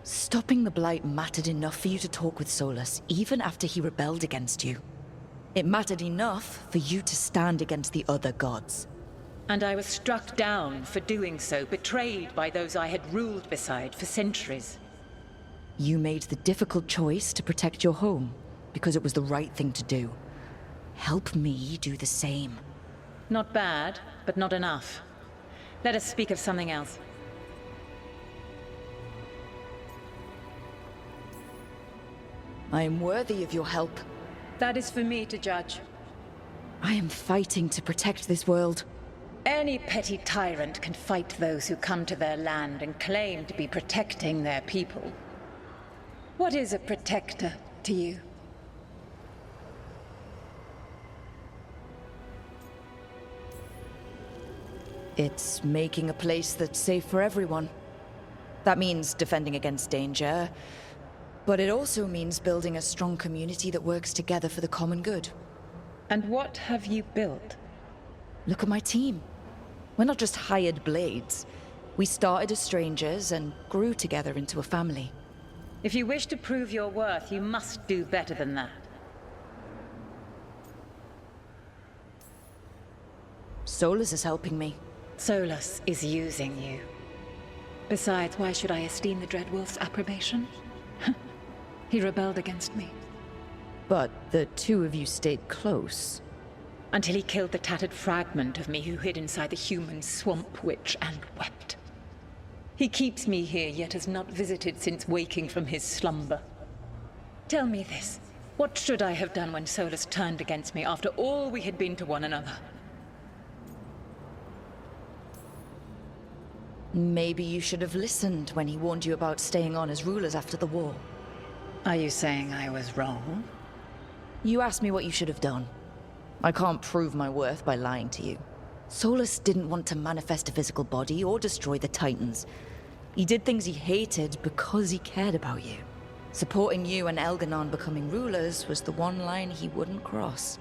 Stopping the blight mattered enough for you to talk with Solus, even after he rebelled against you. It mattered enough for you to stand against the other gods. And I was struck down for doing so, betrayed by those I had ruled beside for centuries. You made the difficult choice to protect your home, because it was the right thing to do. Help me do the same. Not bad, but not enough. Let us speak of something else. I am worthy of your help. That is for me to judge. I am fighting to protect this world. Any petty tyrant can fight those who come to their land and claim to be protecting their people. What is a protector to you? It's making a place that's safe for everyone. That means defending against danger, but it also means building a strong community that works together for the common good. And what have you built? Look at my team. We're not just hired blades. We started as strangers and grew together into a family. If you wish to prove your worth, you must do better than that. Solus is helping me. Solus is using you. Besides, why should I esteem the Dreadwolf's approbation? He rebelled against me. But the two of you stayed close. Until he killed the tattered fragment of me who hid inside the human swamp witch and wept. He keeps me here, yet has not visited since waking from his slumber. Tell me this. What should I have done when Solus turned against me after all we had been to one another? Maybe you should have listened when he warned you about staying on as rulers after the war. Are you saying I was wrong? You asked me what you should have done. I can't prove my worth by lying to you. Solus didn't want to manifest a physical body or destroy the Titans. He did things he hated because he cared about you. Supporting you and Elganon becoming rulers was the one line he wouldn't cross.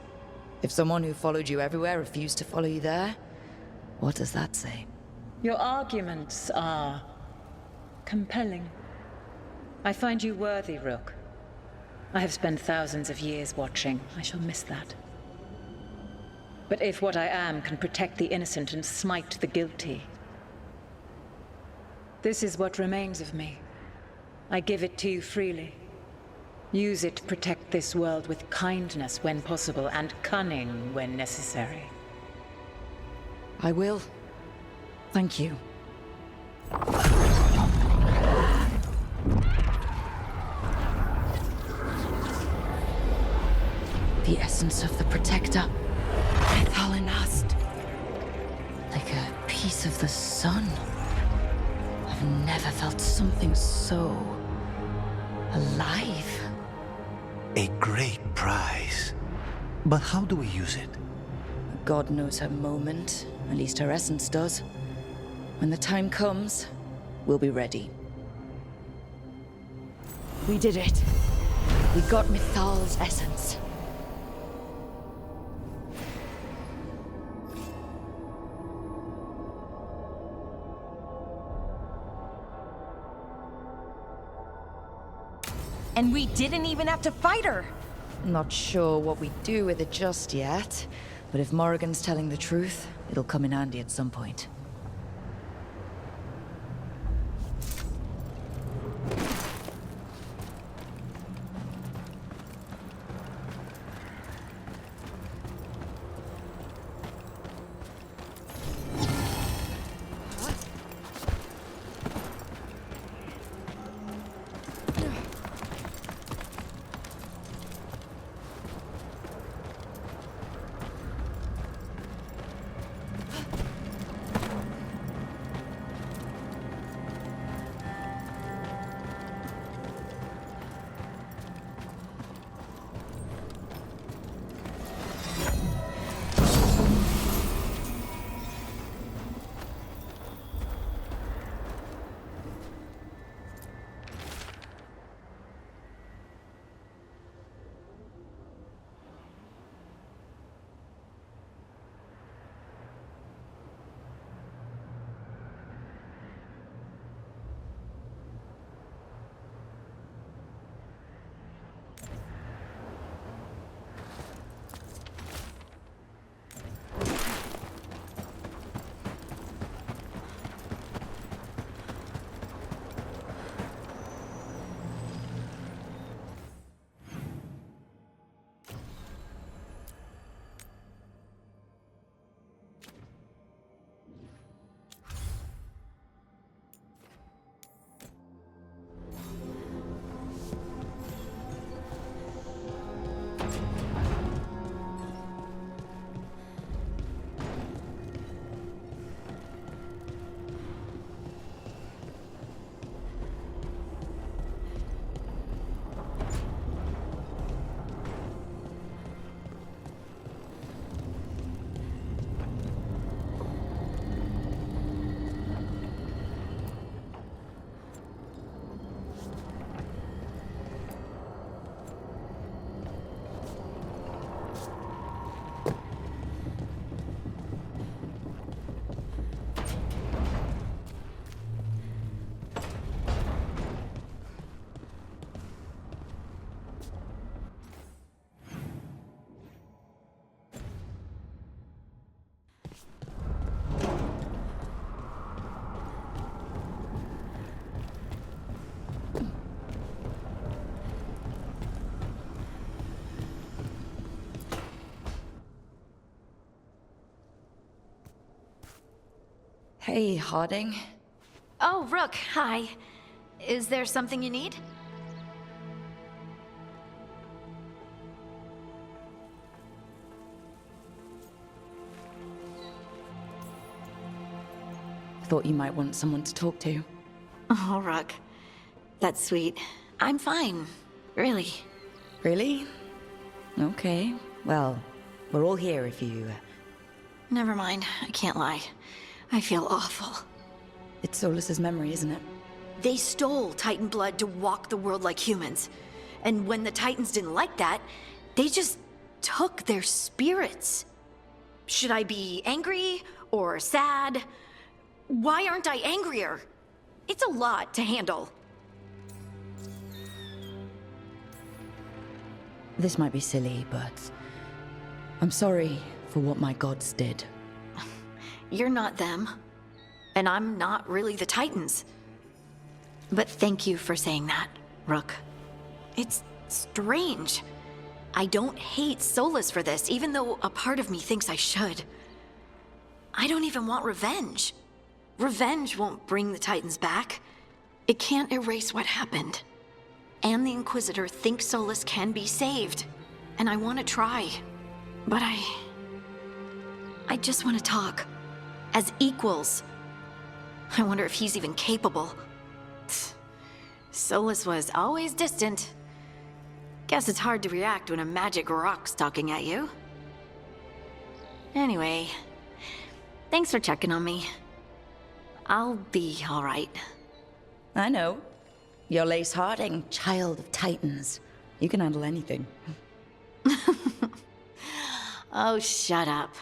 If someone who followed you everywhere refused to follow you there, what does that say? Your arguments are compelling. I find you worthy, Rook. I have spent thousands of years watching. I shall miss that. But if what I am can protect the innocent and smite the guilty, this is what remains of me. I give it to you freely. Use it to protect this world with kindness when possible and cunning when necessary. I will. Thank you. The essence of the Protector. Methalinast. Like a piece of the sun. I've never felt something so alive. A great prize. But how do we use it? God knows her moment. At least her essence does. When the time comes, we'll be ready. We did it. We got Mythal's essence. And we didn't even have to fight her! Not sure what we do with it just yet, but if Morrigan's telling the truth, it'll come in handy at some point. Hey, Harding. Oh, Rook, hi. Is there something you need? Thought you might want someone to talk to. Oh, Rook. That's sweet. I'm fine. Really. Really? Okay. Well, we're all here if you... Never mind. I can't lie. I feel awful. It's Solus's memory, isn't it? They stole Titan blood to walk the world like humans. And when the Titans didn't like that, they just took their spirits. Should I be angry or sad? Why aren't I angrier? It's a lot to handle. This might be silly, but I'm sorry for what my gods did. You're not them, and I'm not really the Titans. But thank you for saying that, Rook. It's strange. I don't hate Solus for this, even though a part of me thinks I should. I don't even want revenge. Revenge won't bring the Titans back. It can't erase what happened. And the Inquisitor thinks Solus can be saved. And I want to try. But I just want to talk. As equals. I wonder if he's even capable. Solus was always distant. Guess it's hard to react when a magic rock's talking at you. Anyway, thanks for checking on me. I'll be all right. I know. You're Lace Harding, child of Titans. You can handle anything. Oh, shut up.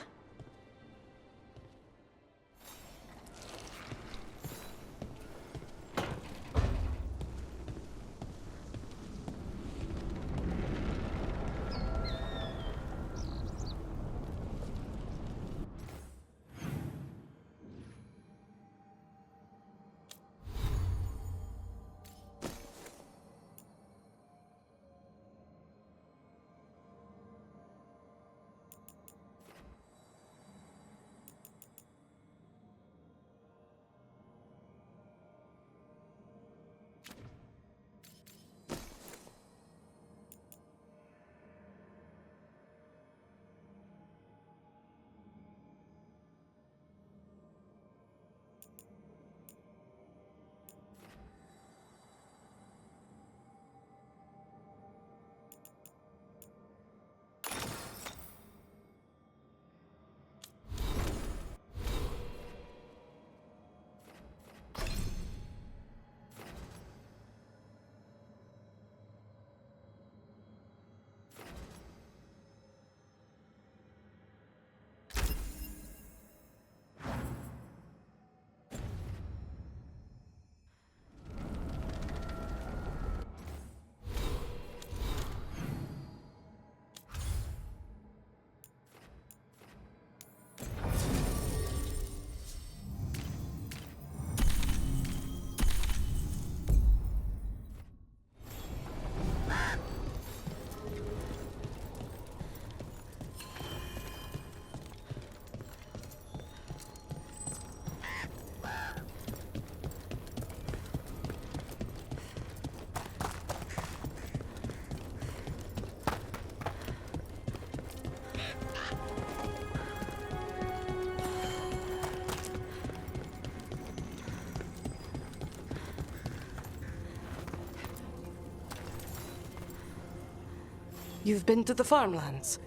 You've been to the farmlands.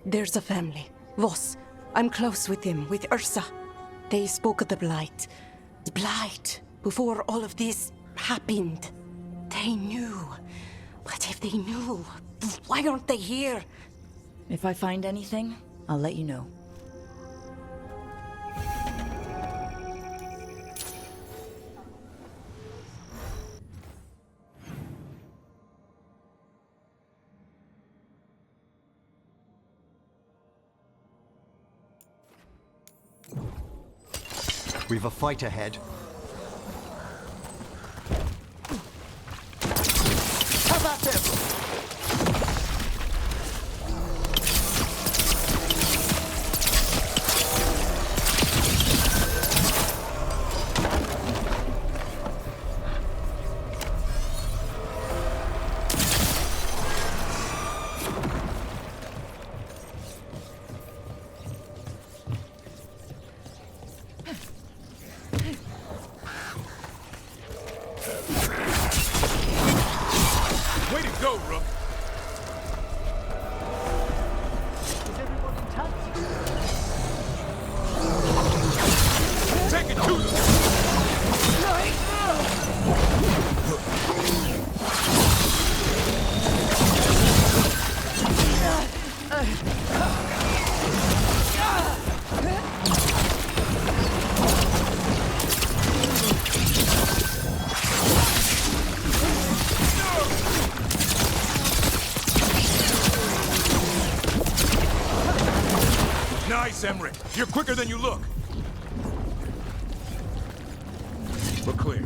There's a family. Voss. I'm close with him, with Ursa. They spoke of the Blight. The Blight. Before all of this happened. They knew. But if they knew, why aren't they here? If I find anything, I'll let you know. We've a fight ahead. Have at them! this, Emmerich. You're quicker than you look. We're clear.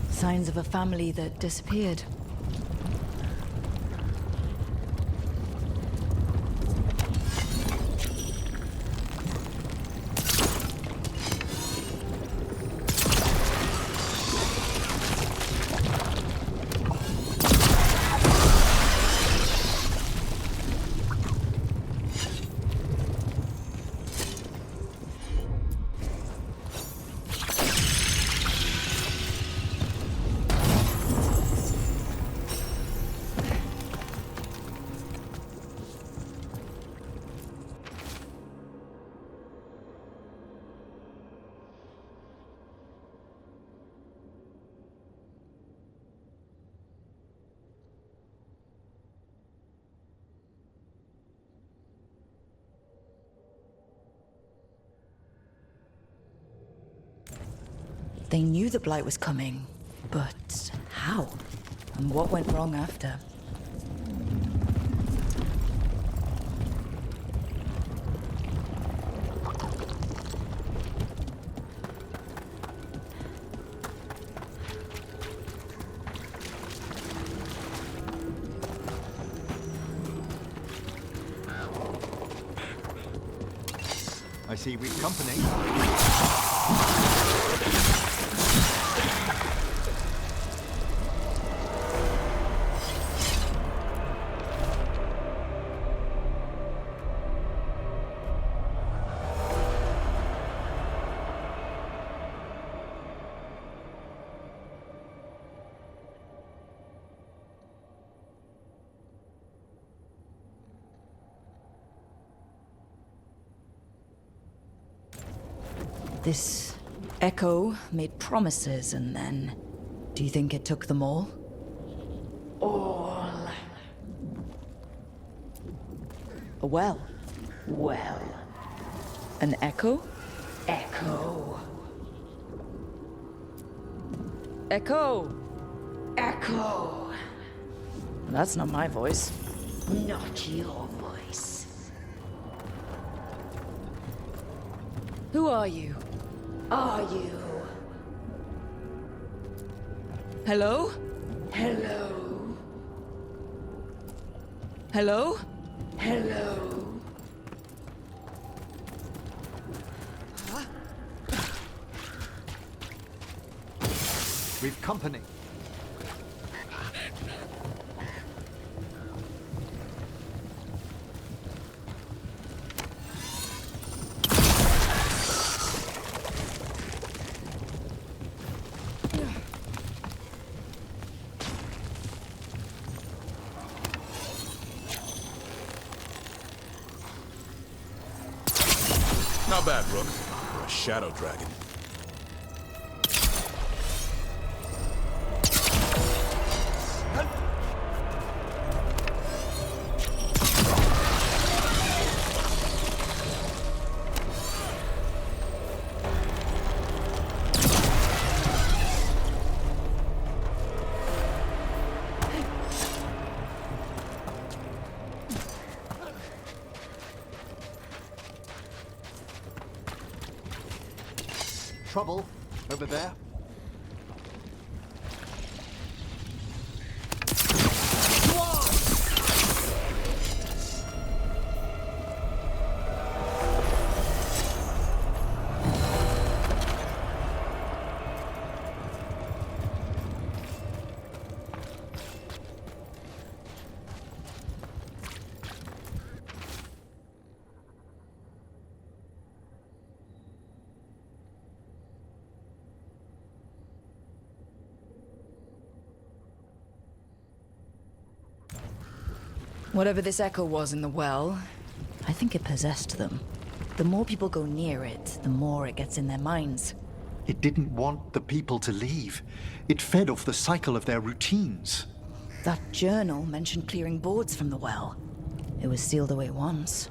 Signs of a family that disappeared. They knew the Blight was coming, but how? And what went wrong after? I see we've company. This echo made promises, and then... do you think it took them all? All. A well? Well. An echo? Echo. Echo! Echo. That's not my voice. Not your voice. Who are you? Are you? Hello? Hello? Hello? Hello? We've company. Not bad, Rook. For a shadow dragon. Trouble over there. Whatever this echo was in the well, I think it possessed them. The more people go near it, the more it gets in their minds. It didn't want the people to leave. It fed off the cycle of their routines. That journal mentioned clearing boards from the well. It was sealed away once.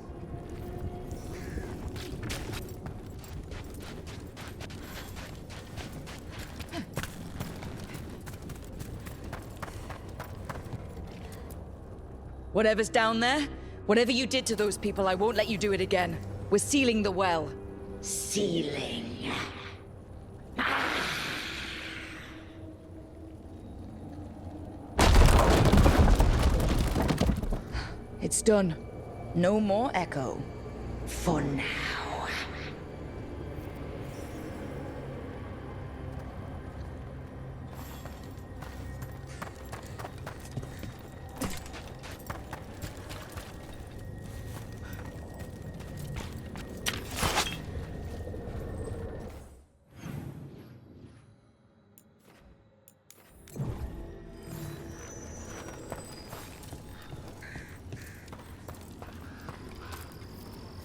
Whatever's down there, whatever you did to those people, I won't let you do it again. We're sealing the well. Sealing. It's done. No more echo. For now.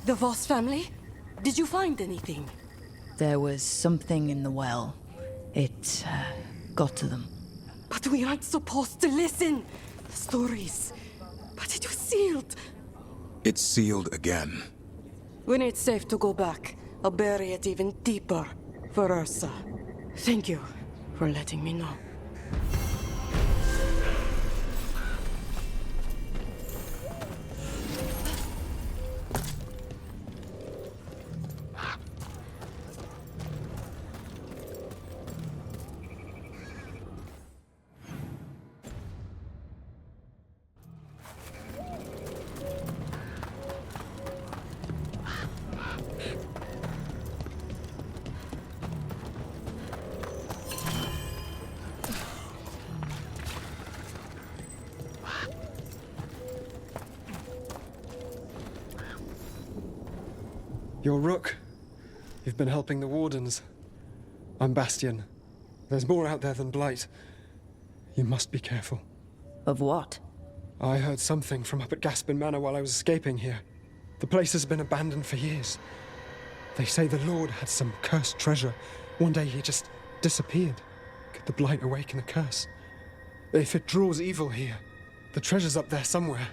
The Voss family? Did you find anything? There was something in the well. It got to them. But we aren't supposed to listen. The stories. But it was sealed. It's sealed again. When it's safe to go back, I'll bury it even deeper for Ursa. Thank you for letting me know. You're Rook. You've been helping the Wardens. I'm Bastion. There's more out there than Blight. You must be careful. Of what? I heard something from up at Gaspin Manor while I was escaping here. The place has been abandoned for years. They say the Lord had some cursed treasure. One day he just disappeared. Could the Blight awaken the curse? If it draws evil here, the treasure's up there somewhere.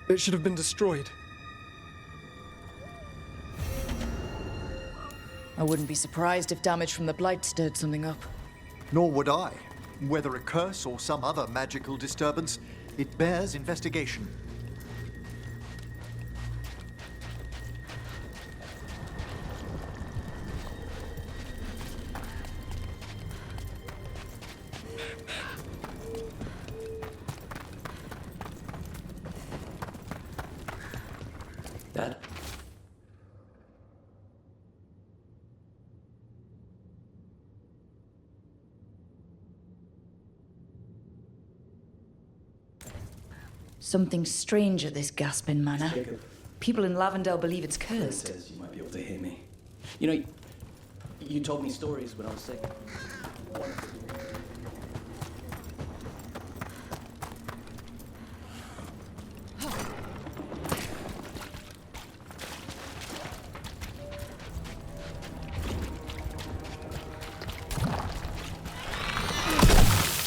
It should have been destroyed. I wouldn't be surprised if damage from the Blight stirred something up. Nor would I. Whether a curse or some other magical disturbance, it bears investigation. Dad? Something strange at this Gaspin Manor. People in Lavendale believe it's cursed. Says you might be able to hear me. You know, you told me stories when I was sick.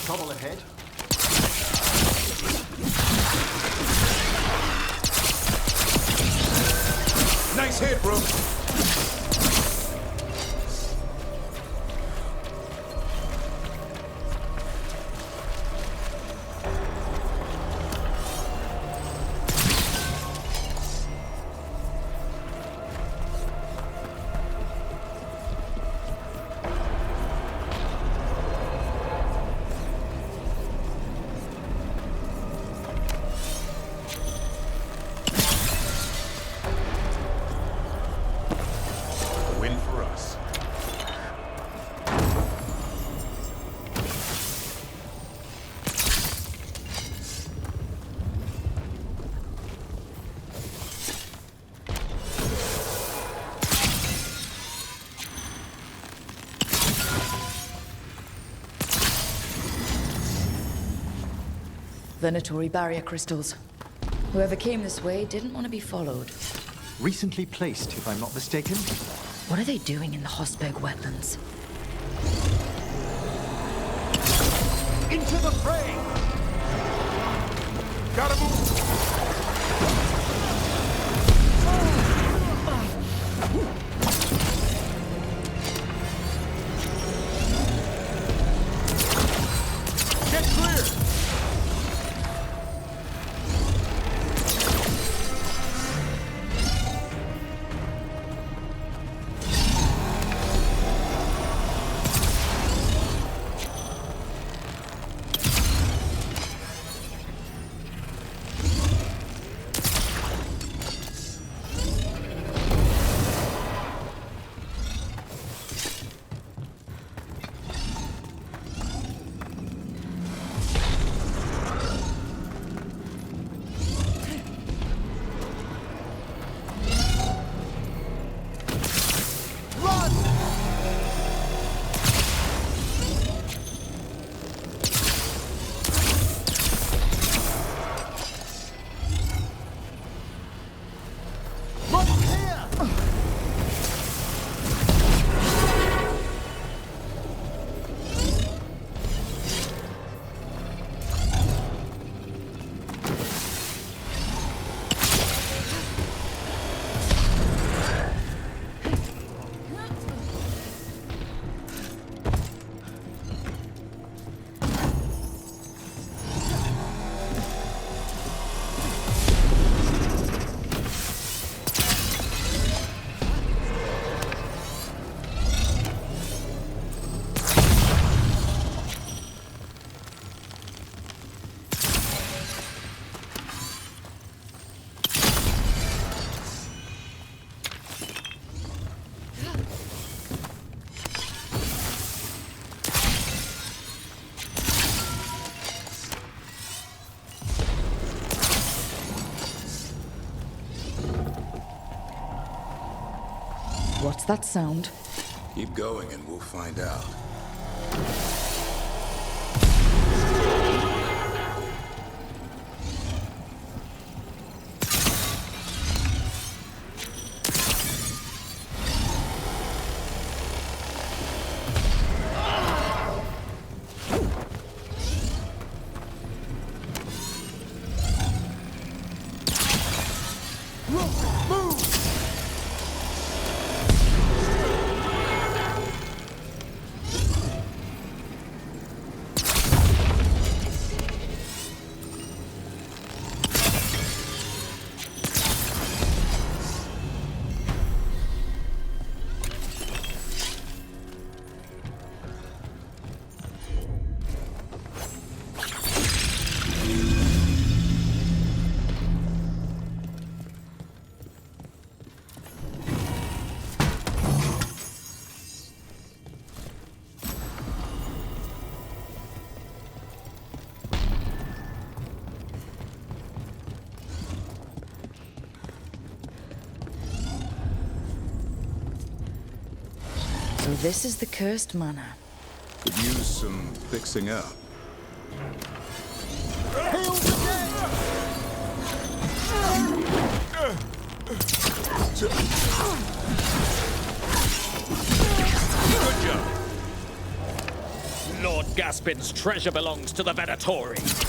Trouble ahead. Nice hit, Rook. Win for us. Venatory barrier crystals. Whoever came this way didn't want to be followed. Recently placed, if I'm not mistaken. What are they doing in the Hosberg wetlands? Into the fray! Gotta move! Get clear! What's that sound? Keep going and we'll find out. So this is the cursed manor. Could use some fixing up. Good job. Lord Gaspin's treasure belongs to the Venatori.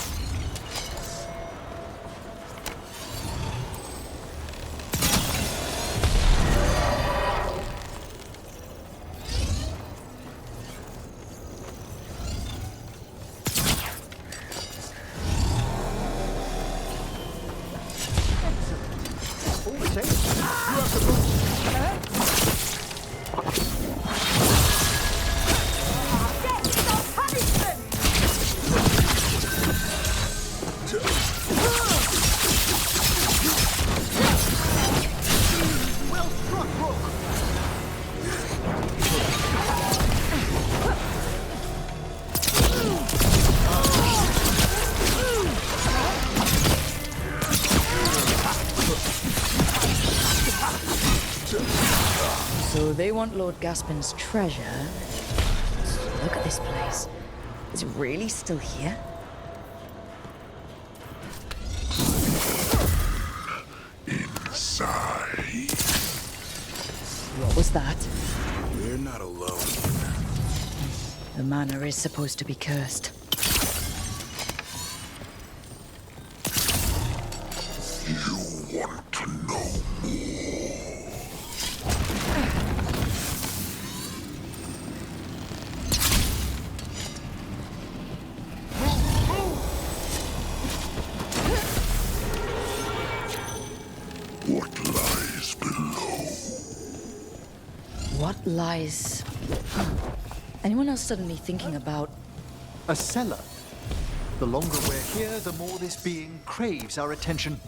So they want Lord Gaspin's treasure. Look at this place. Is it really still here? that? We're not alone. The manor is supposed to be cursed. You want to know what lies below? What lies... Anyone else suddenly thinking about... A cellar. The longer we're here, the more this being craves our attention.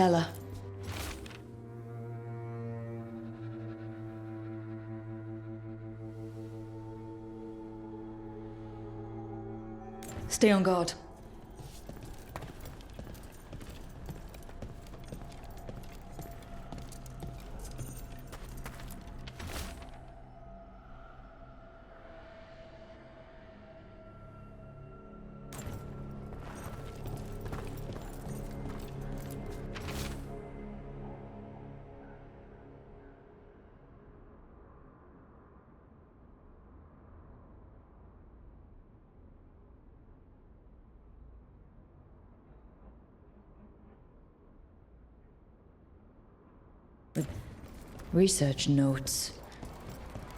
cellar. Stay on guard. Research notes.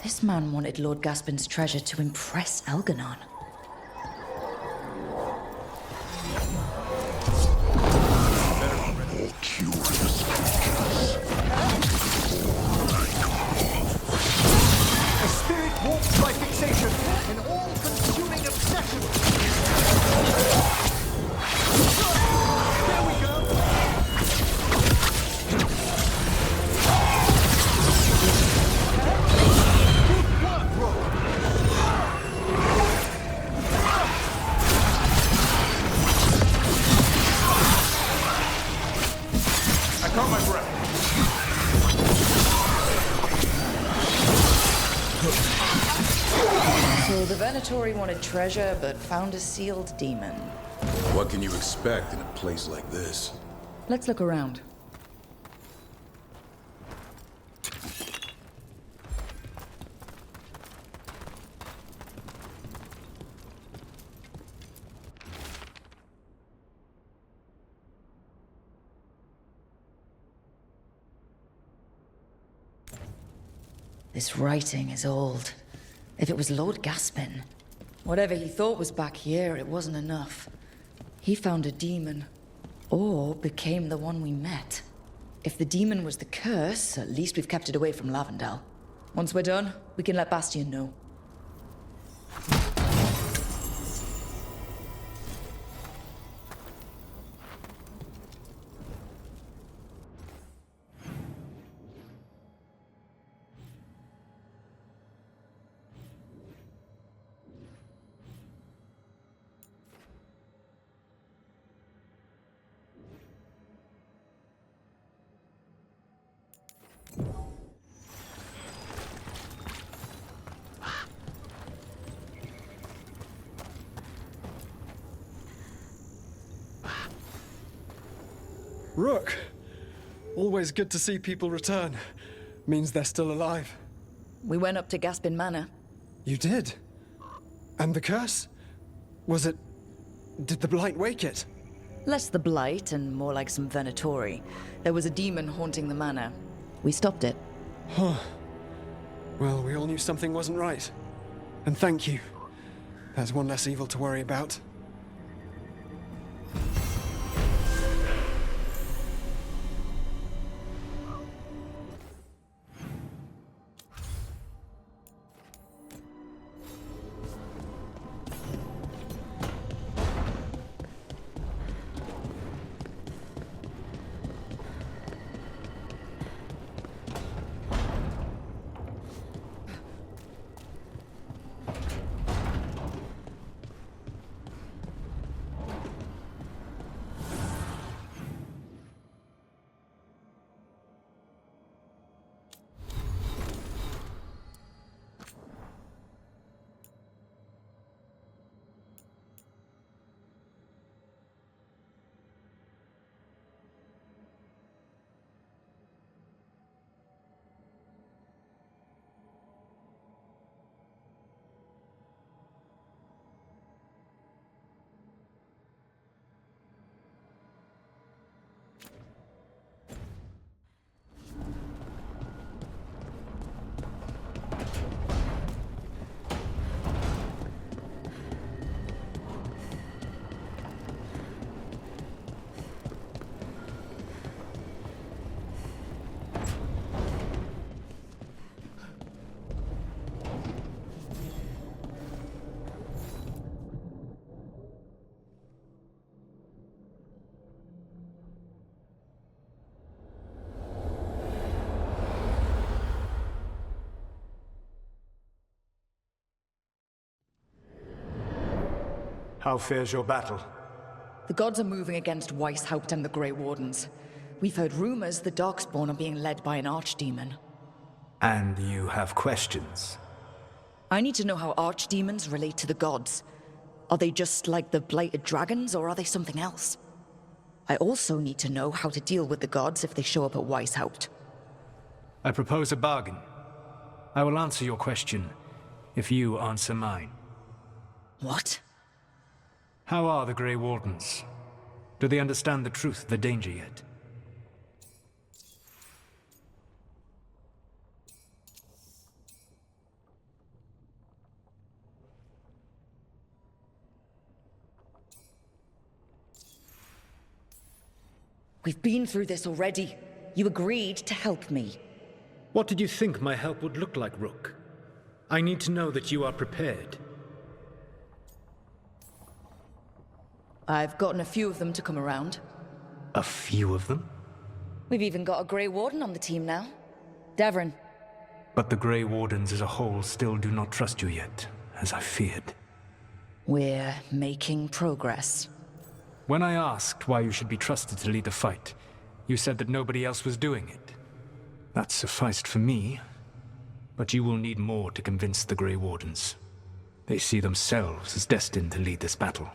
This man wanted Lord Gaspin's treasure to impress Elganon. A spirit warped by fixation, an all-consuming obsession. There we go. Good work, Rook. I caught my breath. So the Venatori wanted treasure, but found a sealed demon. What can you expect in a place like this? Let's look around. This writing is old. If it was Lord Gaspin, whatever he thought was back here, it wasn't enough. He found a demon, or became the one we met. If the demon was the curse, at least we've kept it away from Lavendel. Once we're done, we can let Bastion know. Rook! Always good to see people return. Means they're still alive. We went up to Gaspin Manor. You did? And the curse? Was it... Did the blight wake it? Less the blight and more like some Venatori. There was a demon haunting the manor. We stopped it. Huh. Well, we all knew something wasn't right. And thank you. There's one less evil to worry about. How fares your battle? The gods are moving against Weisshaupt and the Grey Wardens. We've heard rumors the Darkspawn are being led by an archdemon. And you have questions? I need to know how archdemons relate to the gods. Are they just like the blighted dragons, or are they something else? I also need to know how to deal with the gods if they show up at Weisshaupt. I propose a bargain. I will answer your question if you answer mine. What? How are the Grey Wardens? Do they understand the truth of the danger yet? We've been through this already. You agreed to help me. What did you think my help would look like, Rook? I need to know that you are prepared. I've gotten a few of them to come around. A few of them? We've even got a Grey Warden on the team now. Devrin. But the Grey Wardens as a whole still do not trust you yet, as I feared. We're making progress. When I asked why you should be trusted to lead the fight, you said that nobody else was doing it. That sufficed for me, but you will need more to convince the Grey Wardens. They see themselves as destined to lead this battle.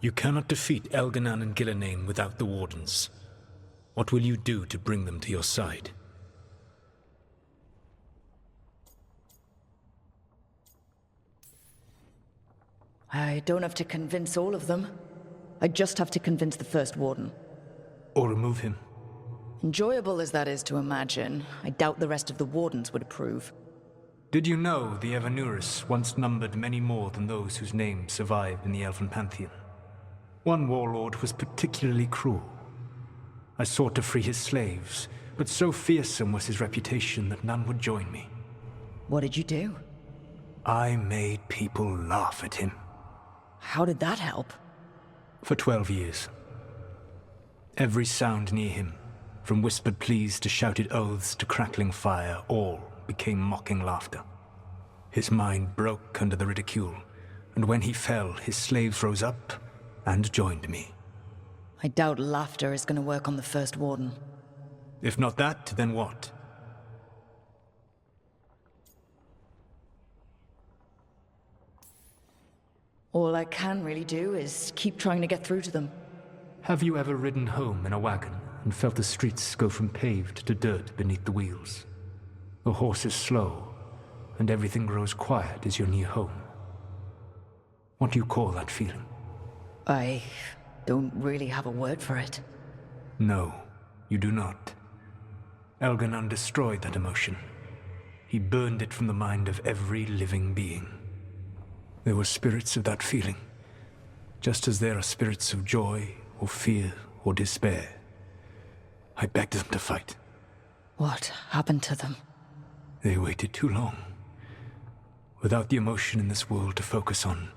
You cannot defeat Elganan and Gillenane without the Wardens. What will you do to bring them to your side? I don't have to convince all of them. I just have to convince the First Warden. Or remove him. Enjoyable as that is to imagine, I doubt the rest of the Wardens would approve. Did you know the Evanurus once numbered many more than those whose names survive in the Elven Pantheon? One warlord was particularly cruel. I sought to free his slaves, but so fearsome was his reputation that none would join me. What did you do? I made people laugh at him. How did that help? For 12 years. Every sound near him, from whispered pleas to shouted oaths to crackling fire, all became mocking laughter. His mind broke under the ridicule, and when he fell, his slaves rose up and joined me. I doubt laughter is going to work on the First Warden. If not that, then what? All I can really do is keep trying to get through to them. Have you ever ridden home in a wagon and felt the streets go from paved to dirt beneath the wheels? The horse is slow, and everything grows quiet as you're near home. What do you call that feeling? I don't really have a word for it. No, you do not. Elganan destroyed that emotion. He burned it from the mind of every living being. There were spirits of that feeling, just as there are spirits of joy, or fear, or despair. I begged them to fight. What happened to them? They waited too long. Without the emotion in this world to focus on,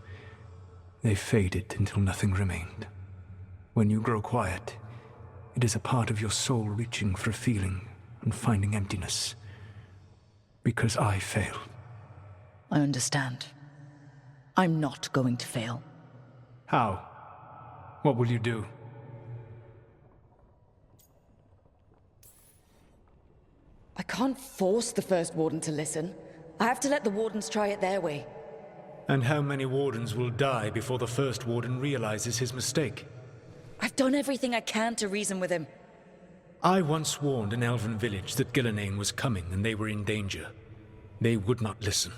they faded until nothing remained. When you grow quiet, it is a part of your soul reaching for a feeling and finding emptiness. Because I failed. I understand. I'm not going to fail. How? What will you do? I can't force the First Warden to listen. I have to let the Wardens try it their way. And how many Wardens will die before the First Warden realizes his mistake? I've done everything I can to reason with him. I once warned an elven village that Gillenane was coming and they were in danger. They would not listen.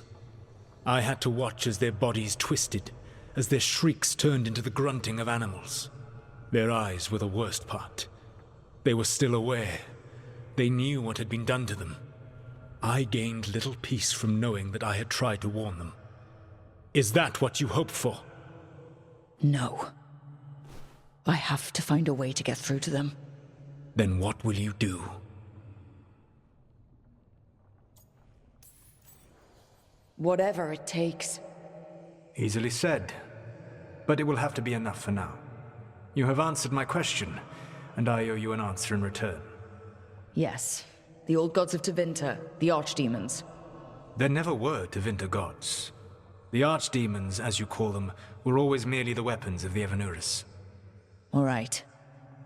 I had to watch as their bodies twisted, as their shrieks turned into the grunting of animals. Their eyes were the worst part. They were still aware. They knew what had been done to them. I gained little peace from knowing that I had tried to warn them. Is that what you hoped for? No. I have to find a way to get through to them. Then what will you do? Whatever it takes. Easily said. But it will have to be enough for now. You have answered my question, and I owe you an answer in return. Yes. The old gods of Tevinter, the archdemons. There never were Tevinter gods. The archdemons, as you call them, were always merely the weapons of the Evanurus. All right.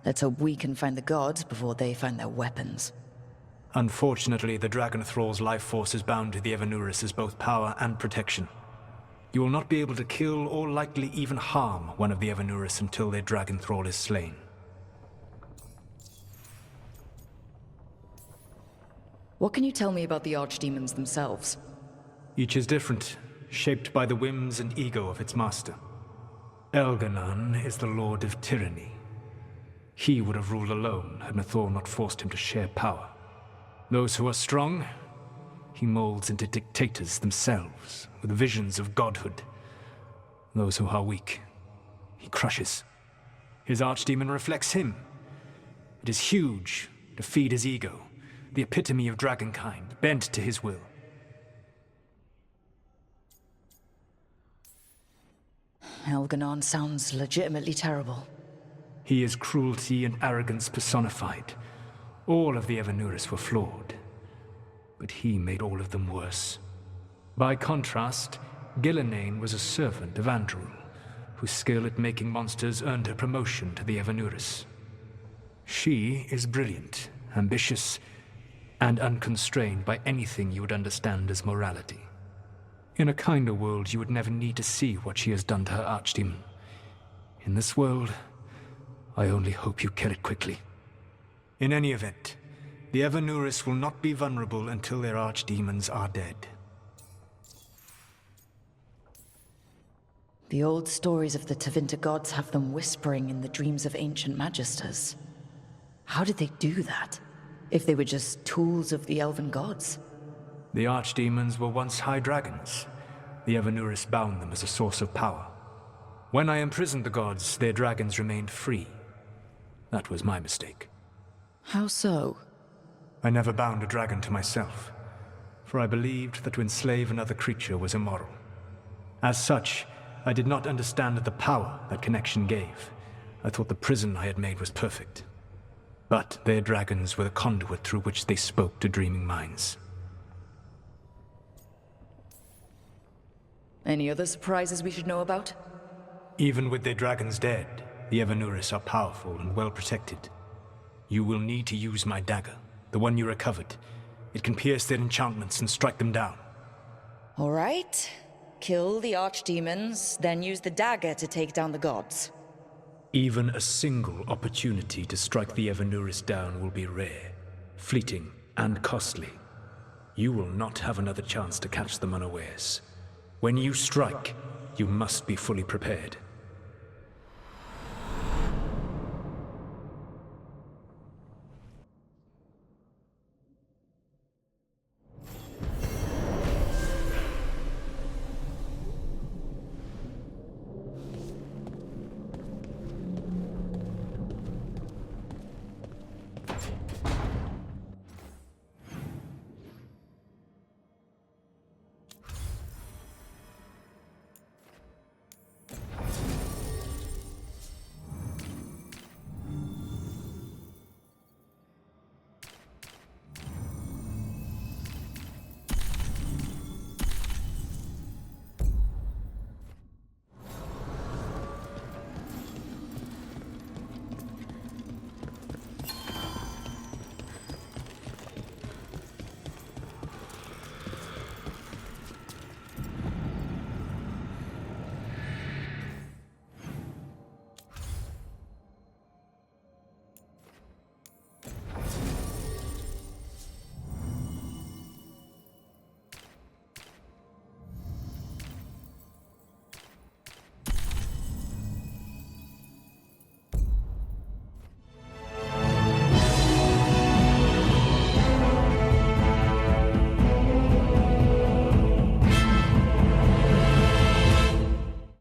Let's hope we can find the gods before they find their weapons. Unfortunately, the Dragon Thrall's life force is bound to the Evanurus as both power and protection. You will not be able to kill or likely even harm one of the Evanurus until their Dragon Thrall is slain. What can you tell me about the archdemons themselves? Each is different, shaped by the whims and ego of its master. Elganan is the Lord of Tyranny. He would have ruled alone had Mythal not forced him to share power. Those who are strong, he molds into dictators themselves, with visions of godhood. Those who are weak, he crushes. His archdemon reflects him. It is huge, to feed his ego, the epitome of dragonkind, bent to his will. Elganon sounds legitimately terrible. He is cruelty and arrogance personified. All of the Evanuris were flawed, but he made all of them worse. By contrast, Gillenane was a servant of Andrew, whose skill at making monsters earned her promotion to the Evanuris. She is brilliant, ambitious, and unconstrained by anything you would understand as morality. In a kinder world, you would never need to see what she has done to her archdemon. In this world, I only hope you kill it quickly. In any event, the Evanuris will not be vulnerable until their archdemons are dead. The old stories of the Tevinter gods have them whispering in the dreams of ancient magisters. How did they do that, if they were just tools of the elven gods? The archdemons were once high dragons. The Evanuris bound them as a source of power. When I imprisoned the gods, their dragons remained free. That was my mistake. How so? I never bound a dragon to myself, for I believed that to enslave another creature was immoral. As such, I did not understand the power that connection gave. I thought the prison I had made was perfect. But their dragons were the conduit through which they spoke to dreaming minds. Any other surprises we should know about? Even with their dragons dead, the Evanuris are powerful and well protected. You will need to use my dagger, the one you recovered. It can pierce their enchantments and strike them down. All right. Kill the archdemons, then use the dagger to take down the gods. Even a single opportunity to strike the Evanuris down will be rare, fleeting, and costly. You will not have another chance to catch them unawares. When you strike, you must be fully prepared.